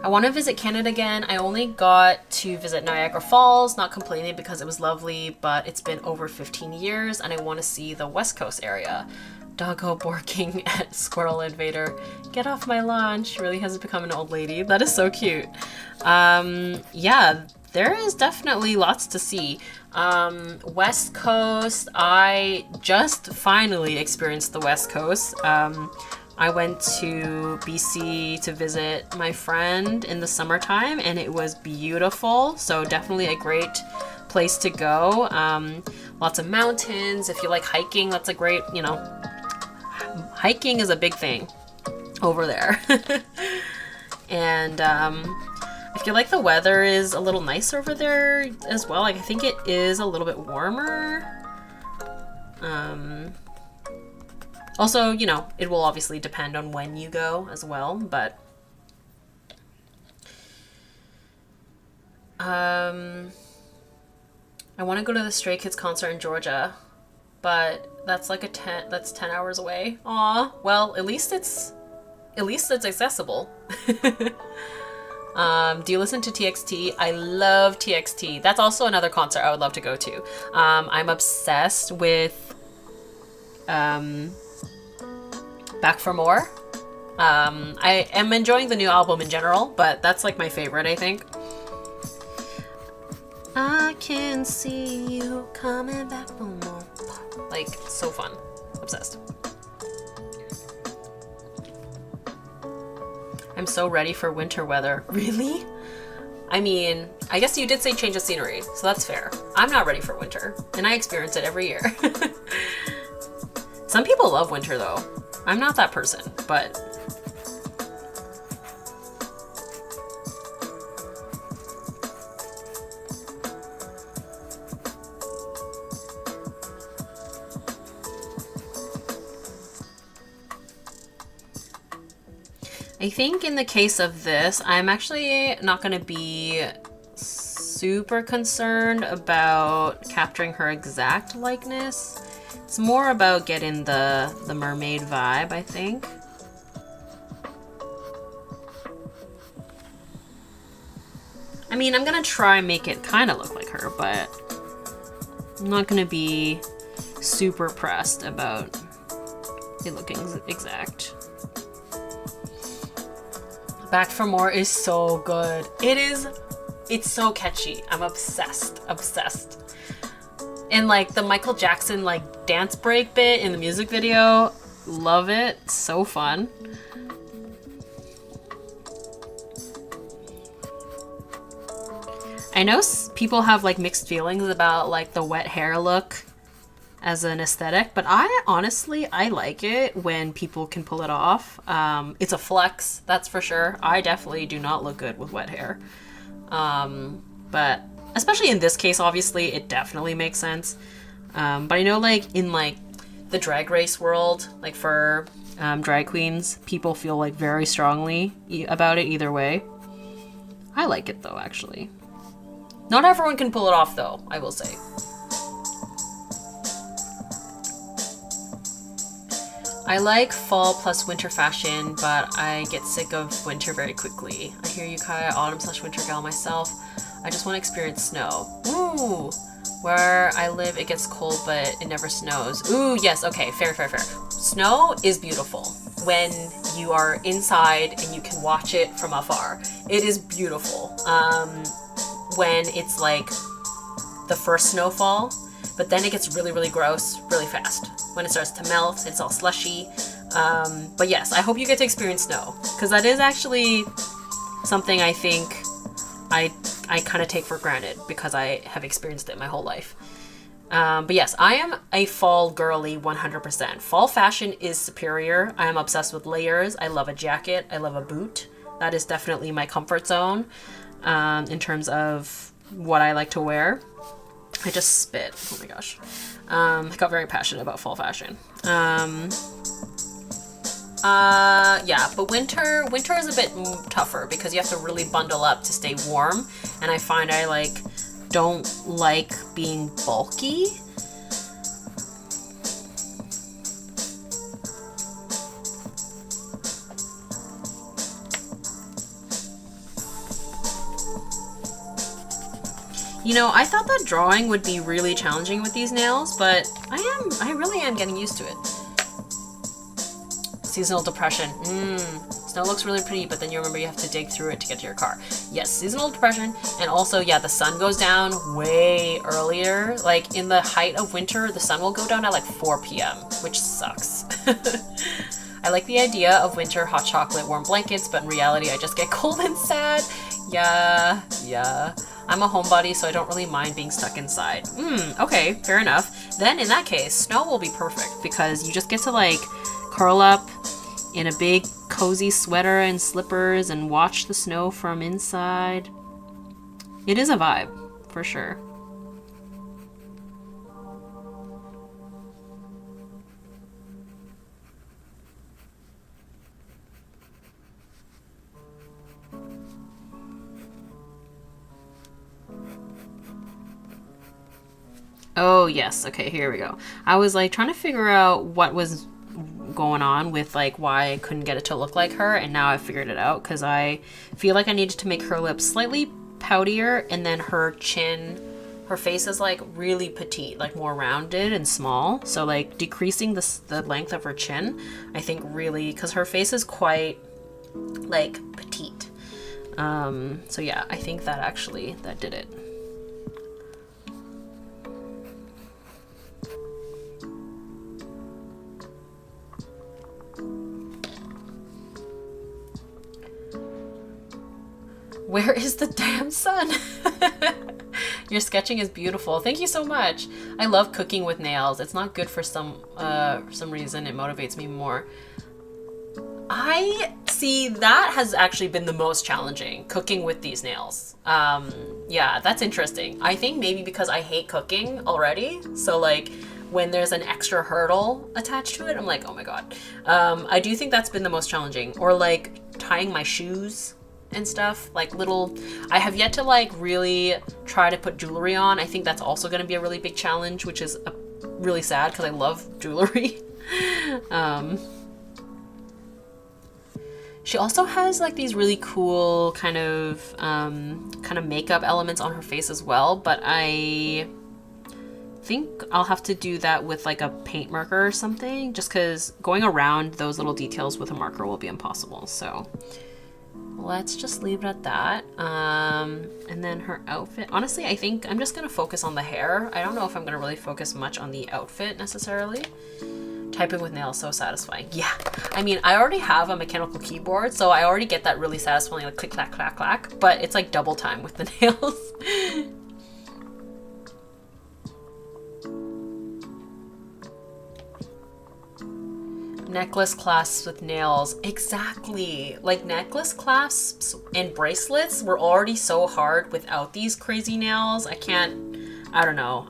I want to visit Canada again. I only got to visit Niagara Falls, not complaining because it was lovely, but it's been over 15 years and I want to see the West Coast area. Doggo barking at Squirrel Invader. Get off my lawn. She really has become an old lady. That is so cute. Yeah, there is definitely lots to see. West Coast, I just finally experienced the West Coast. I went to BC to visit my friend in the summertime and it was beautiful. So definitely a great place to go. Lots of mountains. If you like hiking, that's a great, hiking is a big thing over there. And I feel like the weather is a little nicer over there as well. Like I think it is a little bit warmer. Also, it will obviously depend on when you go as well, but I want to go to the Stray Kids concert in Georgia, but that's like that's 10 hours away. Aw, well, at least it's accessible. Do you listen to TXT? I love TXT. That's also another concert I would love to go to. I'm obsessed with Back for More. I am enjoying the new album in general, but that's like my favorite, I think. I can see you coming back for more. Like, so fun. Obsessed. I'm so ready for winter weather. Really? I mean, I guess you did say change of scenery, so that's fair. I'm not ready for winter, and I experience it every year. Some people love winter though. I'm not that person, but I think in the case of this, I'm actually not going to be super concerned about capturing her exact likeness. It's more about getting the mermaid vibe, I think. I mean, I'm gonna try and make it kind of look like her, but I'm not gonna be super pressed about it looking exact. Back for More is so good. It's so catchy. I'm obsessed. And like the Michael Jackson like dance break bit in the music video, love it. So fun. I know people have like mixed feelings about like the wet hair look as an aesthetic, but I honestly like it when people can pull it off. It's a flex, that's for sure. I definitely do not look good with wet hair. But especially in this case, obviously, it definitely makes sense. But I know like in like the drag race world, like for drag queens, people feel like very strongly about it either way. I like it though, actually. Not everyone can pull it off though, I will say. I like fall plus winter fashion, but I get sick of winter very quickly. I hear you, Kaya, autumn/winter gal myself. I just want to experience snow. Ooh, where I live, it gets cold, but it never snows. Ooh, yes, okay, fair. Snow is beautiful when you are inside and you can watch it from afar. It is beautiful. When it's like the first snowfall, but then it gets really, really gross really fast. When it starts to melt, it's all slushy. But yes, I hope you get to experience snow, because that is actually something I think I kind of take for granted because I have experienced it my whole life. But yes, I am a fall girly 100%. Fall fashion is superior. I am obsessed with layers. I love a jacket. I love a boot. That is definitely my comfort zone in terms of what I like to wear. I just spit. Oh my gosh. I got very passionate about fall fashion. Yeah, but winter is a bit tougher because you have to really bundle up to stay warm. And I find I like don't like being bulky. You know, I thought that drawing would be really challenging with these nails, but I really am getting used to it. Seasonal depression. Snow looks really pretty, but then you remember you have to dig through it to get to your car. Yes, seasonal depression. And also, yeah, the sun goes down way earlier. Like in the height of winter, the sun will go down at like 4 p.m., which sucks. I like the idea of winter, hot chocolate, warm blankets, but in reality, I just get cold and sad. Yeah. I'm a homebody, so I don't really mind being stuck inside. Okay, fair enough. Then in that case, snow will be perfect because you just get to like curl up in a big cozy sweater and slippers and watch the snow from inside. It is a vibe, for sure. Oh, yes. Okay, here we go. I was like trying to figure out what was going on with like why I couldn't get it to look like her, and now I figured it out because I feel like I needed to make her lips slightly poutier, and then her chin, her face is like really petite, like more rounded and small. So like decreasing the length of her chin, I think really, because her face is quite like petite. So yeah, I think that did it. Where is the damn sun? Your sketching is beautiful. Thank you so much. I love cooking with nails. It's not good for some reason. It motivates me more. I see that has actually been the most challenging, cooking with these nails. Yeah, that's interesting. I think maybe because I hate cooking already. So like when there's an extra hurdle attached to it, I'm like, oh my God. I do think that's been the most challenging. Or like tying my shoes and stuff, like I have yet to like really try to put jewelry on. I think that's also going to be a really big challenge, which is really sad because I love jewelry. She also has like these really cool kind of makeup elements on her face as well, but I think I'll have to do that with like a paint marker or something, just because going around those little details with a marker will be impossible. So let's just leave it at that. And then her outfit, honestly, I think I'm just gonna focus on the hair. I don't know if I'm gonna really focus much on the outfit necessarily. Typing with nails, so satisfying. Yeah, I mean, I already have a mechanical keyboard, so I already get that really satisfying, like click, clack, clack, clack, but it's like double time with the nails. Necklace clasps with nails. Exactly. Like necklace clasps and bracelets were already so hard without these crazy nails. I don't know.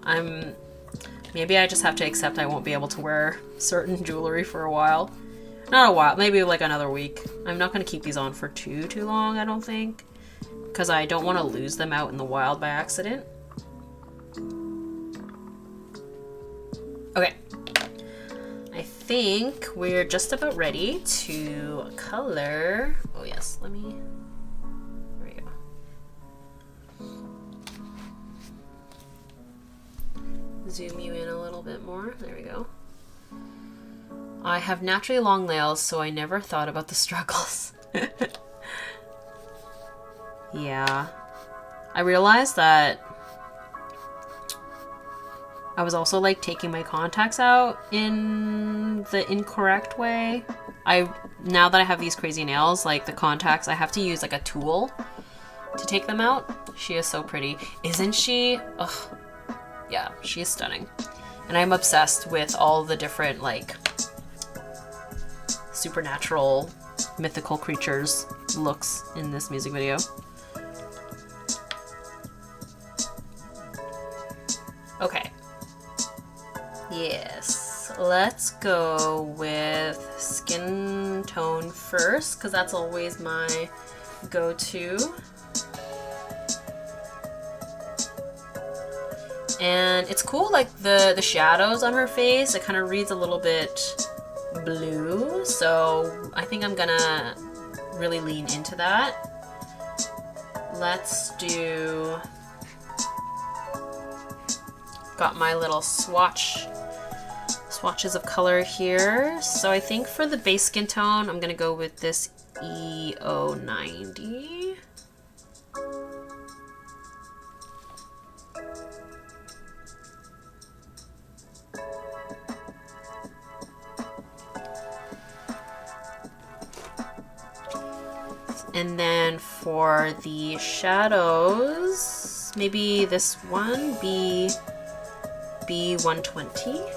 Maybe I just have to accept I won't be able to wear certain jewelry for a while. Not a while, maybe like another week. I'm not gonna keep these on for too long, I don't think. Because I don't want to lose them out in the wild by accident. Okay. I think we're just about ready to color. Oh yes, there we go. Zoom you in a little bit more. There we go. I have naturally long nails, so I never thought about the struggles. Yeah. I realized that I was also like taking my contacts out in the incorrect way. Now that I have these crazy nails, like the contacts, I have to use like a tool to take them out. She is so pretty. Isn't she? Ugh. Yeah, she is stunning. And I'm obsessed with all the different like supernatural mythical creatures looks in this music video. Okay. Yes, let's go with skin tone first, because that's always my go-to. And it's cool, like the shadows on her face, it kind of reads a little bit blue, so I think I'm gonna really lean into that. Let's do... Got my little swatches of color here. So I think for the base skin tone, I'm gonna go with this EO90. And then for the shadows, maybe this one, B120.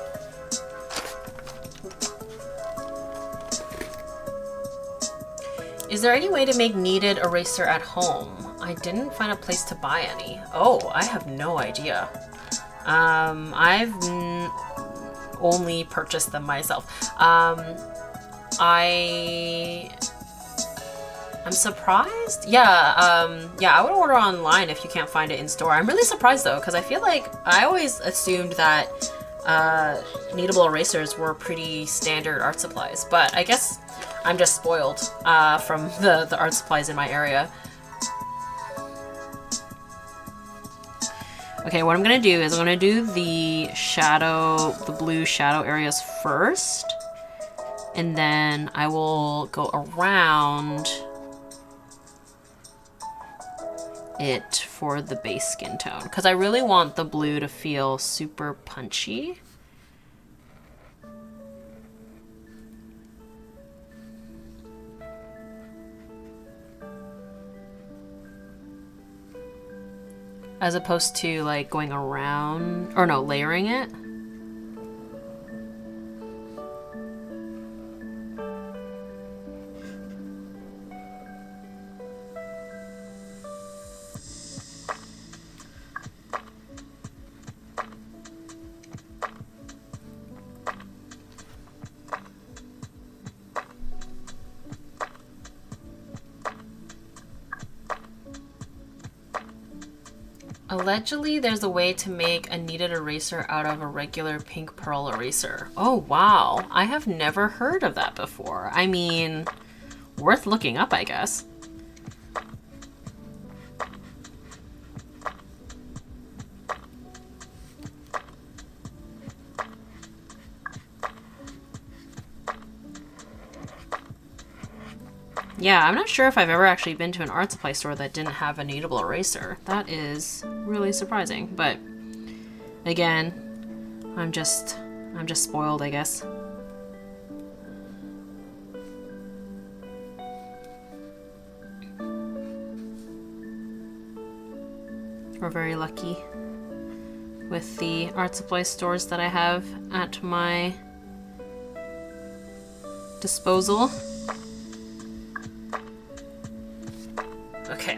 Is there any way to make kneaded eraser at home? I didn't find a place to buy any. Oh, I have no idea. I've only purchased them myself. I'm surprised. Yeah, I would order online if you can't find it in store. I'm really surprised though, because I feel like I always assumed that kneadable erasers were pretty standard art supplies, but I guess I'm just spoiled from the art supplies in my area. Okay, what I'm gonna do is I'm gonna do the blue shadow areas first, and then I will go around it for the base skin tone, because I really want the blue to feel super punchy. As opposed to like going around, or no, layering it. Allegedly, there's a way to make a kneaded eraser out of a regular pink pearl eraser. Oh, wow. I have never heard of that before. I mean, worth looking up, I guess. Yeah, I'm not sure if I've ever actually been to an art supply store that didn't have a kneadable eraser. That is really surprising, but again, I'm just spoiled, I guess. We're very lucky with the art supply stores that I have at my disposal. Okay.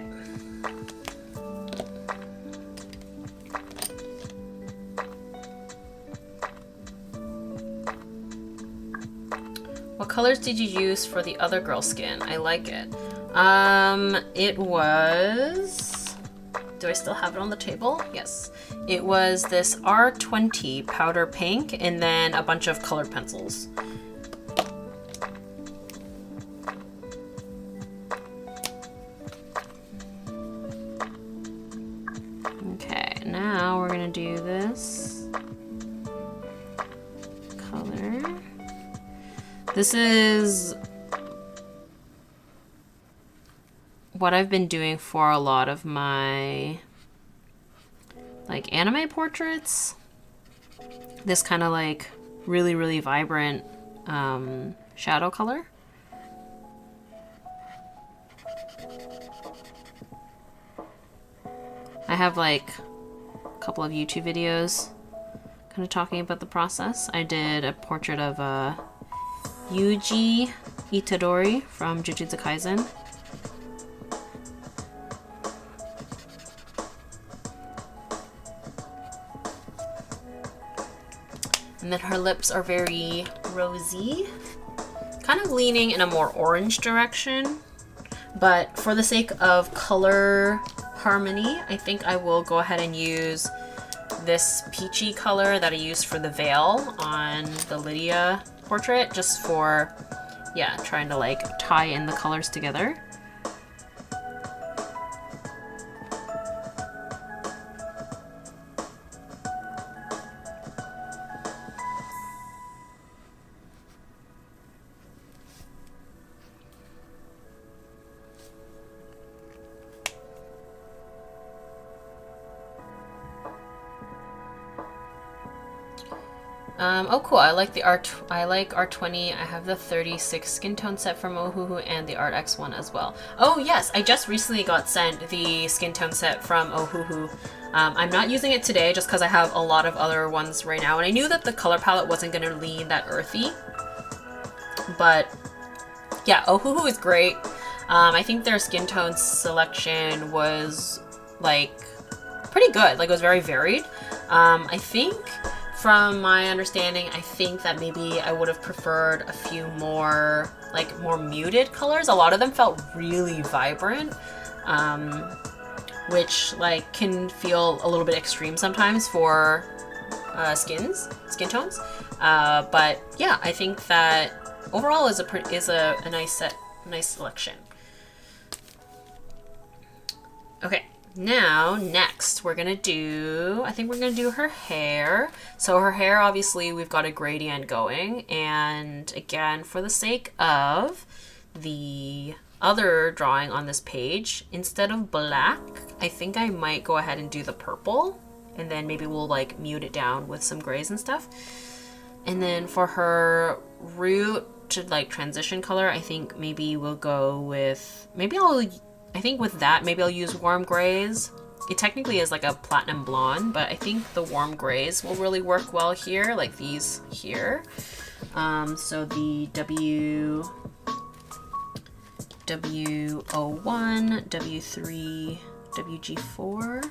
What colors did you use for the other girl skin? I like it. It was... Do I still have it on the table? Yes. It was this R20 powder pink and then a bunch of colored pencils. Okay, now we're gonna do this color. This is what I've been doing for a lot of my like anime portraits. This kind of like really, really vibrant shadow color. I have like a couple of YouTube videos kind of talking about the process. I did a portrait of Yuji Itadori from Jujutsu Kaisen. And then her lips are very rosy, kind of leaning in a more orange direction. But for the sake of color harmony, I think I will go ahead and use this peachy color that I used for the veil on the Lydia portrait, just for, yeah, trying to like tie in the colors together. Oh cool, I like the R20. I have the 36 skin tone set from Ohuhu and the Art X one as well. Oh yes, I just recently got sent the skin tone set from Ohuhu. I'm not using it today just because I have a lot of other ones right now, and I knew that the color palette wasn't going to lean that earthy. But yeah, Ohuhu is great. I think their skin tone selection was like pretty good, like it was very varied. I think from my understanding, I think that maybe I would have preferred a few more, like, more muted colors. A lot of them felt really vibrant, which, like, can feel a little bit extreme sometimes for skin tones. But yeah, I think that overall is a nice selection. Okay. Now, next, I think we're gonna do her hair. So her hair, obviously, we've got a gradient going, and again, for the sake of the other drawing on this page, instead of black, I think I might go ahead and do the purple, and then maybe we'll like mute it down with some grays and stuff. And then for her root to like transition color, I think maybe we'll go with, I think with that, maybe I'll use warm grays. It technically is like a platinum blonde, but I think the warm grays will really work well here, like these here. So the W01, W3, WG4.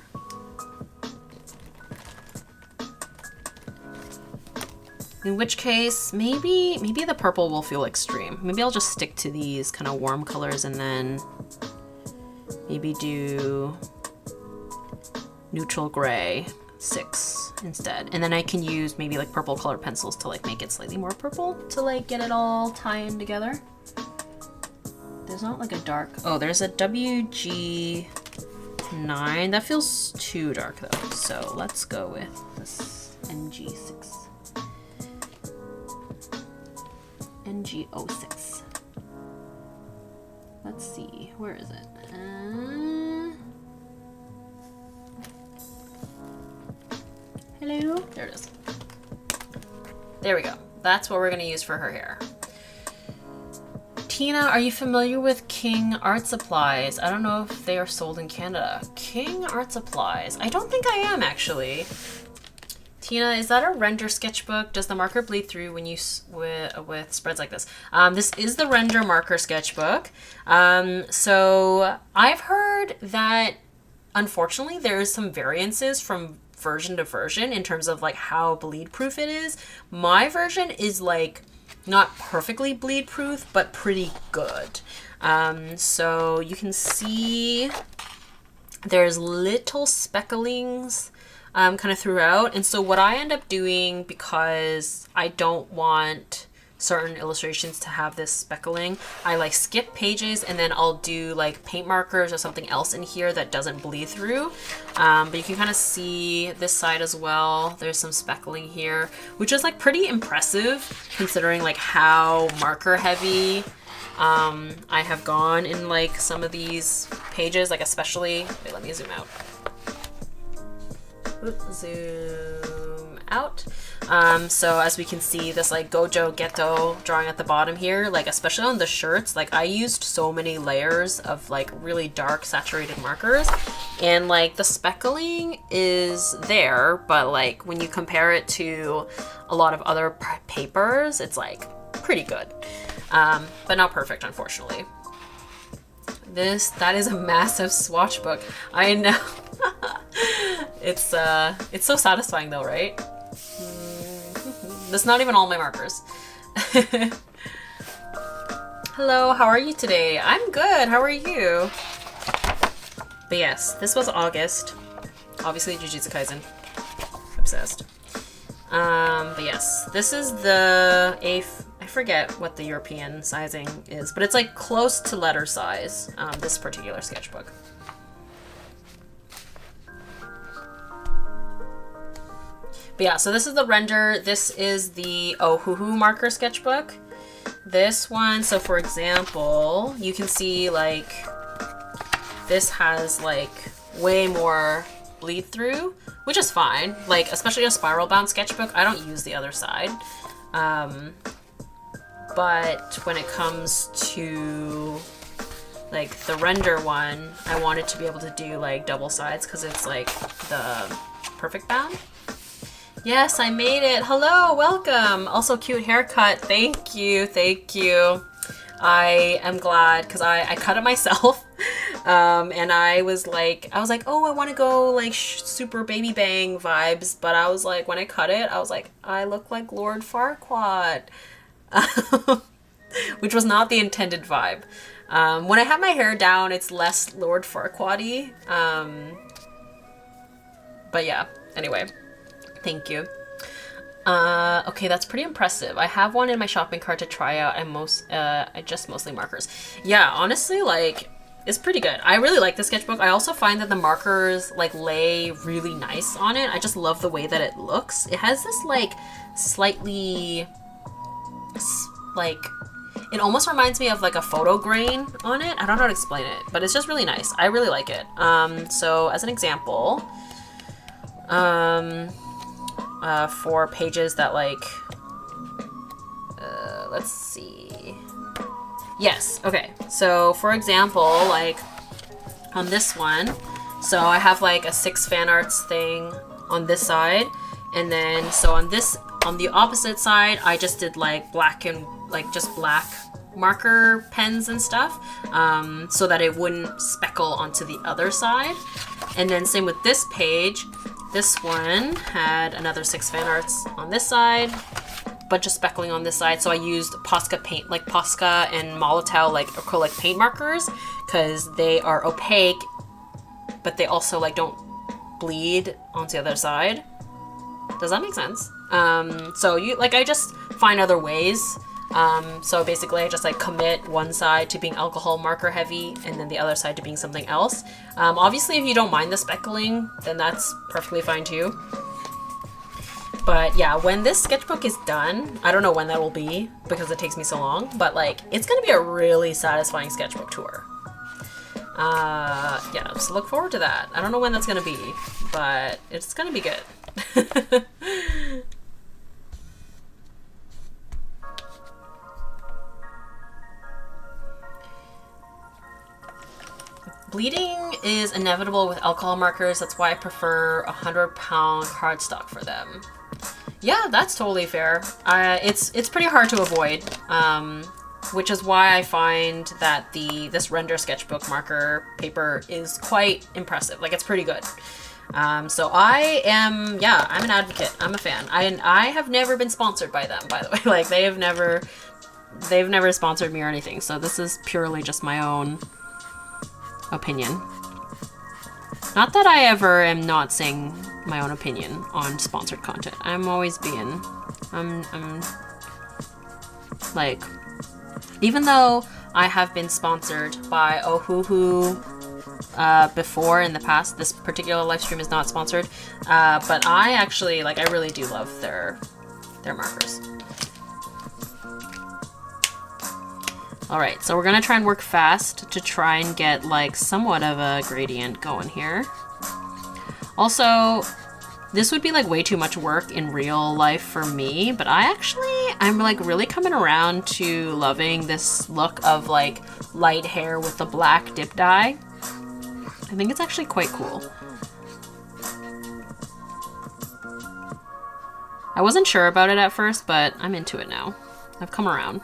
In which case, maybe the purple will feel extreme. Maybe I'll just stick to these kind of warm colors and then maybe do neutral gray 6 instead. And then I can use maybe like purple colored pencils to like make it slightly more purple to like get it all tie in together. there's not like a dark, oh, there's a WG9. That feels too dark though. So let's go with this NG6. NG06. Let's see, where is it? Hello? There it is. There we go. That's what we're gonna use for her hair. Tina, are you familiar with King Art Supplies? I don't know if they are sold in Canada. King Art Supplies. I don't think I am, actually. Tina, is that a render sketchbook? Does the marker bleed through when you with spreads like this? This is the render marker sketchbook. So I've heard that, unfortunately, there is some variances from version to version in terms of like how bleed proof it is. My version is like not perfectly bleed proof, but pretty good. So you can see there's little specklings kind of throughout. And so what I end up doing, because I don't want certain illustrations to have this speckling, I like skip pages and then I'll do like paint markers or something else in here that doesn't bleed through. But you can kind of see this side as well. There's some speckling here, which is like pretty impressive considering like how marker heavy I have gone in like some of these pages, like especially, wait, let me zoom out. Zoom out. So as we can see, this like Gojo Ghetto drawing at the bottom here, like especially on the shirts, like I used so many layers of like really dark saturated markers, and like the speckling is there, but like when you compare it to a lot of other papers, it's like pretty good, but not perfect, unfortunately. That is a massive swatch book. I know. It's so satisfying though, right? That's not even all my markers. Hello, how are you today? I'm good, how are you? But yes, this was August. Obviously Jujutsu Kaisen. Obsessed. But yes, this is the I forget what the European sizing is, but it's like close to letter size, this particular sketchbook. But yeah, so this is the render. This is the Ohuhu marker sketchbook. This one, so for example, you can see like this has like way more bleed through, which is fine. Like especially a spiral bound sketchbook, I don't use the other side. But when it comes to like the render one, I wanted to be able to do like double sides because it's like the perfect bound. Yes, I made it. Hello, welcome. Also cute haircut. Thank you, thank you. I am glad because I cut it myself. And I was like, oh, I want to go like super baby bang vibes. But I was like, when I cut it, I was like, I look like Lord Farquaad. Which was not the intended vibe. When I have my hair down, it's less Lord Farquaad-y. But yeah, anyway. Thank you. Okay, that's pretty impressive. I have one in my shopping cart to try out, and I just mostly markers. Yeah, honestly, like, it's pretty good. I really like the sketchbook. I also find that the markers, like, lay really nice on it. I just love the way that it looks. It has this, like, slightly, like, it almost reminds me of, like, a photo grain on it. I don't know how to explain it, but it's just really nice. I really like it. So, as an example, for pages that like, let's see. Yes, okay. So for example, like on this one, so I have like a 6 fan arts thing on this side. And then, so on the opposite side, I just did like black and like just black marker pens and stuff, so that it wouldn't speckle onto the other side. And then same with this page. This one had another 6 fan arts on this side, bunch of speckling on this side. So I used Posca paint, like Posca and Molotow, like acrylic paint markers, because they are opaque, but they also like don't bleed onto the other side. Does that make sense? So you like, I just find other ways So basically I just like commit one side to being alcohol marker heavy and then the other side to being something else. Obviously if you don't mind the speckling, then that's perfectly fine too. But yeah, when this sketchbook is done, I don't know when that will be because it takes me so long, but like it's gonna be a really satisfying sketchbook tour. Yeah, so look forward to that. I don't know when that's gonna be, but it's gonna be good. Bleeding is inevitable with alcohol markers. That's why I prefer 100-pound cardstock for them. Yeah, that's totally fair. It's pretty hard to avoid, which is why I find that this render sketchbook marker paper is quite impressive. Like, it's pretty good. So I'm an advocate. I'm a fan. I have never been sponsored by them, by the way. Like, they've never sponsored me or anything. So this is purely just my own opinion. Not that I ever am not saying my own opinion on sponsored content. I'm always being, I'm like, even though I have been sponsored by Ohuhu before in the past, this particular live stream is not sponsored, but I actually, like, I really do love their markers. Alright, so we're gonna try and work fast to try and get like somewhat of a gradient going here. Also, this would be like way too much work in real life for me, but I'm like really coming around to loving this look of like light hair with the black dip dye. I think it's actually quite cool. I wasn't sure about it at first, but I'm into it now. I've come around.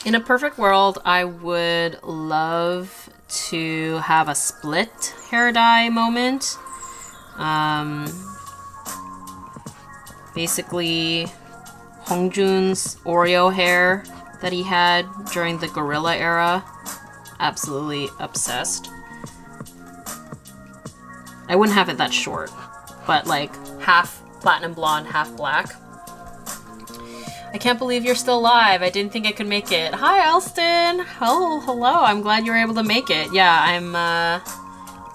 In a perfect world, I would love to have a split hair dye moment. Basically, Hongjun's Oreo hair that he had during the Gorilla era. Absolutely obsessed. I wouldn't have it that short, but like half platinum blonde, half black. I can't believe you're still live. I didn't think I could make it. Hi, Elston. Oh, hello. I'm glad you were able to make it. Yeah,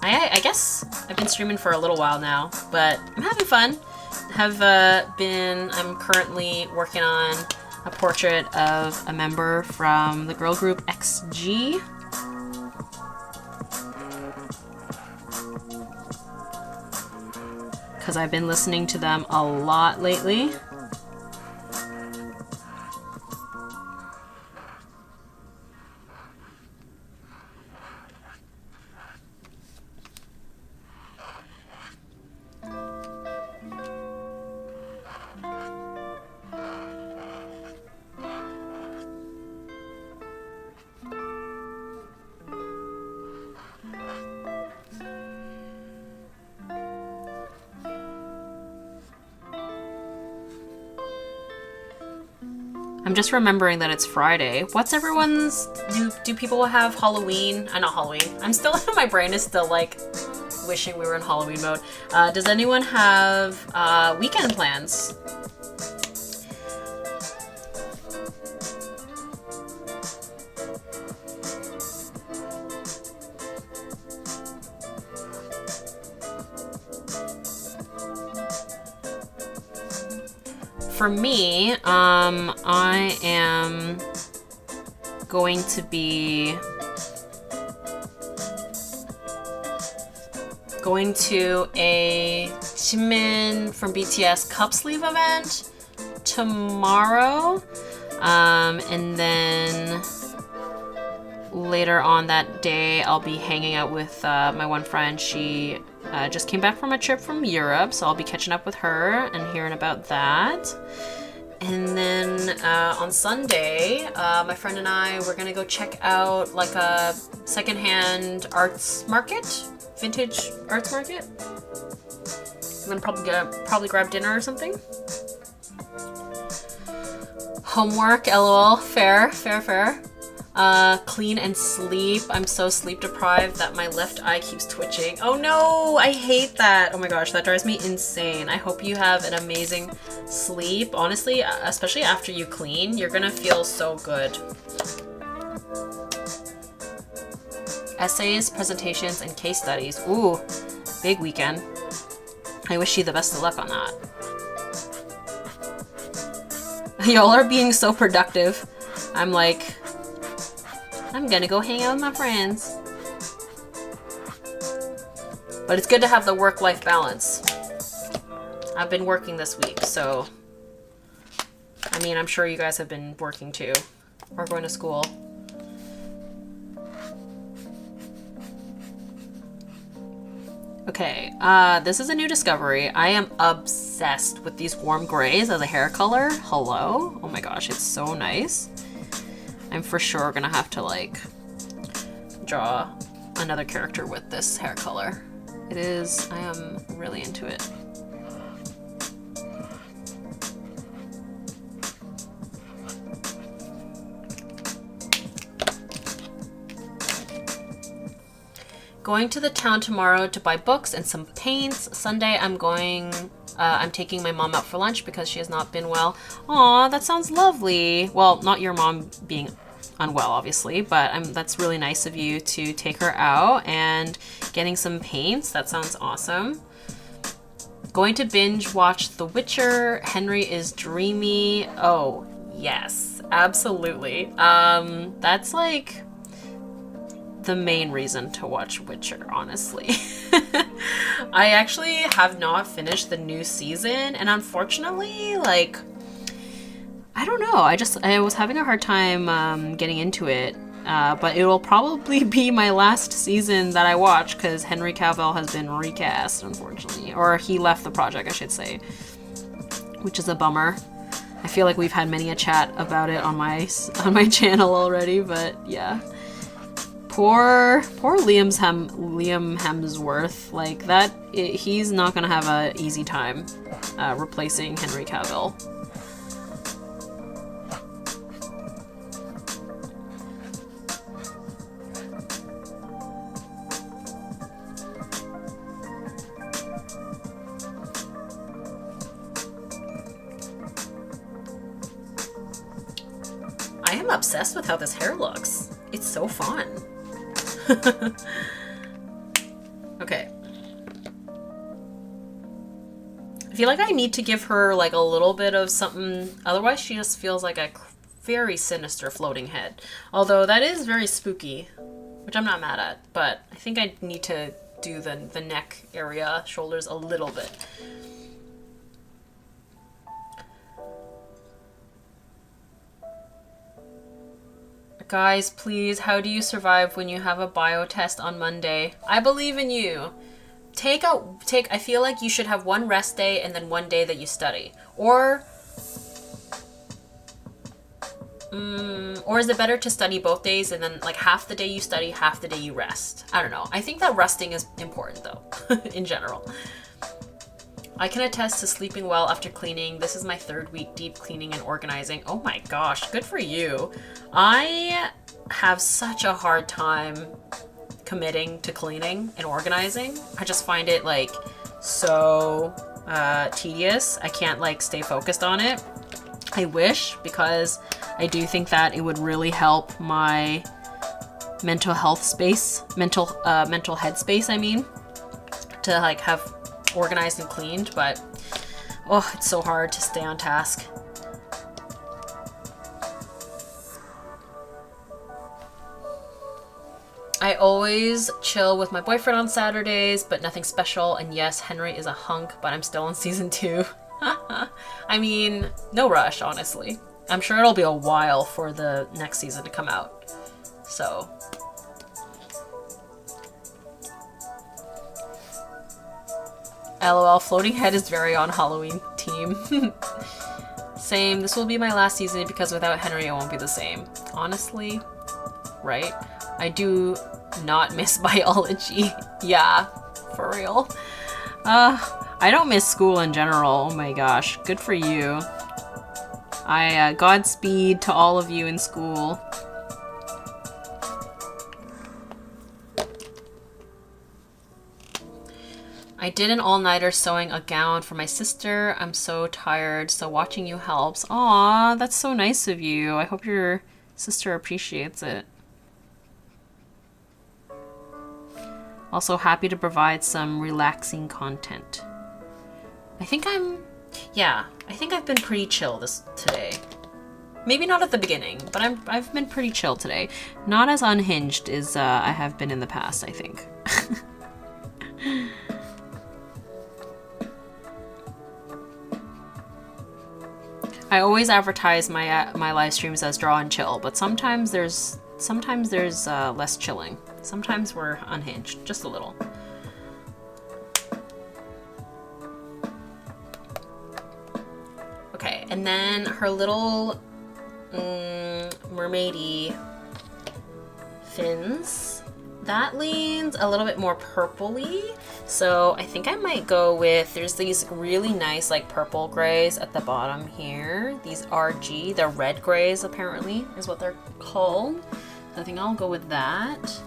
I guess I've been streaming for a little while now, but I'm having fun. I'm currently working on a portrait of a member from the girl group XG. Because I've been listening to them a lot lately. I'm just remembering that it's Friday. What's everyone's... Do people have Halloween? Not Halloween. I'm still... My brain is still, like, wishing we were in Halloween mode. Does anyone have weekend plans? For me, I am going to be going to a Jimin from BTS cup sleeve event tomorrow, and then later on that day I'll be hanging out with my one friend. She just came back from a trip from Europe, so I'll be catching up with her and hearing about that. And then on Sunday, my friend and I, we're gonna go check out like a secondhand arts market, vintage arts market. And then probably grab dinner or something. Homework, lol, fair. Clean and sleep. I'm so sleep deprived that my left eye keeps twitching. Oh no, I hate that. Oh my gosh, that drives me insane. I hope you have an amazing sleep. Honestly, especially after you clean, you're gonna feel so good. Essays, presentations, and case studies. Ooh, big weekend. I wish you the best of luck on that. Y'all are being so productive. I'm like, I'm gonna go hang out with my friends. But it's good to have the work-life balance. I've been working this week, so I mean, I'm sure you guys have been working too, or going to school. Okay, this is a new discovery. I am obsessed with these warm grays as a hair color. Hello? Oh my gosh, it's so nice. I'm for sure gonna have to like draw another character with this hair color. It is, I am really into it. Going to the town tomorrow to buy books and some paints. Sunday I'm taking my mom out for lunch because she has not been well. Aw, that sounds lovely. Well, not your mom being unwell, obviously, but that's really nice of you to take her out and getting some paints. That sounds awesome. Going to binge watch The Witcher. Henry is dreamy. Oh, yes, absolutely. That's like the main reason to watch Witcher, honestly. I actually have not finished the new season, and unfortunately, like, I don't know, I was having a hard time getting into it, but it will probably be my last season that I watch because Henry Cavill has been recast, unfortunately, or he left the project, I should say, which is a bummer. I feel like we've had many a chat about it on my channel already, but yeah. Poor Liam Hemsworth, like that, he's not gonna have an easy time replacing Henry Cavill. I am obsessed with how this hair looks. It's so fun. Okay. I feel like I need to give her like a little bit of something, otherwise she just feels like a very sinister floating head. Although that is very spooky, which I'm not mad at, but I think I need to do the neck area, shoulders a little bit. Guys, please, how do you survive when you have a bio test on Monday? I believe in you. I feel like you should have one rest day and then one day that you study. Or is it better to study both days and then like half the day you study, half the day you rest? I don't know. I think that resting is important though, in general. I can attest to sleeping well after cleaning. This is my 3rd week deep cleaning and organizing. Oh my gosh, good for you. I have such a hard time committing to cleaning and organizing. I just find it like so tedious. I can't like stay focused on it. I wish, because I do think that it would really help my mental health space, mental head space, I mean, to like have organized and cleaned, but oh, it's so hard to stay on task. I always chill with my boyfriend on Saturdays, but nothing special. And yes, Henry is a hunk, but I'm still on season 2. I mean, no rush, honestly. I'm sure it'll be a while for the next season to come out. So LOL, floating head is very on Halloween team. Same, this will be my last season because without Henry it won't be the same. Honestly, right? I do not miss biology. Yeah, for real. I don't miss school in general. Oh my gosh, good for you. Godspeed to all of you in school. I did an all-nighter sewing a gown for my sister. I'm so tired, so watching you helps. Aw, that's so nice of you. I hope your sister appreciates it. Also happy to provide some relaxing content. I think I've been pretty chill today. Maybe not at the beginning, but I've been pretty chill today. Not as unhinged as I have been in the past, I think. I always advertise my live streams as draw and chill, but sometimes there's less chilling. Sometimes we're unhinged, just a little. Okay, and then her little mermaidy fins. That leans a little bit more purpley, so I think I might go with, there's these really nice like purple grays at the bottom here. These RG, they're red grays apparently is what they're called. So I think I'll go with that.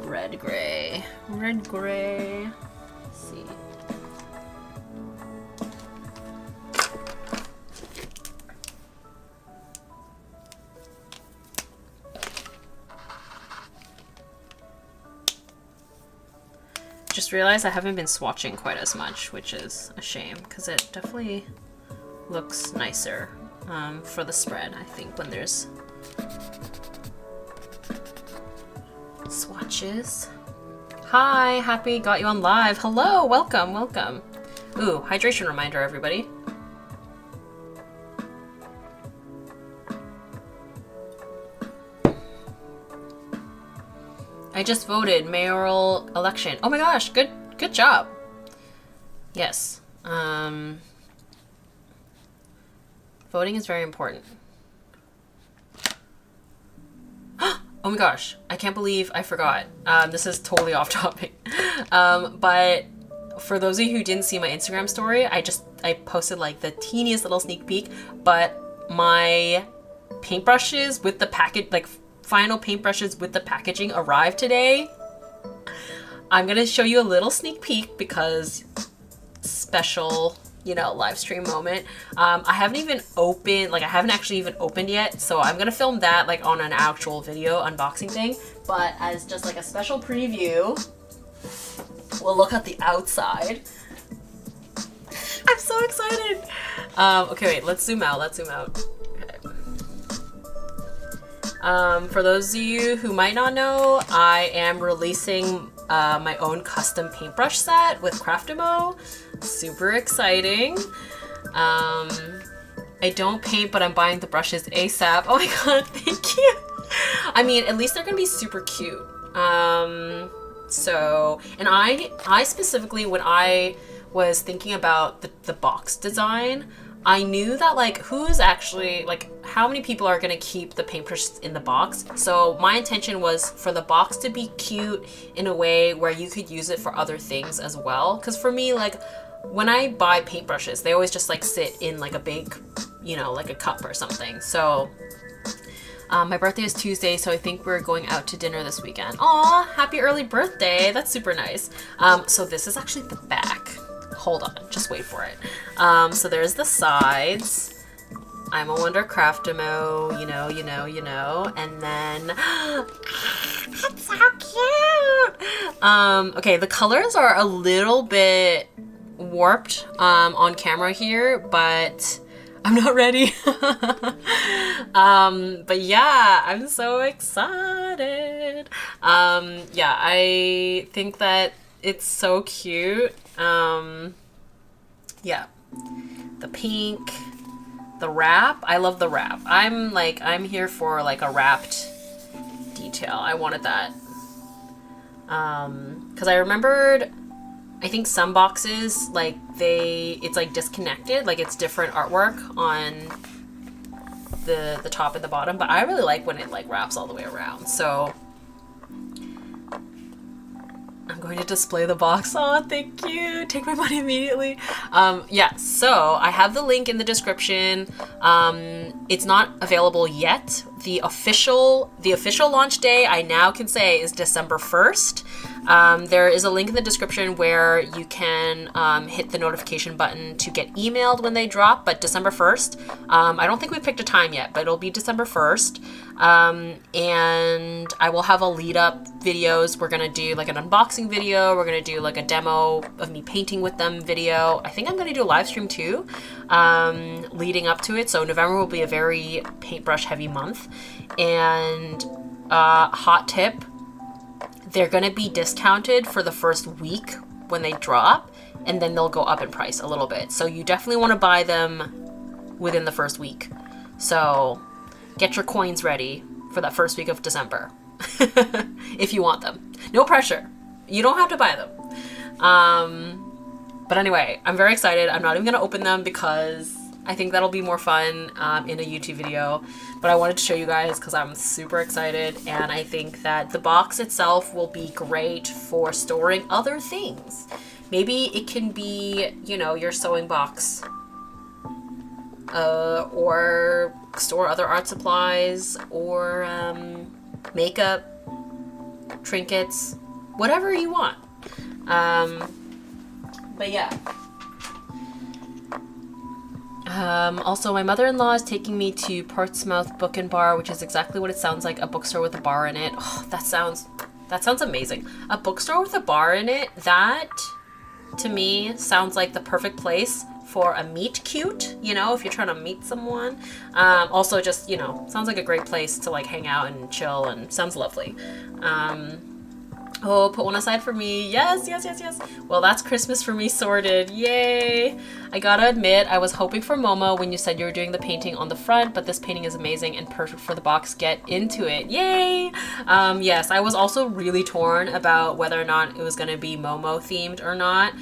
Red gray. Red gray. Let's see. Just realized I haven't been swatching quite as much, which is a shame because it definitely looks nicer for the spread, I think, when there's swatches. Hi, happy got you on live. Hello, welcome, welcome. Ooh, hydration reminder, everybody. I just voted mayoral election. Oh my gosh, good job. Yes. Voting is very important. Oh my gosh, I can't believe I forgot. This is totally off topic. But for those of you who didn't see my Instagram story, I posted like the teeniest little sneak peek, but my paintbrushes with the package, like final paintbrushes with the packaging arrived today. I'm gonna show you a little sneak peek because special, you know, live stream moment. I haven't actually even opened yet, so I'm gonna film that like on an actual video unboxing thing, but as just like a special preview, we'll look at the outside. I'm so excited. Okay, wait, let's zoom out. For those of you who might not know, I am releasing my own custom paintbrush set with Craftimo. Super exciting. I don't paint, but I'm buying the brushes ASAP. Oh my god, thank you. I mean, at least they're gonna be super cute. So, and I specifically, when I was thinking about the box design, I knew that like who's actually like how many people are gonna keep the paintbrushes in the box. So my intention was for the box to be cute in a way where you could use it for other things as well. Because for me, like when I buy paintbrushes, they always just like sit in like a big, you know, like a cup or something. So my birthday is Tuesday, so I think we're going out to dinner this weekend. Aw, happy early birthday. That's super nice. So this is actually the back. Hold on, just wait for it. So there's the sides. imawonder Craftimo, you know, and then that's so cute. Okay, the colors are a little bit warped on camera here, but I'm not ready. But yeah, I'm so excited. Yeah, I think that it's so cute. Yeah, the pink, the wrap. I love the wrap. I'm here for like a wrapped detail. I wanted that. Cause I remembered, I think some boxes, like it's like disconnected, like it's different artwork on the top and the bottom, but I really like when it like wraps all the way around. So I'm going to display the box. Oh, thank you. Take my money immediately. Yeah, so I have the link in the description. It's not available yet. the official launch day, I now can say, is December 1st. There is a link in the description where you can hit the notification button to get emailed when they drop, but December 1st. I don't think we picked a time yet, but it'll be December 1st. And I will have a lead up videos. We're going to do like an unboxing video. We're going to do like a demo of me painting with them video. I think I'm going to do a live stream too, leading up to it. So November will be a very paintbrush heavy month. And hot tip, they're going to be discounted for the first week when they drop, and then they'll go up in price a little bit. So you definitely want to buy them within the first week. So get your coins ready for that first week of December if you want them. No pressure. You don't have to buy them. But anyway, I'm very excited. I'm not even going to open them because I think that'll be more fun in a YouTube video. But I wanted to show you guys because I'm super excited. And I think that the box itself will be great for storing other things. Maybe it can be, you know, your sewing box. Or store other art supplies, or makeup, trinkets, whatever you want. But yeah. Also, my mother-in-law is taking me to Portsmouth Book and Bar, which is exactly what it sounds like, a bookstore with a bar in it. Oh, that sounds amazing. A bookstore with a bar in it, that, to me, sounds like the perfect place for a meet cute, you know, if you're trying to meet someone. Also just, you know, sounds like a great place to like hang out and chill, and sounds lovely. Oh, put one aside for me. Yes, yes, yes, yes. Well, that's Christmas for me sorted. Yay. I gotta admit, I was hoping for Momo when you said you were doing the painting on the front, but this painting is amazing and perfect for the box. Get into it. Yay. Yes, I was also really torn about whether or not it was gonna be Momo themed or not.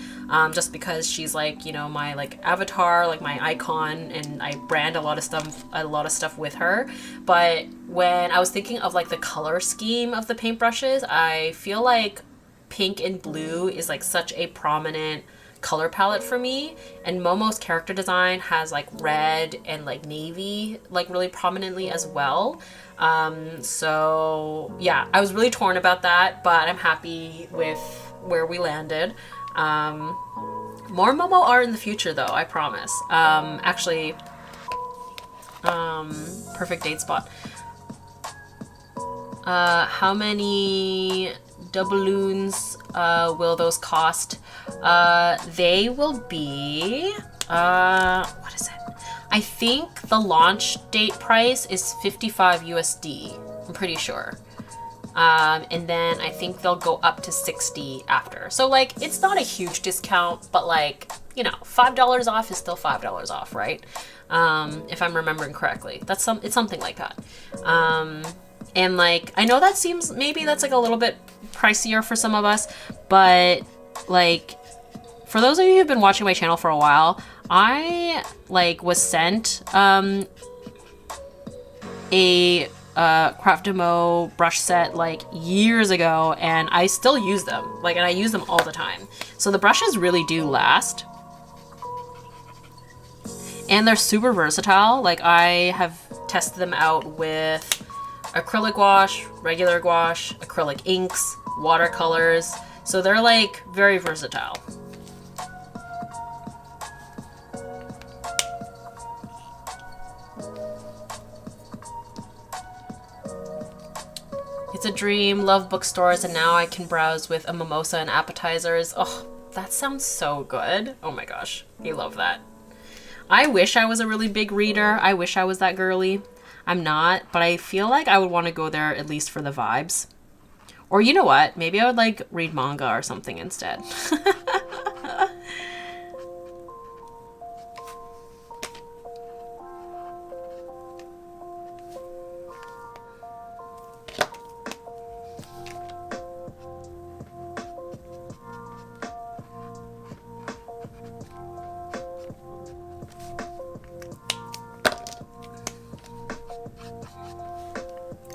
Just because she's like, you know, my like avatar, like my icon, and I brand a lot of stuff with her. But when I was thinking of like the color scheme of the paintbrushes, I feel like pink and blue is like such a prominent color palette for me, and Momo's character design has like red and like navy like really prominently as well. So yeah, I was really torn about that, but I'm happy with where we landed. More Momo art in the future though, I promise. Actually, perfect date spot. How many doubloons will those cost? They will be, what is it? I think the launch date price is 55 USD. I'm pretty sure. And then I think they'll go up to 60 after. So like, it's not a huge discount, but like, you know, $5 off is still $5 off, right? If I'm remembering correctly. It's something like that. And like, I know that seems, maybe that's like a little bit pricier for some of us, but like, for those of you who've been watching my channel for a while, I like was sent a Craft Demo brush set like years ago, and I still use them, like, and I use them all the time. So the brushes really do last, and they're super versatile. Like, I have tested them out with acrylic gouache, regular gouache, acrylic inks, watercolors, so they're like very versatile. It's a dream, love bookstores, and now I can browse with a mimosa and appetizers. Oh, that sounds so good. Oh my gosh, I love that. I wish I was a really big reader. I wish I was that girly. I'm not, but I feel like I would want to go there at least for the vibes. Or you know what? Maybe I would like read manga or something instead.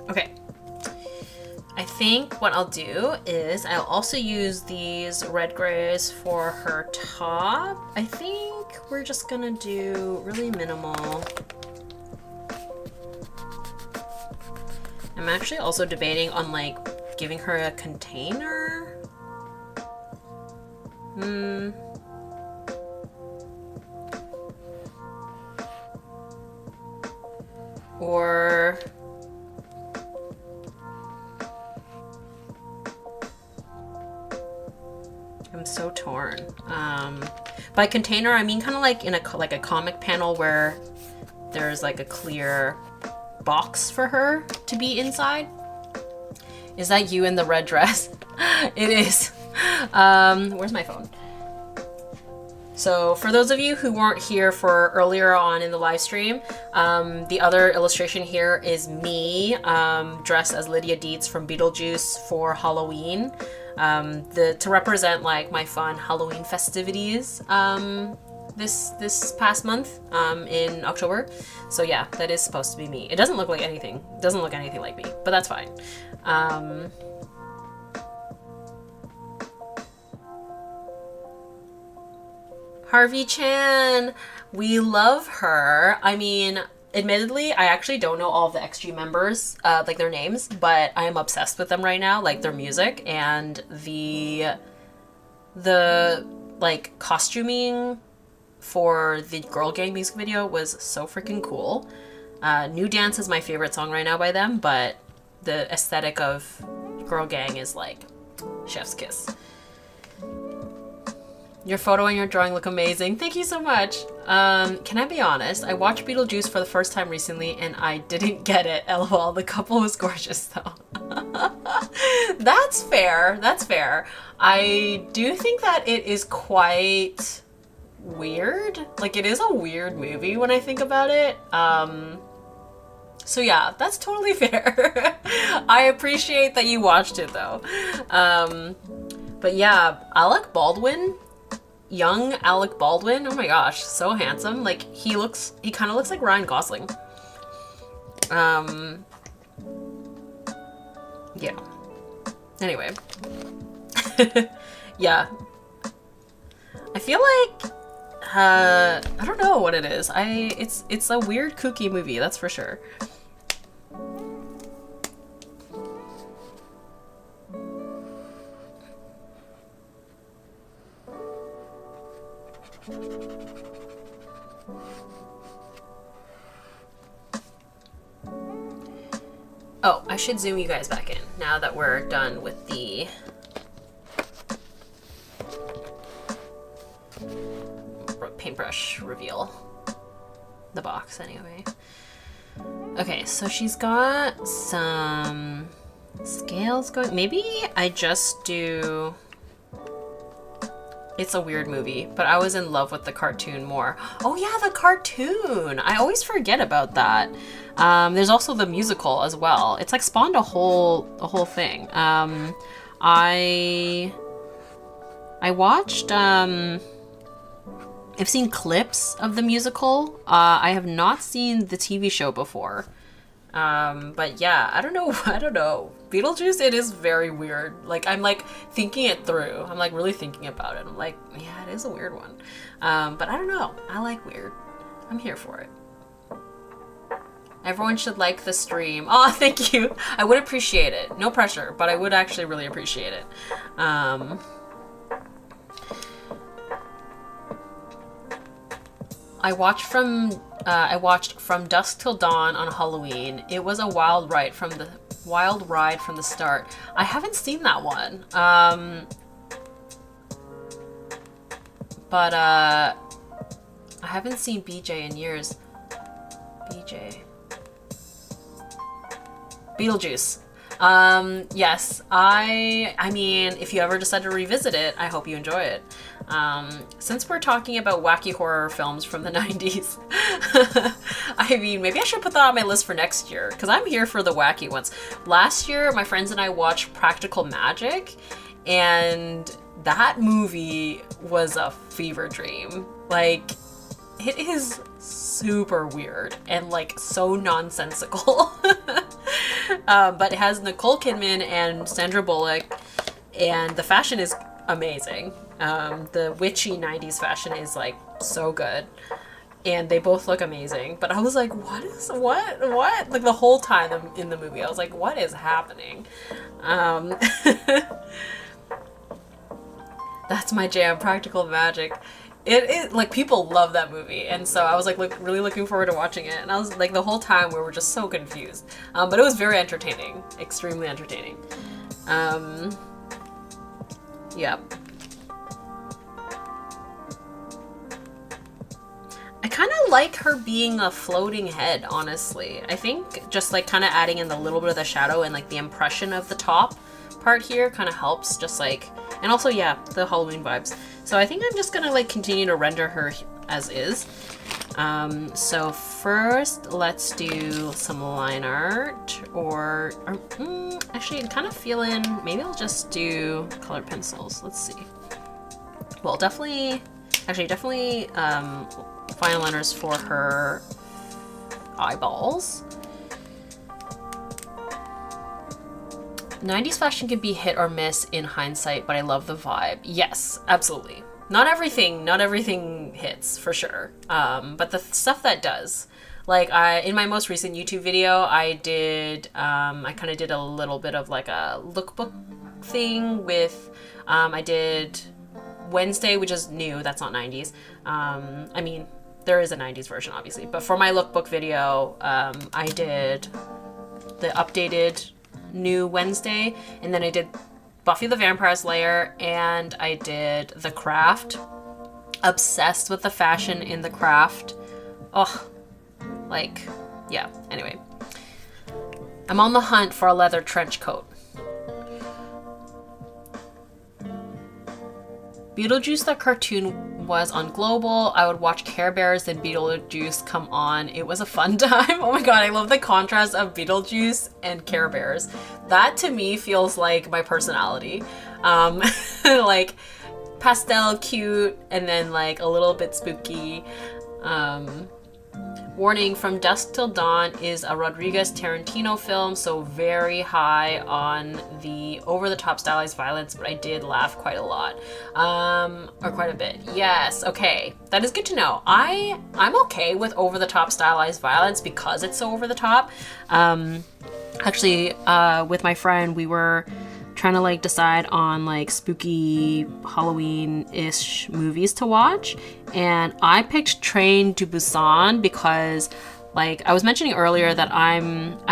Okay, I think what I'll do is I'll also use these red grays for her top. I think we're just gonna do really minimal. I'm actually also debating on like giving her a container. Or I'm so torn. By container, I mean kind of like in a comic panel where there's like a clear box for her to be inside. Is that you in the red dress? It is. Where's my phone? So for those of you who weren't here for earlier on in the live stream, the other illustration here is me dressed as Lydia Deets from Beetlejuice for Halloween, to represent like my fun Halloween festivities this past month in October. So yeah, that is supposed to be me. It doesn't look like anything. It doesn't look anything like me, but that's fine. Harvey Chan, we love her. I mean, admittedly, I actually don't know all of the XG members, like their names, but I am obsessed with them right now, like their music and the like costuming for the Girl Gang music video was so freaking cool. New Dance is my favorite song right now by them, but the aesthetic of Girl Gang is like chef's kiss. Your photo and your drawing look amazing. Thank you so much. Can I be honest? I watched Beetlejuice for the first time recently and I didn't get it. LOL, the couple was gorgeous though. That's fair. That's fair. I do think that it is quite weird. Like, it is a weird movie when I think about it. So yeah, that's totally fair. I appreciate that you watched it though. But yeah, Alec Baldwin, young Alec Baldwin, oh my gosh, so handsome. Like, he kind of looks like Ryan Gosling. Yeah. Anyway. Yeah. I feel like, I don't know what it is. It's a weird, kooky movie, that's for sure. Oh, I should zoom you guys back in now that we're done with the paintbrush reveal. The box, anyway. Okay, so she's got some scales going. Maybe I just do... It's a weird movie, but I was in love with the cartoon more. Oh yeah, the cartoon! I always forget about that. There's also the musical as well. It's like spawned a whole thing. I watched, I've seen clips of the musical. I have not seen the TV show before. But yeah, I don't know. Beetlejuice, it is very weird. Like, I'm like thinking it through. I'm like really thinking about it. I'm like, yeah, it is a weird one. But I don't know. I like weird. I'm here for it. Everyone should like the stream. Oh, thank you. I would appreciate it. No pressure, but I would actually really appreciate it. I watched From Dusk Till Dawn on Halloween. It was a wild ride from the start. I haven't seen that one. But I haven't seen BJ in years. BJ. Beetlejuice. Yes, I mean, if you ever decide to revisit it, I hope you enjoy it. Since we're talking about wacky horror films from the 90s, I mean, maybe I should put that on my list for next year, because I'm here for the wacky ones. Last year, my friends and I watched Practical Magic, and that movie was a fever dream. Like, it is super weird and like so nonsensical. But it has Nicole Kidman and Sandra Bullock, and the fashion is amazing. The witchy 90s fashion is like so good. and they both look amazing. But I was like, what? Like the whole time in the movie, I was like, what is happening? That's my jam, Practical Magic. It like, people love that movie, and so I was like really looking forward to watching it, and I was like, the whole time we were just so confused, but it was very entertaining, extremely entertaining. Yeah. I kind of like her being a floating head, honestly. I think just like kind of adding in the little bit of the shadow and like the impression of the top part here kind of helps, just like, and also, yeah, the Halloween vibes. So I think I'm just gonna like continue to render her as is. So first, let's do some line art, or actually, I'm kind of feeling, maybe I'll just do colored pencils. Let's see. Well, definitely fine liners for her eyeballs. 90s fashion can be hit or miss in hindsight, but I love the vibe. Yes, absolutely. Not everything hits, for sure. But the stuff that does. Like, in my most recent YouTube video, I kind of did a little bit of like a lookbook thing with, I did Wednesday, which is new, that's not 90s. I mean, there is a 90s version, obviously. But for my lookbook video, I did the updated new Wednesday, and then I did Buffy the Vampire Slayer, and I did The Craft. Obsessed with the fashion in The Craft. Oh, like, yeah, anyway. I'm on the hunt for a leather trench coat. Beetlejuice the cartoon was on Global. I would watch Care Bears and Beetlejuice come on. It was a fun time. Oh my god, I love the contrast of Beetlejuice and Care Bears. That to me feels like my personality. Like pastel, cute, and then like a little bit spooky. Warning, From Dusk Till Dawn is a Rodriguez Tarantino film, so very high on the over-the-top stylized violence, but I did laugh quite a lot. Or quite a bit. Yes, okay. That is good to know. I'm okay with over-the-top stylized violence because it's so over-the-top. Actually, with my friend, we were trying to like decide on like spooky Halloween-ish movies to watch, and I picked Train to Busan because, like I was mentioning earlier, that I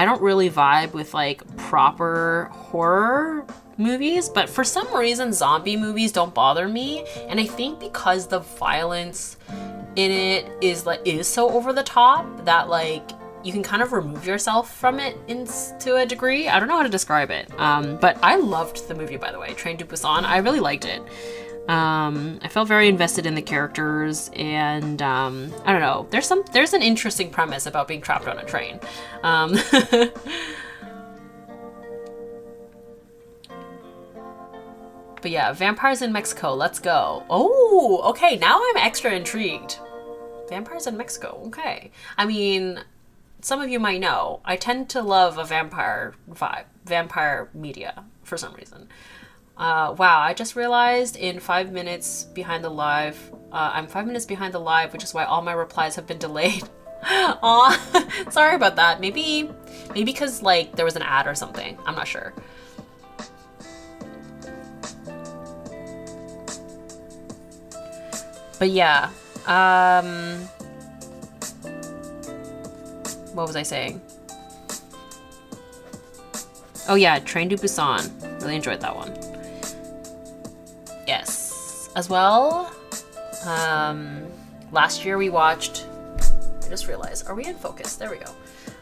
don't really vibe with like proper horror movies, but for some reason zombie movies don't bother me, and I think because the violence in it is so over the top that like you can kind of remove yourself from it to a degree. I don't know how to describe it. But I loved the movie, by the way, Train to Busan. I really liked it. I felt very invested in the characters, and I don't know. There's an interesting premise about being trapped on a train. But yeah, Vampires in Mexico. Let's go. Oh, okay. Now I'm extra intrigued. Vampires in Mexico. Okay. I mean, some of you might know, I tend to love a vampire vibe, vampire media, for some reason. Wow, I just realized in 5 minutes behind the live, I'm 5 minutes behind the live, which is why all my replies have been delayed. Aw, sorry about that. Maybe because like there was an ad or something. I'm not sure. But yeah, what was I saying? Oh yeah, Train to Busan. Really enjoyed that one. Yes. As well, last year we watched, I just realized, are we in focus? There we go.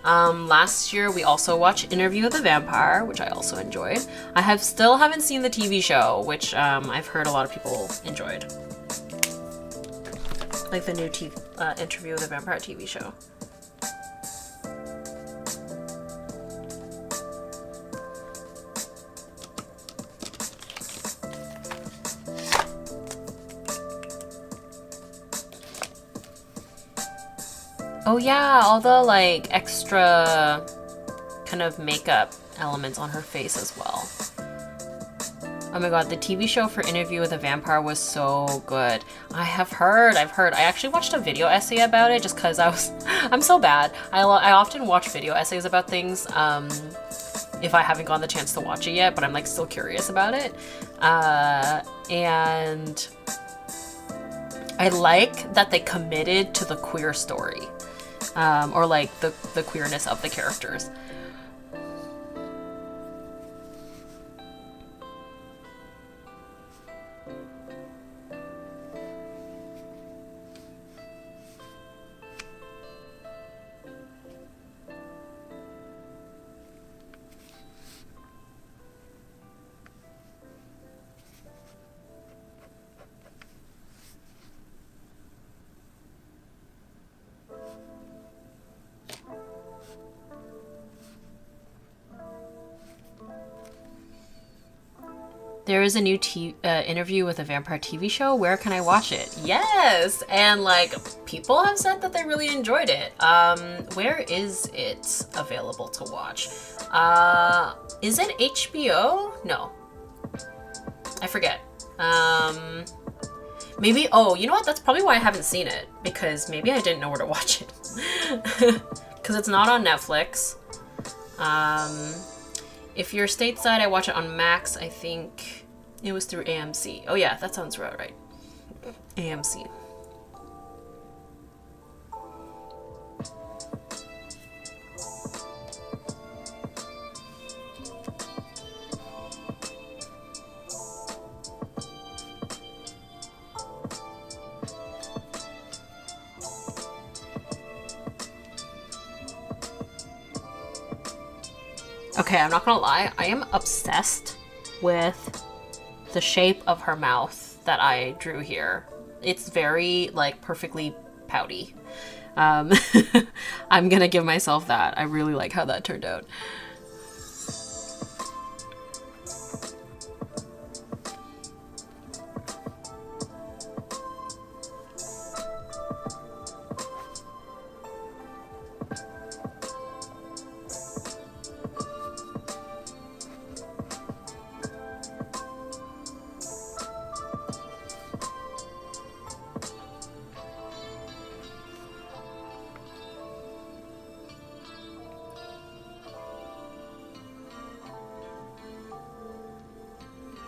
Last year we also watched Interview with the Vampire, which I also enjoyed. I still haven't seen the TV show, which I've heard a lot of people enjoyed. Like the new Interview with the Vampire TV show. Oh yeah, all the like extra kind of makeup elements on her face as well. Oh my god, the TV show for Interview with a Vampire was so good. I've heard. I actually watched a video essay about it just because I'm so bad. I often watch video essays about things if I haven't gotten the chance to watch it yet, but I'm like still curious about it. And I like that they committed to the queer story, or like the queerness of the characters. There is a new Interview with a Vampire TV show. Where can I watch it? Yes! And like, people have said that they really enjoyed it. Where is it available to watch? Is it HBO? No. I forget. Maybe, oh, you know what? That's probably why I haven't seen it. Because maybe I didn't know where to watch it. Because it's not on Netflix. If you're stateside, I watch it on Max. I think it was through AMC. Oh yeah, that sounds right. AMC. Okay, I'm not gonna lie, I am obsessed with the shape of her mouth that I drew here. It's very, like, perfectly pouty. I'm gonna give myself that. I really like how that turned out.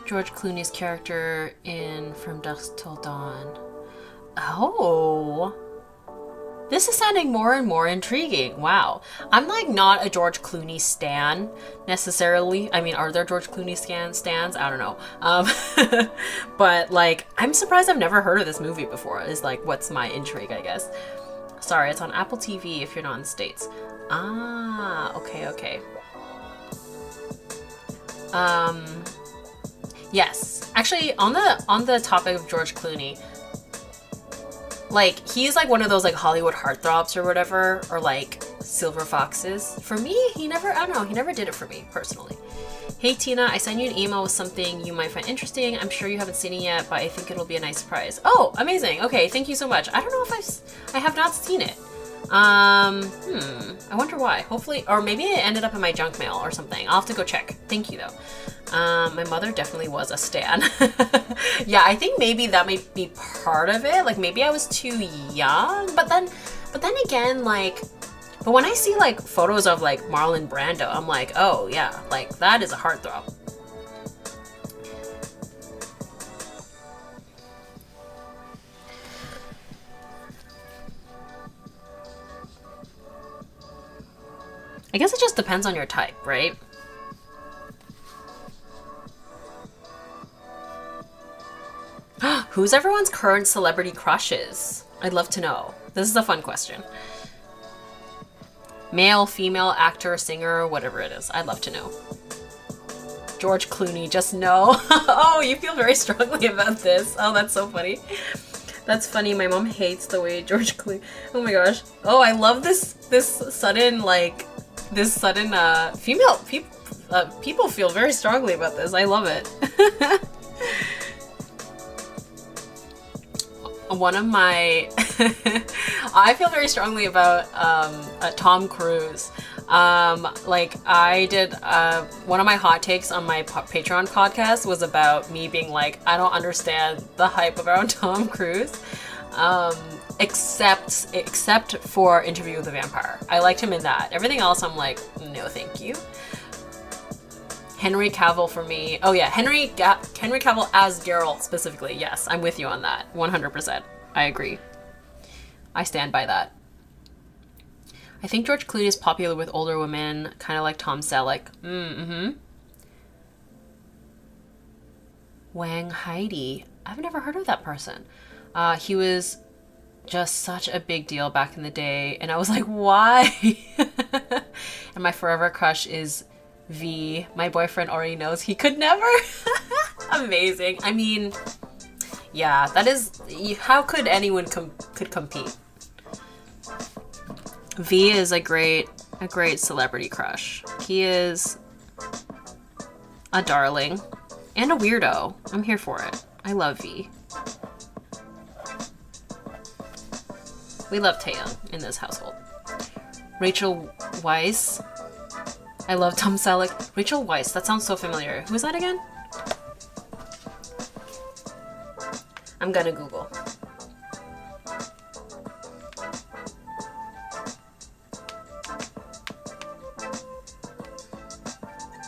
George Clooney's character in From Dusk Till Dawn. Oh. This is sounding more and more intriguing. Wow. I'm like not a George Clooney stan necessarily. I mean, are there George Clooney stans? I don't know. But like, I'm surprised I've never heard of this movie before is like what's my intrigue, I guess. Sorry, it's on Apple TV if you're not in the States. Ah, okay. Yes, actually, on the topic of George Clooney, like he's like one of those like Hollywood heartthrobs or whatever, or like silver foxes. For me, he never did it for me personally. Hey Tina, I sent you an email with something you might find interesting. I'm sure you haven't seen it yet, but I think it'll be a nice surprise. Oh, amazing. Okay, thank you so much. I don't know if I have not seen it. I wonder why. Hopefully, or maybe it ended up in my junk mail or something. I'll have to go check. Thank you though. My mother definitely was a stan. Yeah, I think maybe that might be part of it. Like maybe I was too young, but then again, like, but when I see like photos of like Marlon Brando, I'm like, oh yeah, like that is a heartthrob. I guess it just depends on your type, right? Who's everyone's current celebrity crushes? I'd love to know. This is a fun question. Male, female, actor, singer, whatever it is. I'd love to know. George Clooney, just no. Oh, you feel very strongly about this. Oh, that's so funny. That's funny. My mom hates the way George Clooney... Oh my gosh. Oh, I love this sudden, like... This sudden, people feel very strongly about this. I love it. One of my... I feel very strongly about Tom Cruise. Like I did, one of my hot takes on my Patreon podcast was about me being like, I don't understand the hype around Tom Cruise. Except for Interview with the Vampire. I liked him in that. Everything else I'm like, no thank you. Henry Cavill for me. Oh yeah, Henry Cavill as Geralt specifically. Yes, I'm with you on that. 100%. I agree. I stand by that. I think George Clooney is popular with older women, kind of like Tom Selleck. Wang Heidi. I've never heard of that person. He was just such a big deal back in the day, and I was like, why? And my forever crush is V. My boyfriend already knows he could never. Amazing. I mean, yeah, that is, how could anyone could compete? V is a great celebrity crush. He is a darling and a weirdo. I'm here for it. I love V. We love Taeyong in this household. Rachel Weisz. I love Tom Selleck. Rachel Weisz, that sounds so familiar. Who is that again? I'm gonna Google.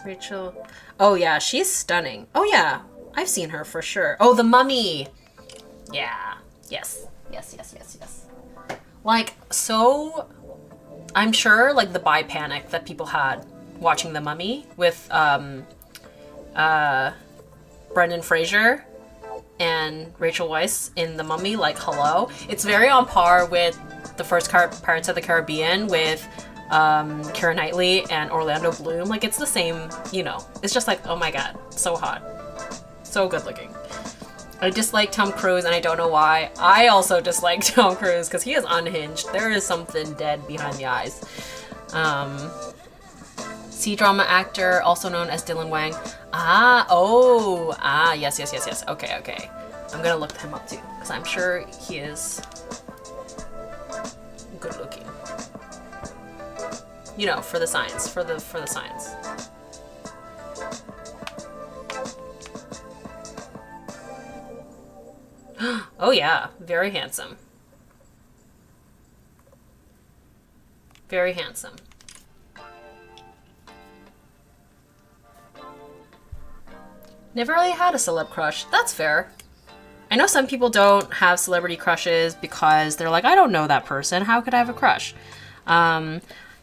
Rachel. Oh yeah, she's stunning. Oh yeah, I've seen her for sure. Oh, The Mummy. Yeah. Yes. Like, so I'm sure like the bi panic that people had watching The Mummy with Brendan Fraser and Rachel Weisz in The Mummy, like, hello. It's very on par with the first Pirates of the Caribbean with Keira Knightley and Orlando Bloom. Like, it's the same, you know. It's just like, oh my god, so hot. So good looking. I dislike Tom Cruise, and I don't know why. I also dislike Tom Cruise because he is unhinged. There is something dead behind the eyes. C-drama actor, also known as Dylan Wang. Yes. Okay. I'm gonna look him up too, because I'm sure he is good looking. You know, for the science, for the science. Oh yeah, very handsome. Very handsome. Never really had a celeb crush. That's fair. I know some people don't have celebrity crushes because they're like, I don't know that person. How could I have a crush?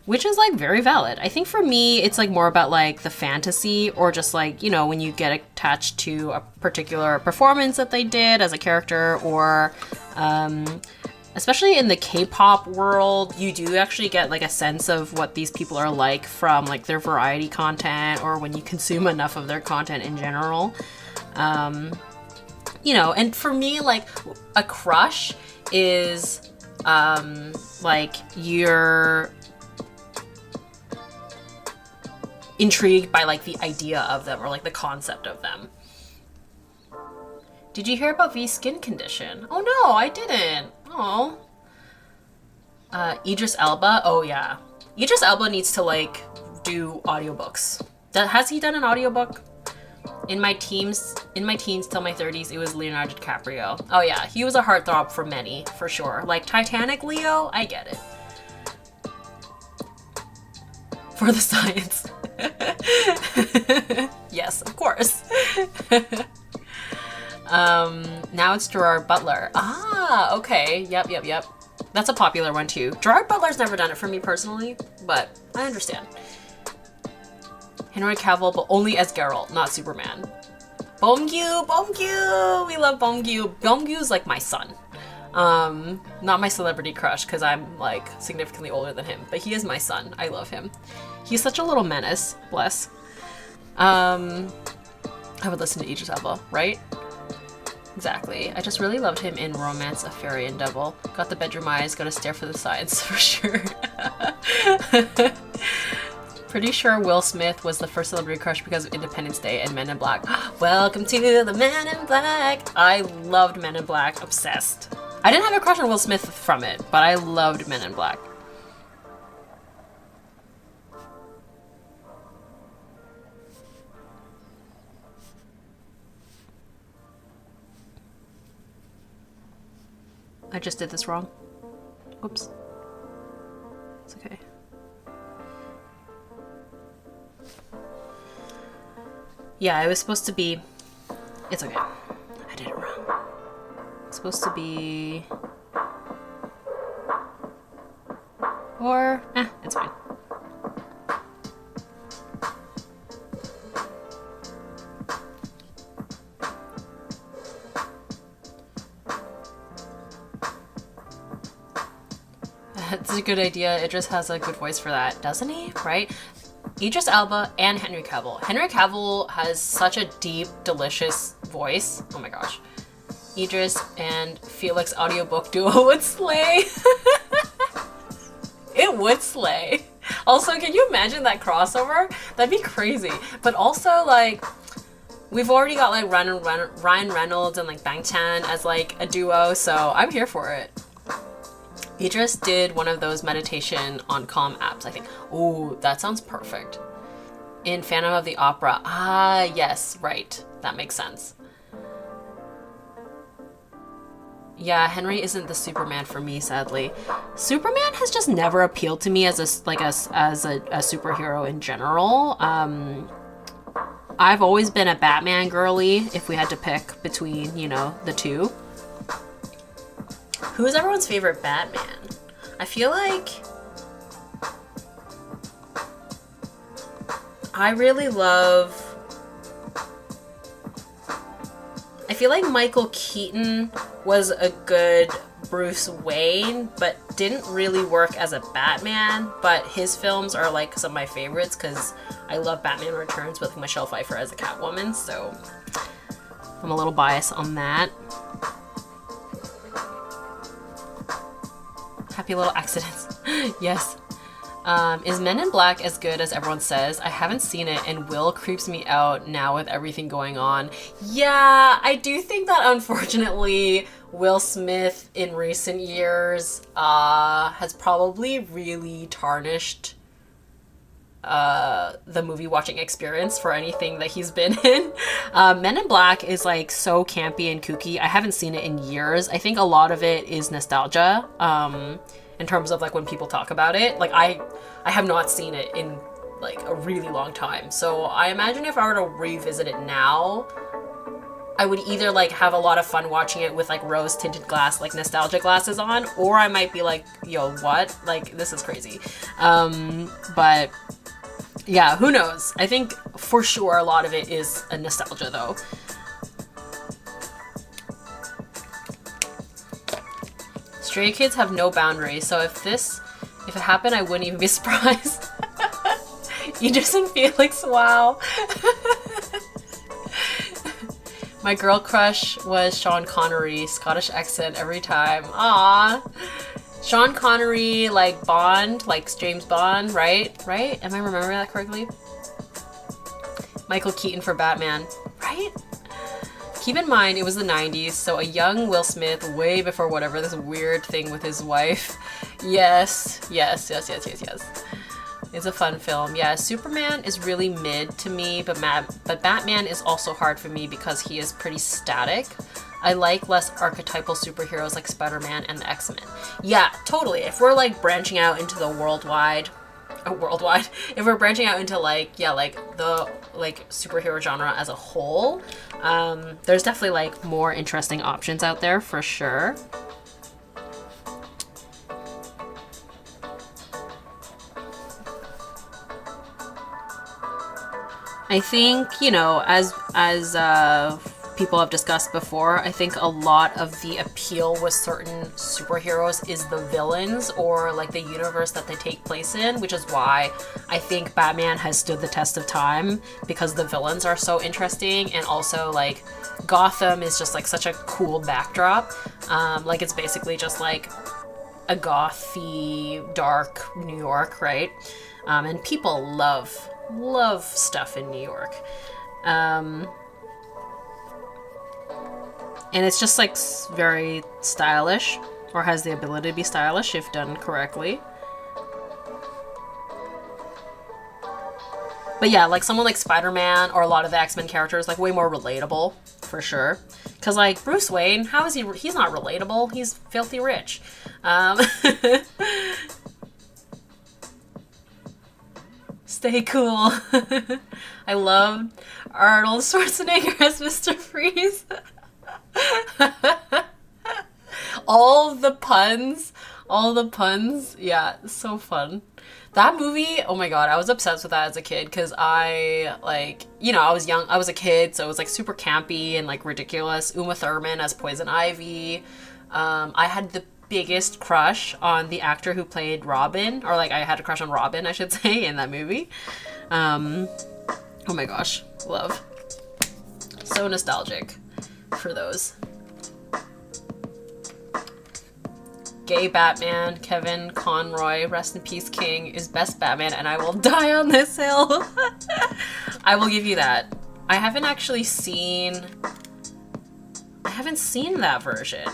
Which is like very valid. I think for me, it's like more about like the fantasy, or just like, you know, when you get attached to a particular performance that they did as a character, or especially in the K-pop world, you do actually get like a sense of what these people are like from like their variety content, or when you consume enough of their content in general. You know, and for me, like, a crush is like you're intrigued by like the idea of them, or like the concept of them. Did you hear about V's skin condition? Oh no, I didn't. Oh. Idris Elba. Oh yeah. Idris Elba needs to like do audiobooks. Has he done an audiobook? In my teens till my 30s, it was Leonardo DiCaprio. Oh yeah, he was a heartthrob for many, for sure. Like Titanic, Leo, I get it. For the science. Yes, of course. Now it's Gerard Butler. Ah, okay. Yep. That's a popular one too. Gerard Butler's never done it for me personally, but I understand. Henry Cavill, but only as Geralt, not Superman. Bomgyu! We love Bomgyu. Bomgyu's like my son. Not my celebrity crush, because I'm like significantly older than him, but he is my son. I love him. He's such a little menace. Bless. I would listen to Idris Elba, right? Exactly. I just really loved him in Romance, A Fairy and Devil. Got the bedroom eyes, gotta stare for the sides, for sure. Pretty sure Will Smith was the first celebrity crush because of Independence Day and Men in Black. Welcome to the Men in Black. I loved Men in Black. Obsessed. I didn't have a crush on Will Smith from it, but I loved Men in Black. I just did this wrong. Whoops. It's okay. Yeah, it was supposed to be... It's okay. I did it wrong. It's supposed to be... Or... it's fine. That's a good idea. Idris has a good voice for that, doesn't he? Right? Idris Elba and Henry Cavill. Henry Cavill has such a deep, delicious voice. Oh my gosh. Idris and Felix audiobook duo would slay. It would slay. Also, can you imagine that crossover? That'd be crazy. But also, like, we've already got like Ryan Reynolds and like Bang Chan as like a duo, so I'm here for it. Idris did one of those meditation on calm apps, I think. Ooh, that sounds perfect. In Phantom of the Opera. Ah, yes, right. That makes sense. Yeah, Henry isn't the Superman for me, sadly. Superman has just never appealed to me as a superhero in general. I've always been a Batman girly, if we had to pick between, you know, the two. Who is everyone's favorite Batman? I feel like I really love... I feel like Michael Keaton was a good Bruce Wayne, but didn't really work as a Batman, but his films are like some of my favorites because I love Batman Returns with Michelle Pfeiffer as a Catwoman, so I'm a little biased on that. Happy little accidents. Yes. Is Men in Black as good as everyone says? I haven't seen it, and Will creeps me out now with everything going on. Yeah, I do think that unfortunately Will Smith in recent years has probably really tarnished the movie watching experience for anything that he's been in. Men in Black is like so campy and kooky. I haven't seen it in years. I think a lot of it is nostalgia, in terms of like when people talk about it. Like I have not seen it in like a really long time. So I imagine if I were to revisit it now, I would either like have a lot of fun watching it with like rose tinted glass, like nostalgia glasses on, or I might be like, yo, what? Like, this is crazy. But yeah, who knows? I think for sure a lot of it is a nostalgia though. Stray Kids have no boundaries, so if it happened, I wouldn't even be surprised. Idris and Felix, wow. My girl crush was Sean Connery, Scottish accent every time. Aww. Sean Connery, like Bond, like James Bond, right? Right? Am I remembering that correctly? Michael Keaton for Batman, right? Keep in mind, it was the 90s, so a young Will Smith, way before whatever, this weird thing with his wife. Yes. It's a fun film. Yeah, Superman is really mid to me, but Batman is also hard for me because he is pretty static. I like less archetypal superheroes like Spider-Man and the X-Men. Yeah, totally. If we're like branching out into the worldwide, if we're branching out into like, yeah, like the like superhero genre as a whole, there's definitely like more interesting options out there for sure. I think, you know, as people have discussed before, I think a lot of the appeal with certain superheroes is the villains or like the universe that they take place in, which is why I think Batman has stood the test of time, because the villains are so interesting, and also like Gotham is just like such a cool backdrop. Like it's basically just like a gothy, dark New York, right? And people love stuff in New York. And it's just like very stylish, or has the ability to be stylish if done correctly. But yeah, like someone like Spider-Man or a lot of the X-Men characters, like way more relatable for sure. Because, like, Bruce Wayne, how is he? He's not relatable. He's filthy rich. Stay cool. I loved Arnold Schwarzenegger as Mr. Freeze. All the puns. Yeah, so fun. That movie, oh my god, I was obsessed with that as a kid because I, like, you know, I was young, I was a kid, so it was, like, super campy and, like, ridiculous. Uma Thurman as Poison Ivy. I had the biggest crush on the actor who played Robin, or, like, I had a crush on Robin, I should say, in that movie. Oh my gosh, love. So nostalgic for those. Gay Batman, Kevin Conroy, rest in peace King, is best Batman, and I will die on this hill. I will give you that. I haven't seen that version.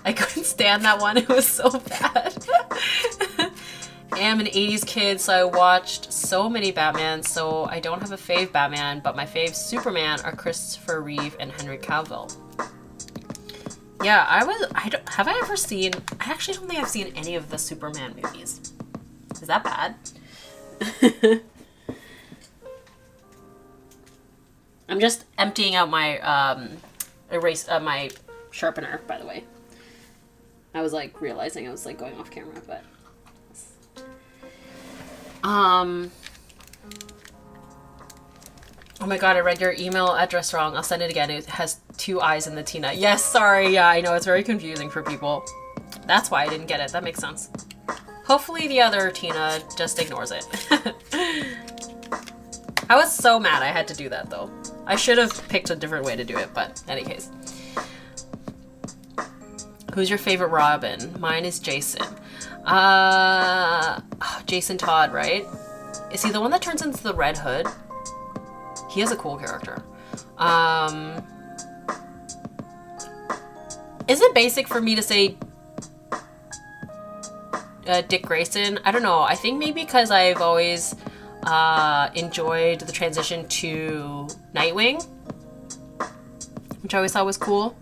I couldn't stand that one. It was so bad. I am an 80s kid, so I watched so many Batmans, so I don't have a fave Batman, but my fave Superman are Christopher Reeve and Henry Cavill. Yeah, I actually don't think I've seen any of the Superman movies. Is that bad? I'm just emptying out my my sharpener, by the way. I was, like, realizing I was, like, going off camera, but oh my god, I read your email address wrong. I'll send it again. It has 2 I's in the Tina. Yes, sorry. Yeah, I know. It's very confusing for people. That's why I didn't get it. That makes sense. Hopefully the other Tina just ignores it. I was so mad I had to do that, though. I should have picked a different way to do it, but in any case. Who's your favorite Robin? Mine is Jason. Jason Todd, right? Is he the one that turns into the Red Hood? He is a cool character. Is it basic for me to say Dick Grayson? I don't know. I think maybe because I've always enjoyed the transition to Nightwing, which I always thought was cool.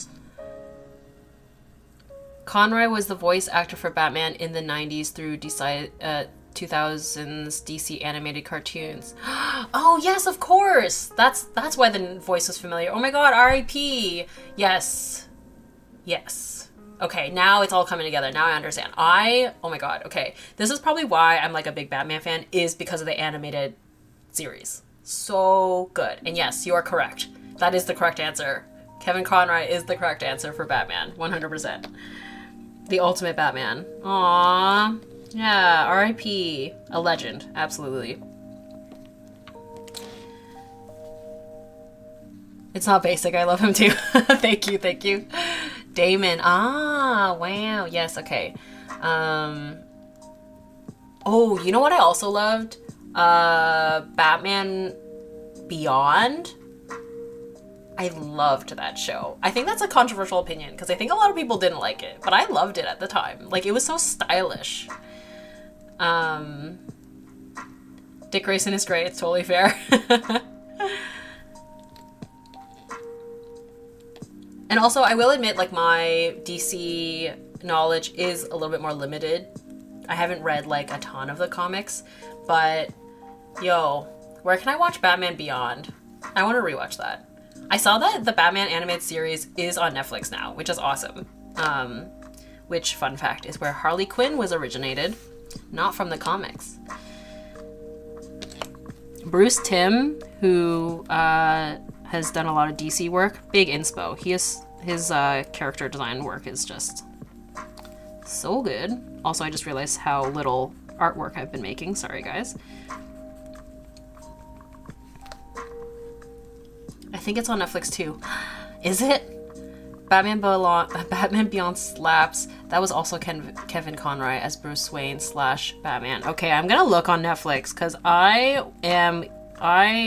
Conroy was the voice actor for Batman in the 90s through 2000s DC animated cartoons. Oh yes, of course. That's why the voice was familiar. Oh my god, R.I.P. Yes. Okay, now it's all coming together. Now I understand. Oh my god, okay. This is probably why I'm, like, a big Batman fan, is because of the animated series. So good. And yes, you are correct. That is the correct answer. Kevin Conroy is the correct answer for Batman. 100%. The ultimate Batman. Aww. Yeah, R.I.P. A legend. Absolutely. It's not basic. I love him too. Thank you. Damon. Ah, wow. Yes, okay. Oh, you know what I also loved? Batman Beyond. I loved that show. I think that's a controversial opinion because I think a lot of people didn't like it, but I loved it at the time. Like, it was so stylish. Dick Grayson is great. It's totally fair. And also, I will admit, like, my DC knowledge is a little bit more limited. I haven't read, like, a ton of the comics, but yo, where can I watch Batman Beyond? I want to rewatch that. I saw that the Batman animated series is on Netflix now, which is awesome. Which, fun fact, is where Harley Quinn was originated, not from the comics. Bruce Timm, who has done a lot of DC work, big inspo. His character design work is just so good. Also, I just realized how little artwork I've been making. Sorry, guys. I think it's on Netflix too. Is it? Batman Beyond slaps. That was also Kevin Conroy as Bruce Wayne / Batman. Okay, I'm gonna look on Netflix because I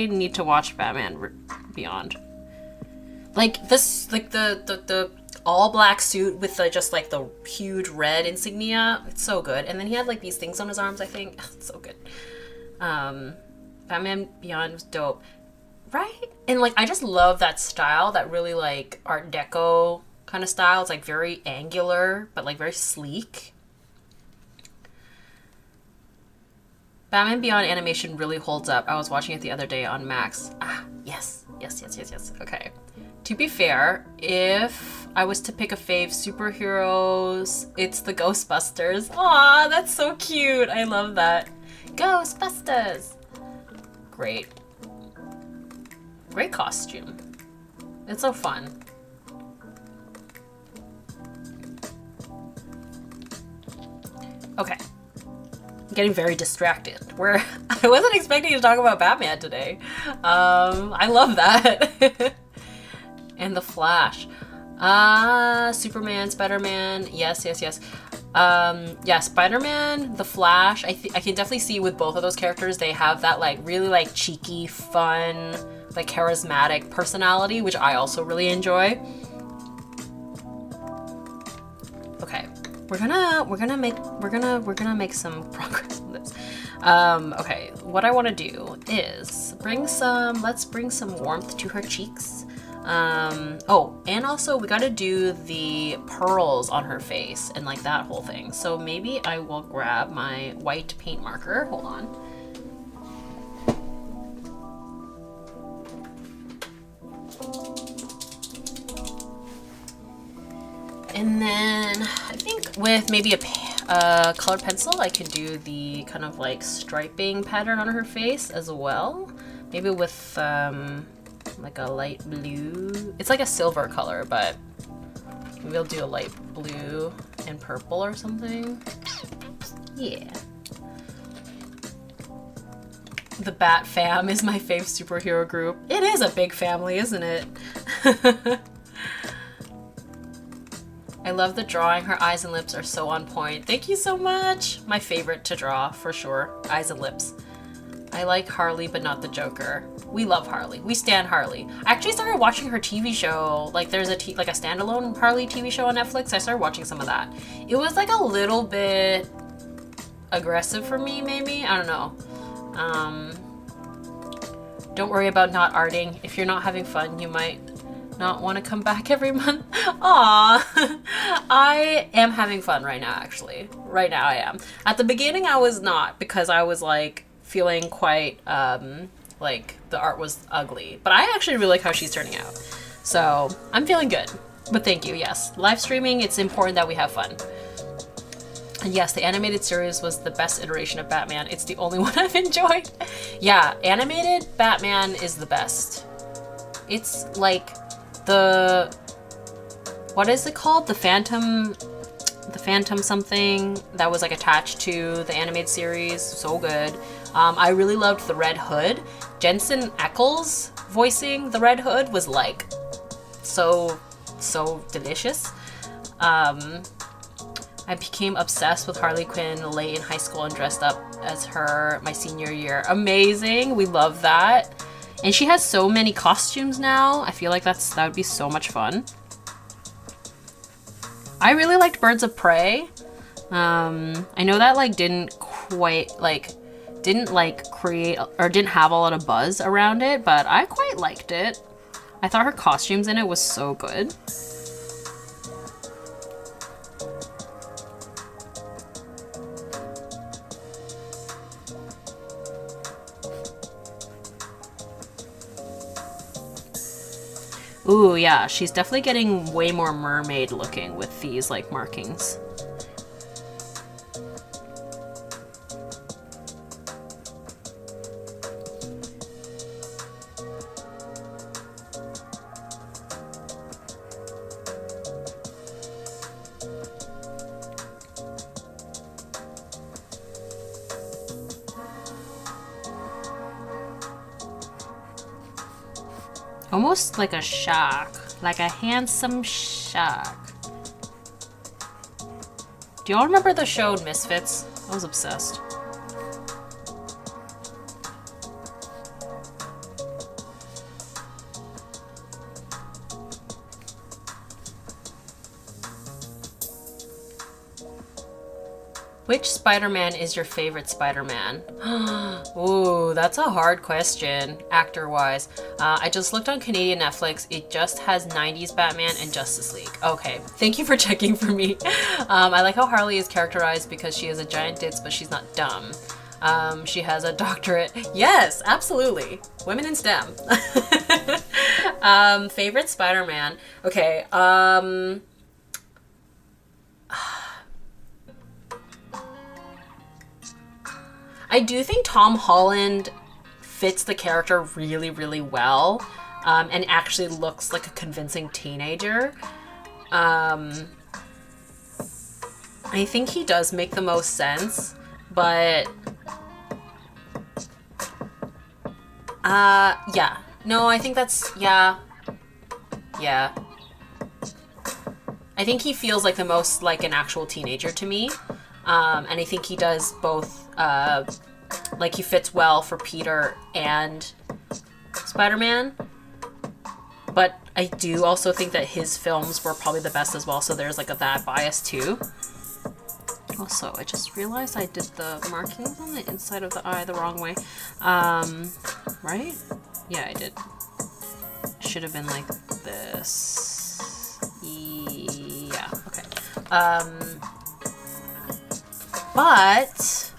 need to watch Batman Beyond. Like this, like the all black suit with just like the huge red insignia. It's so good. And then he had like these things on his arms, I think. It's so good. Batman Beyond was dope. Right? And like, I just love that style, that really like Art Deco kind of style. It's like very angular, but like very sleek. Batman Beyond animation really holds up. I was watching it the other day on Max. Ah, yes. Okay. To be fair, if I was to pick a fave superheroes, it's the Ghostbusters. Aw, that's so cute. I love that. Ghostbusters. Great. Great costume. It's so fun. Okay. I'm getting very distracted. I wasn't expecting to talk about Batman today. I love that. And the Flash. Superman, Spider-Man. Yes. Yeah, Spider-Man, the Flash. I can definitely see with both of those characters, they have that like really like cheeky, fun, like charismatic personality, which I also really enjoy. Okay, we're gonna make some progress on this. Okay, what I want to do is let's bring some warmth to her cheeks. Oh, and also we gotta do the pearls on her face and like that whole thing. So maybe I will grab my white paint marker. Hold on. And then I think with maybe a colored pencil, I can do the kind of like striping pattern on her face as well. Maybe with like a light blue. It's like a silver color, but maybe I'll do a light blue and purple or something. Yeah. The Bat Fam is my fave superhero group. It is a big family, isn't it? I love the drawing. Her eyes and lips are so on point. Thank you so much. My favorite to draw, for sure. Eyes and lips. I like Harley, but not the Joker. We love Harley. We stan Harley. I actually started watching her TV show. Like, there's a standalone Harley TV show on Netflix. I started watching some of that. It was like a little bit aggressive for me, maybe. I don't know. Don't worry about not arting. If you're not having fun, you might not want to come back every month. Aw. I am having fun right now, actually. Right now I am. At the beginning, I was not, because I was like feeling quite like the art was ugly, but I actually really like how she's turning out, so I'm feeling good. But thank you. Yes, live streaming, it's important that we have fun. And yes, the animated series was the best iteration of Batman. It's the only one I've enjoyed. Yeah, animated Batman is the best. It's like what is it called, the Phantom something that was like attached to the animated series. So good. I really loved the Red Hood. Jensen Ackles voicing the Red Hood was like so delicious. I became obsessed with Harley Quinn late in high school and dressed up as her my senior year. Amazing. We love that. And she has so many costumes now. I feel like that would be so much fun. I really liked Birds of Prey. I know that like didn't create or didn't have a lot of buzz around it, but I quite liked it. I thought her costumes in it was so good. Ooh, yeah, she's definitely getting way more mermaid looking with these like markings. Almost like a shark, like a handsome shark. Do y'all remember the show Misfits? I was obsessed. Which Spider-Man is your favorite Spider-Man? Ooh, that's a hard question, actor-wise. I just looked on Canadian Netflix. It just has 90s Batman and Justice League. Okay, thank you for checking for me. I like how Harley is characterized because she has a giant ditz, but she's not dumb. She has a doctorate. Yes, absolutely. Women in STEM. Favorite Spider-Man? Okay, I do think Tom Holland fits the character really, really well, and actually looks like a convincing teenager. I think he does make the most sense, but yeah. No, I think that's, yeah. I think he feels like the most like an actual teenager to me. And I think he does both, like he fits well for Peter and Spider-Man. But I do also think that his films were probably the best as well, so there's like that bias too. Also, I just realized I did the markings on the inside of the eye the wrong way. Right? Yeah, I did. Should have been like this. Yeah, okay. But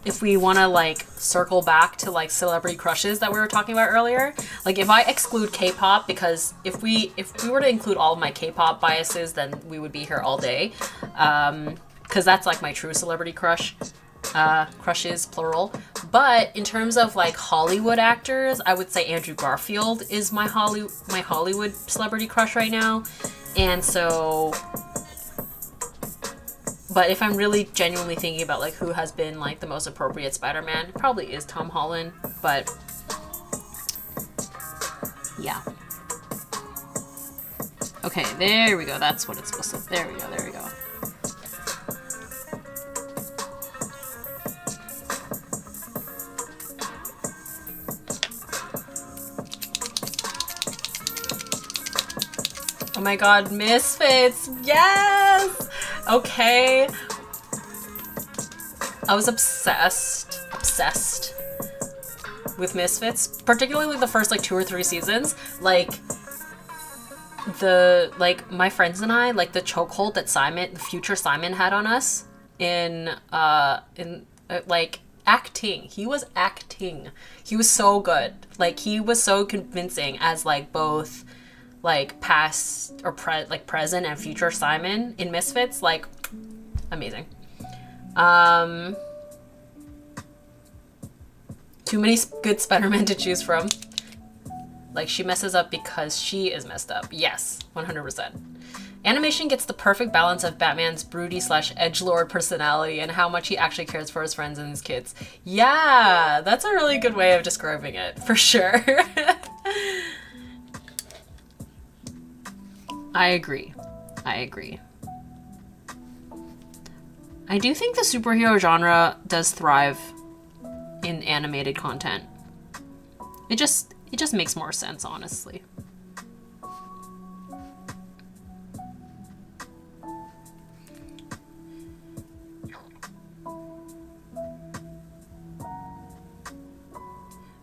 if we want to like circle back to like celebrity crushes that we were talking about earlier, like if I exclude K-pop, because if we were to include all of my K-pop biases, then we would be here all day, because that's like my true celebrity crush, crushes plural. But in terms of like Hollywood actors, I would say Andrew Garfield is my Hollywood celebrity crush right now. And so, but if I'm really genuinely thinking about like who has been like the most appropriate Spider-Man, it probably is Tom Holland, but yeah. Okay, there we go. That's what it's supposed to, there we go. Oh my god, Misfits! Yes! Okay. I was obsessed with Misfits, particularly the first like 2 or 3 seasons. Like my friends and I, like the chokehold that the future Simon had on us in like acting. He was acting. He was so good. Like he was so convincing as like both like past or present and future Simon in Misfits. Like amazing. Too many good Spider-Man to choose from. Like she messes up because she is messed up. Yes, 100%. Animation gets the perfect balance of Batman's broody / edgelord personality and how much he actually cares for his friends and his kids. Yeah, that's a really good way of describing it, for sure. I agree. I do think the superhero genre does thrive in animated content. It just makes more sense, honestly.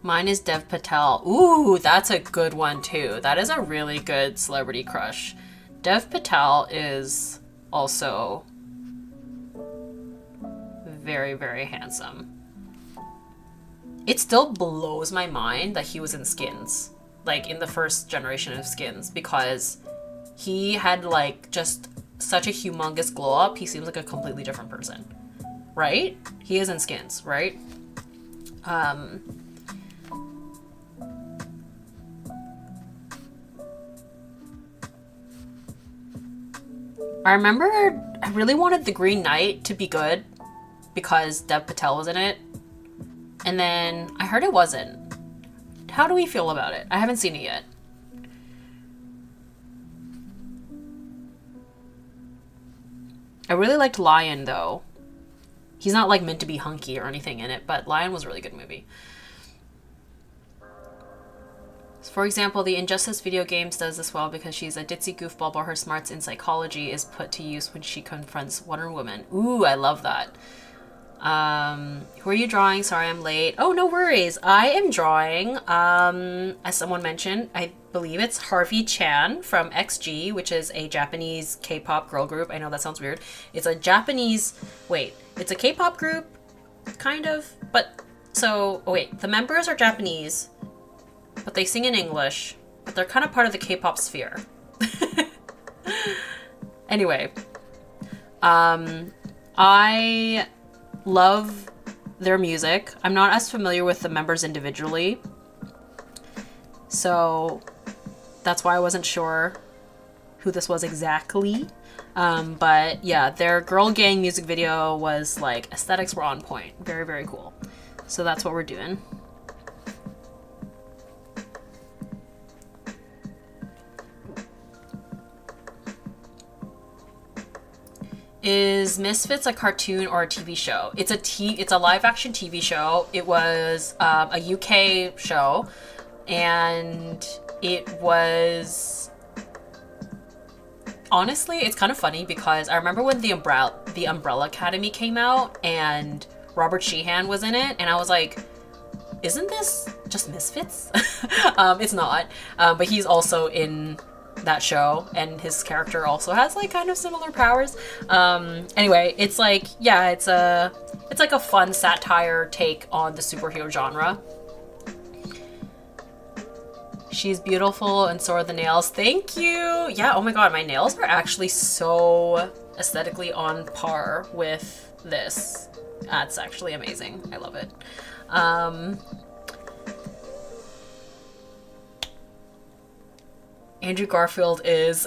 Mine is Dev Patel. Ooh, that's a good one too. That is a really good celebrity crush. Dev Patel is also very, very handsome. It still blows my mind that he was in Skins, like in the first generation of Skins, because he had like just such a humongous glow up. He seems like a completely different person, right? He is in Skins, right? I remember I really wanted The Green Knight to be good because Dev Patel was in it. And then I heard it wasn't. How do we feel about it? I haven't seen it yet. I really liked Lion though. He's not like meant to be hunky or anything in it, but Lion was a really good movie. For example, the Injustice video games does this well because she's a ditzy goofball, but her smarts in psychology is put to use when she confronts Wonder Woman. Ooh, I love that. Who are you drawing? Sorry, I'm late. Oh, no worries. I am drawing, as someone mentioned, I believe it's Harvey Chan from XG, which is a Japanese K-pop girl group. I know that sounds weird. It's a Japanese, it's a K-pop group, kind of, but, the members are Japanese, but they sing in English, but they're kind of part of the K-pop sphere. Anyway, I love their music. I'm not as familiar with the members individually, so that's why I wasn't sure who this was exactly. But yeah, their girl gang music video was like, aesthetics were on point. Very, very cool. So that's what we're doing. Is Misfits a cartoon or a TV show? It's a live action TV show. It was a UK show, and it was, honestly, it's kind of funny because I remember when the Umbrella Academy came out and Robert Sheehan was in it, and I was like, isn't this just Misfits? It's not, but he's also in that show, and his character also has like kind of similar powers. Anyway, it's like, yeah, it's like a fun satire take on the superhero genre. She's beautiful and so are the nails. Thank you. Yeah, oh my god, my nails are actually so aesthetically on par with this. That's actually amazing. I love it. Andrew Garfield is,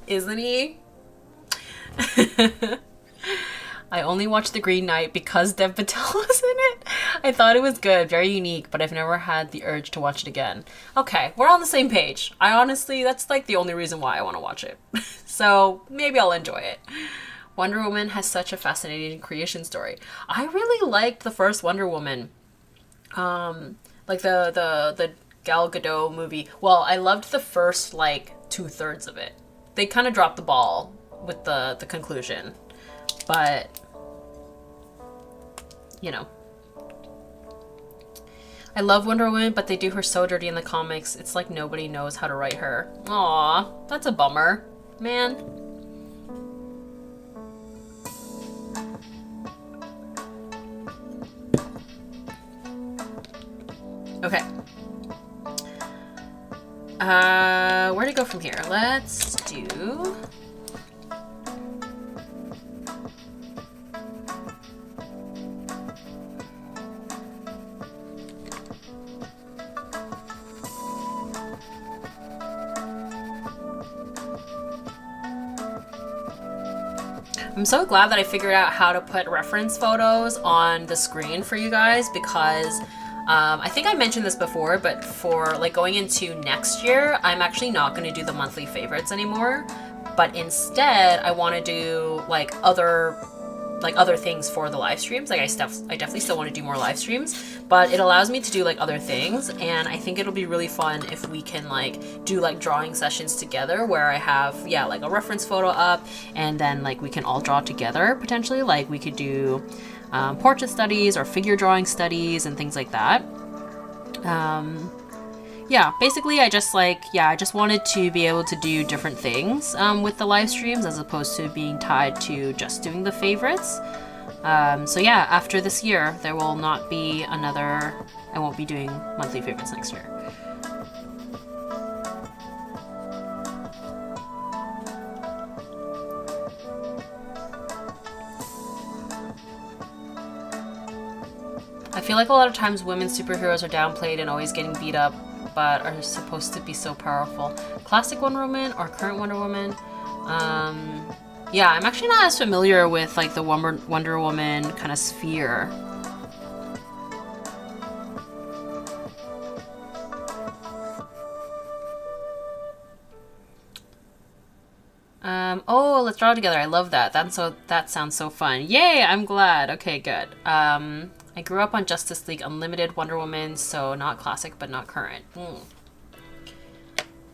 isn't he? I only watched The Green Knight because Dev Patel was in it. I thought it was good, very unique, but I've never had the urge to watch it again. Okay, we're on the same page. I honestly, that's like the only reason why I want to watch it. So maybe I'll enjoy it. Wonder Woman has such a fascinating creation story. I really liked the first Wonder Woman. Like the Gal Gadot movie. Well, I loved the first like 2/3 of it. They kind of dropped the ball with the conclusion, but you know, I love Wonder Woman, but they do her so dirty in the comics. It's like nobody knows how to write her. Aw, that's a bummer, man. Okay. Where to go from here? Let's do... I'm so glad that I figured out how to put reference photos on the screen for you guys, because I think I mentioned this before, but for like going into next year, I'm actually not going to do the monthly favorites anymore, but instead I want to do like other things for the live streams. Like I definitely still want to do more live streams, but it allows me to do like other things, and I think it'll be really fun if we can like do like drawing sessions together where I have, yeah, like a reference photo up, and then like we can all draw together potentially. Like we could do portrait studies or figure drawing studies and things like that. Yeah, basically I just wanted to be able to do different things with the live streams as opposed to being tied to just doing the favorites. So yeah, after this year there will not be I won't be doing monthly favorites next year. I feel like a lot of times women superheroes are downplayed and always getting beat up, but are supposed to be so powerful. Classic Wonder Woman or current Wonder Woman? Yeah, I'm actually not as familiar with like the Wonder Woman kind of sphere. Oh, let's draw together. I love that. That sounds so fun. Yay, I'm glad. Okay, good. I grew up on Justice League Unlimited, Wonder Woman, so not classic, but not current.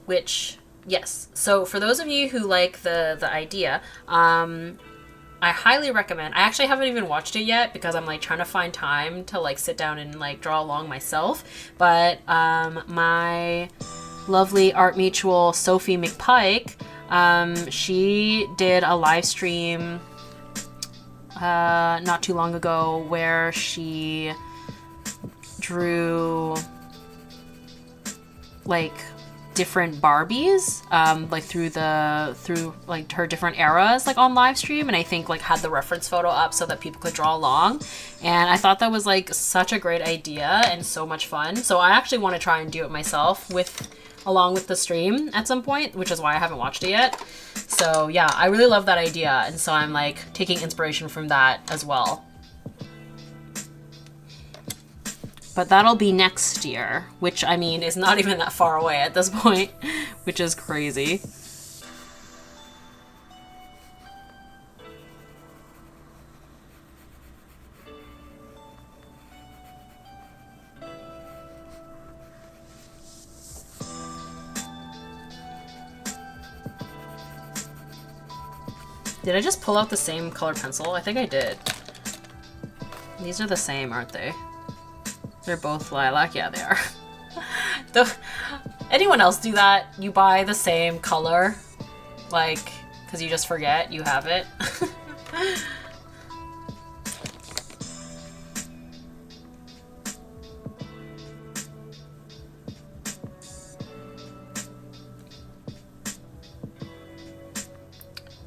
which, yes. So for those of you who like the idea, I highly recommend. I actually haven't even watched it yet because I'm like trying to find time to like sit down and like draw along myself. But my lovely art mutual Sophie McPike, she did a live stream not too long ago where she drew like different Barbies, like through like her different eras, like on live stream, and I think like had the reference photo up so that people could draw along, and I thought that was like such a great idea and so much fun. So I actually want to try and do it myself along with the stream at some point, which is why I haven't watched it yet. So yeah, I really love that idea, and so I'm like taking inspiration from that as well. But that'll be next year, which, I mean, is not even that far away at this point, which is crazy. Did I just pull out the same color pencil? I think I did. These are the same, aren't they? They're both lilac. Yeah, they are. Anyone else do that? You buy the same color, like, because you just forget you have it.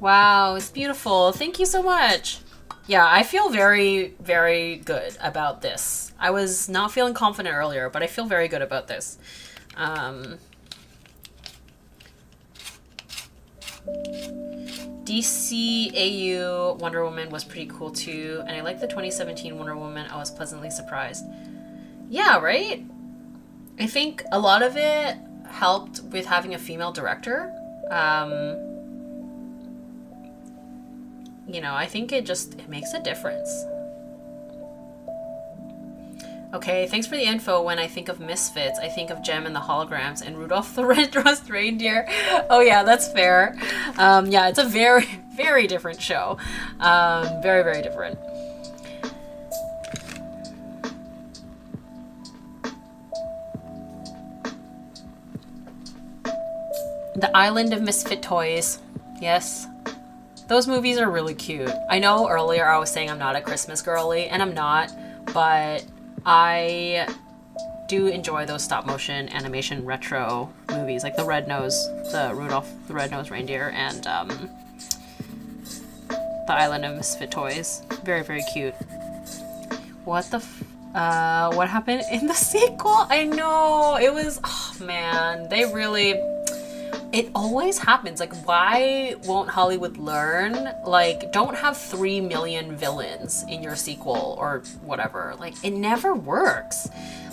Wow, it's beautiful. Thank you so much. Yeah, I feel very, very good about this. I was not feeling confident earlier, but I feel very good about this. DCAU Wonder Woman was pretty cool too, and I like the 2017 Wonder Woman. I was pleasantly surprised. Yeah, right? I think a lot of it helped with having a female director. You know, I think it makes a difference. Okay, thanks for the info. When I think of Misfits, I think of Jem and the Holograms and Rudolph the Red-Nosed Reindeer. Oh yeah, that's fair. Yeah, it's a very, very different show. Very, very different. The Island of Misfit Toys. Yes. Those movies are really cute. I know earlier I was saying I'm not a Christmas girly, and I'm not, but I do enjoy those stop motion animation retro movies, like the Rudolph the Red-Nosed Reindeer, and the Island of Misfit Toys. Very, very cute. What happened in the sequel? I know, it was, oh man, it always happens. Like, why won't Hollywood learn? Like, don't have 3 million villains in your sequel or whatever. Like, it never works.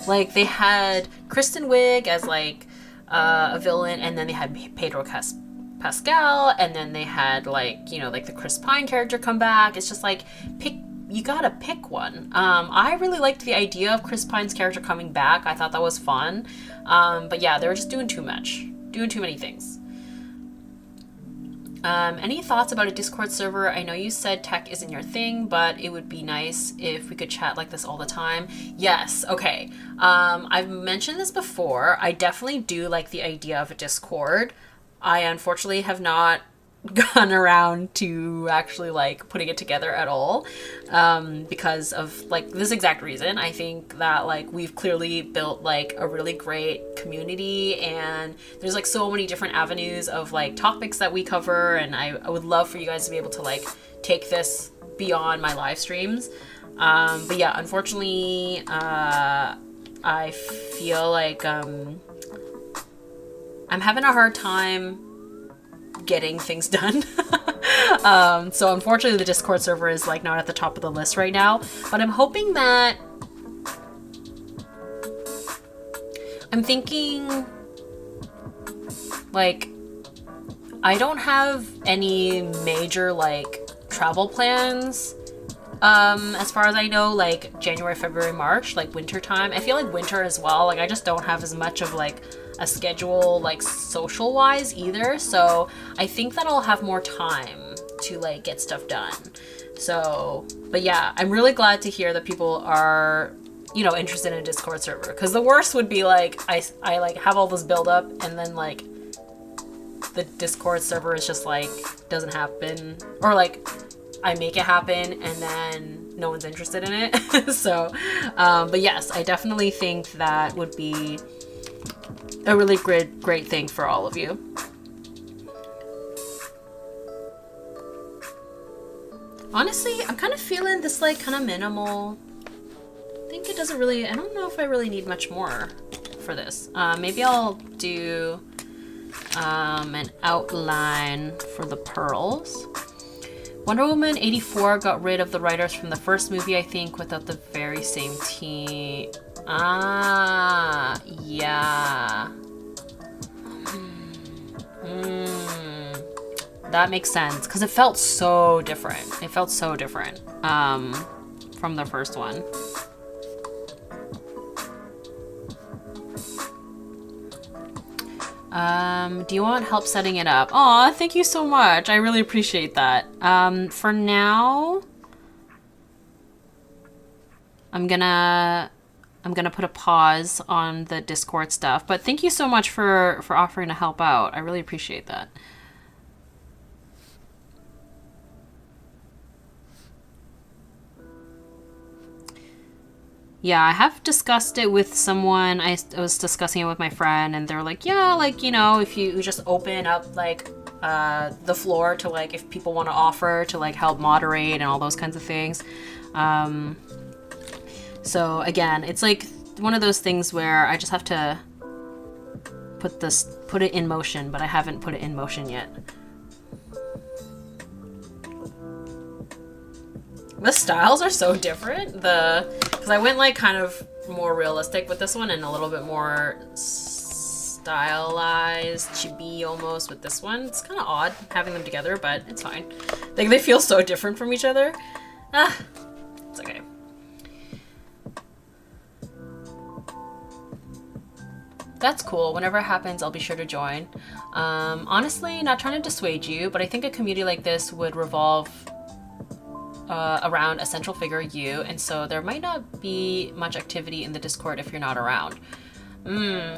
Like, they had Kristen Wiig as, like, a villain, and then they had Pedro Pascal, and then they had, like, you know, like, the Chris Pine character come back. It's just, like, you gotta pick one. I really liked the idea of Chris Pine's character coming back. I thought that was fun. But yeah, they were just doing too much. Doing too many things. Any thoughts about a Discord server? I know you said tech isn't your thing, but it would be nice if we could chat like this all the time. Yes, okay. I've mentioned this before. I definitely do like the idea of a Discord. I unfortunately have not gone around to actually like putting it together at all, because of like this exact reason. I think that like we've clearly built like a really great community, and there's like so many different avenues of like topics that we cover, and I would love for you guys to be able to like take this beyond my live streams. But yeah, unfortunately, I feel like I'm having a hard time getting things done. So unfortunately the Discord server is like not at the top of the list right now, but I'm hoping that I'm thinking like I don't have any major like travel plans as far as I know, like January, February, March, like winter time. I feel like winter as well, like I just don't have as much of like a schedule like social wise either. So I think that I'll have more time to like get stuff done. So, but yeah, I'm really glad to hear that people are, you know, interested in a Discord server, because the worst would be like I like have all this build up and then like the Discord server is just like doesn't happen, or like I make it happen and then no one's interested in it. So but yes, I definitely think that would be a really great thing for all of you. Honestly, I'm kind of feeling this like kind of minimal. I think it doesn't really, I don't know if I really need much more for this. Maybe I'll do an outline for the pearls. Wonder Woman 84 got rid of the writers from the first movie, I think, without the very same team. Ah, yeah. That makes sense, because it felt so different. It felt so different from the first one. Do you want help setting it up? Aw, thank you so much. I really appreciate that. For now, I'm gonna put a pause on the Discord stuff, but thank you so much for offering to help out. I really appreciate that. Yeah, I have discussed it with someone. I was discussing it with my friend, and they're like, yeah, like, you know, if you just open up like the floor to like if people want to offer to like help moderate and all those kinds of things. So again, it's like one of those things where I just have to put it in motion, but I haven't put it in motion yet. The styles are so different. Because I went like kind of more realistic with this one and a little bit more stylized, chibi almost with this one. It's kind of odd having them together, but it's fine. Like they feel so different from each other. It's okay. That's cool. Whenever it happens, I'll be sure to join. Honestly, not trying to dissuade you, but I think a community like this would revolve around a central figure, you, and so there might not be much activity in the Discord if you're not around.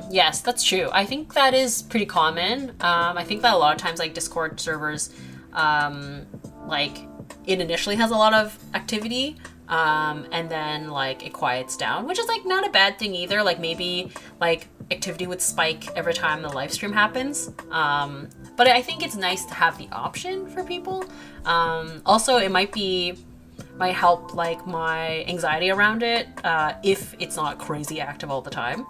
Yes, that's true. I think that is pretty common. I think that a lot of times like Discord servers, like it initially has a lot of activity, and then like it quiets down, which is like not a bad thing either. Like maybe like activity would spike every time the live stream happens. But I think it's nice to have the option for people. Also, it might help like my anxiety around it if it's not crazy active all the time.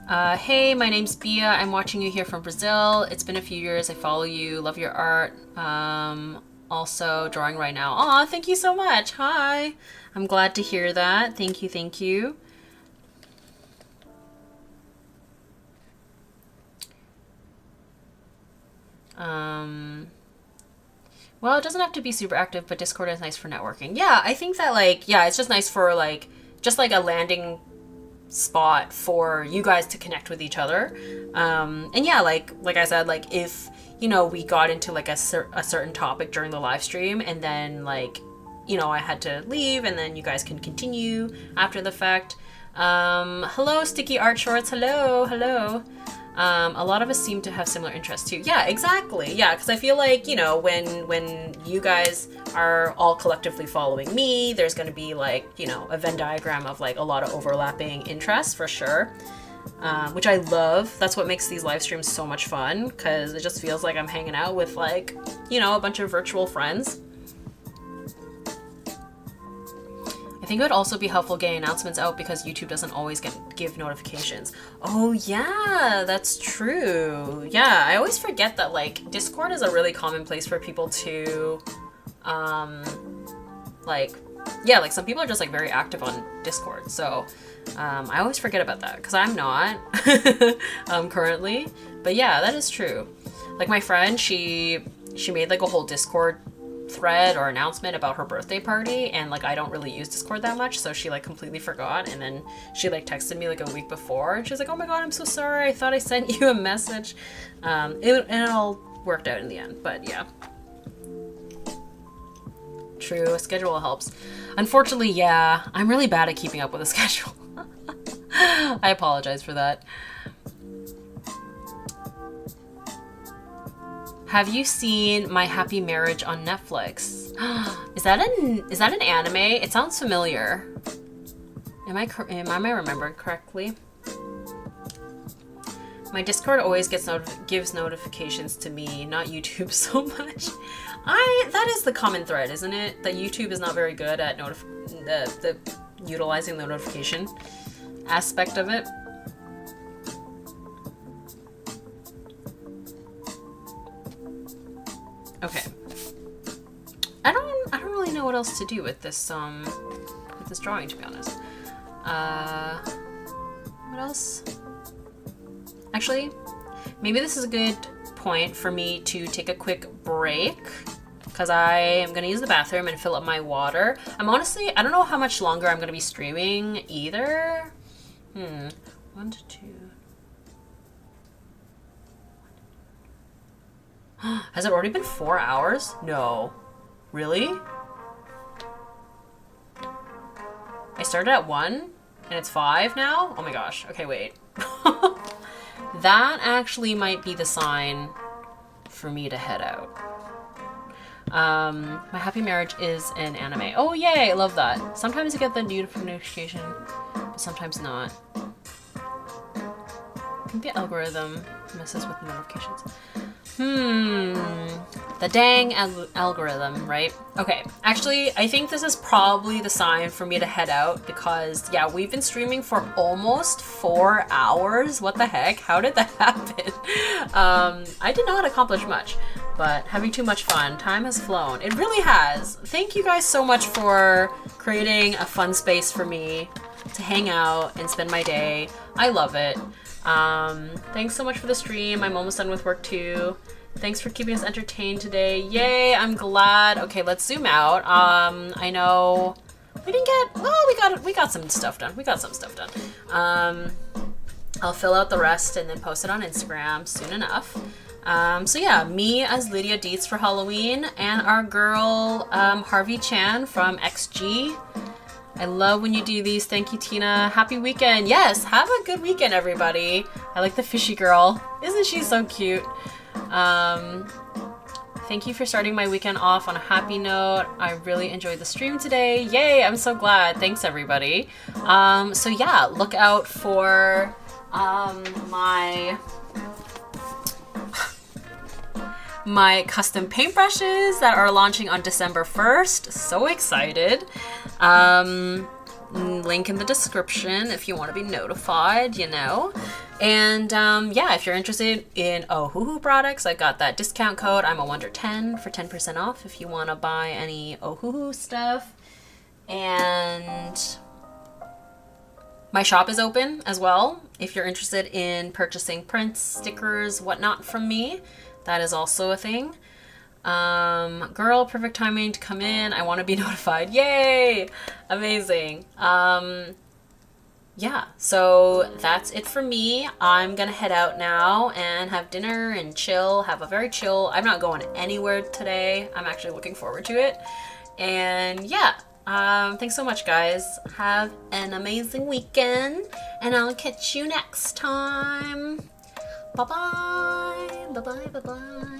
Hey, my name's Bia. I'm watching you here from Brazil. It's been a few years. I follow you. Love your art. Also drawing right now. Aw, thank you so much. Hi. I'm glad to hear that. Thank you. Thank you. Well, it doesn't have to be super active, but Discord is nice for networking. Yeah, I think that like, yeah, it's just nice for like, just like a landing spot for you guys to connect with each other. And yeah, like I said, like if, you know, we got into like a certain topic during the live stream and then like, you know, I had to leave and then you guys can continue after the fact. Hello, Sticky Art Shorts. Hello. A lot of us seem to have similar interests too. Yeah, exactly. Yeah, because I feel like, you know, when you guys are all collectively following me, there's going to be like, you know, a Venn diagram of like a lot of overlapping interests for sure, which I love. That's what makes these live streams so much fun, because it just feels like I'm hanging out with like, you know, a bunch of virtual friends. I think it would also be helpful getting announcements out because YouTube doesn't always give notifications. Oh yeah, that's true. Yeah, I always forget that like Discord is a really common place for people to, like, yeah, like some people are just like very active on Discord. So I always forget about that because I'm not currently. But yeah, that is true. Like my friend, she made like a whole Discord thread or announcement about her birthday party, and like I don't really use Discord that much, so she like completely forgot, and then she like texted me like a week before and she was like, oh my god, I'm so sorry, I thought I sent you a message. It all worked out in the end, but yeah. True, a schedule helps. Unfortunately, yeah, I'm really bad at keeping up with a schedule. I apologize for that. Have you seen My Happy Marriage on Netflix? Is that an anime? It sounds familiar. Am I remembering correctly? My Discord always gives notifications to me, not YouTube so much. That is the common thread, isn't it? That YouTube is not very good at utilizing the notification aspect of it. Okay. I don't really know what else to do with this drawing, to be honest. What else? Actually, maybe this is a good point for me to take a quick break, because I am gonna use the bathroom and fill up my water. I don't know how much longer I'm gonna be streaming either. 1 to 2. Has it already been 4 hours? No. Really? I started at 1 and it's 5 now? Oh my gosh. Okay, wait. That actually might be the sign for me to head out. My Happy Marriage is an anime. Oh yay, I love that. Sometimes you get the notification, but sometimes not. I think the algorithm messes with the notifications. The dang algorithm, right? Okay, actually, I think this is probably the sign for me to head out, because, yeah, we've been streaming for almost 4 hours. What the heck? How did that happen? I did not accomplish much, but having too much fun. Time has flown. It really has. Thank you guys so much for creating a fun space for me to hang out and spend my day. I love it. Thanks so much for the stream. I'm almost done with work too. Thanks for keeping us entertained today. Yay, I'm glad. Okay, let's zoom out. I know we didn't get, well, we got some stuff done. We got some stuff done. I'll fill out the rest and then post it on Instagram soon enough. So yeah, me as Lydia Deets for Halloween, and our girl, Harvey Chan from XG. I love when you do these. Thank you, Tina. Happy weekend. Yes, have a good weekend, everybody. I like the fishy girl. Isn't she so cute? Thank you for starting my weekend off on a happy note. I really enjoyed the stream today. Yay, I'm so glad. Thanks, everybody. So yeah, look out for my custom paintbrushes that are launching on December 1st. So excited. Link in the description if you want to be notified, you know. And yeah, if you're interested in Ohuhu products, I got that discount code imawonder10 for 10% off if you want to buy any Ohuhu stuff. And my shop is open as well if you're interested in purchasing prints, stickers, whatnot from me. That is also a thing. Girl, perfect timing to come in. I want to be notified. Yay! Amazing. Yeah, so that's it for me. I'm gonna head out now and have dinner and chill, have a very chill. I'm not going anywhere today. I'm actually looking forward to it. And yeah, thanks so much, guys. Have an amazing weekend, and I'll catch you next time. Bye-bye. Bye-bye. Bye-bye.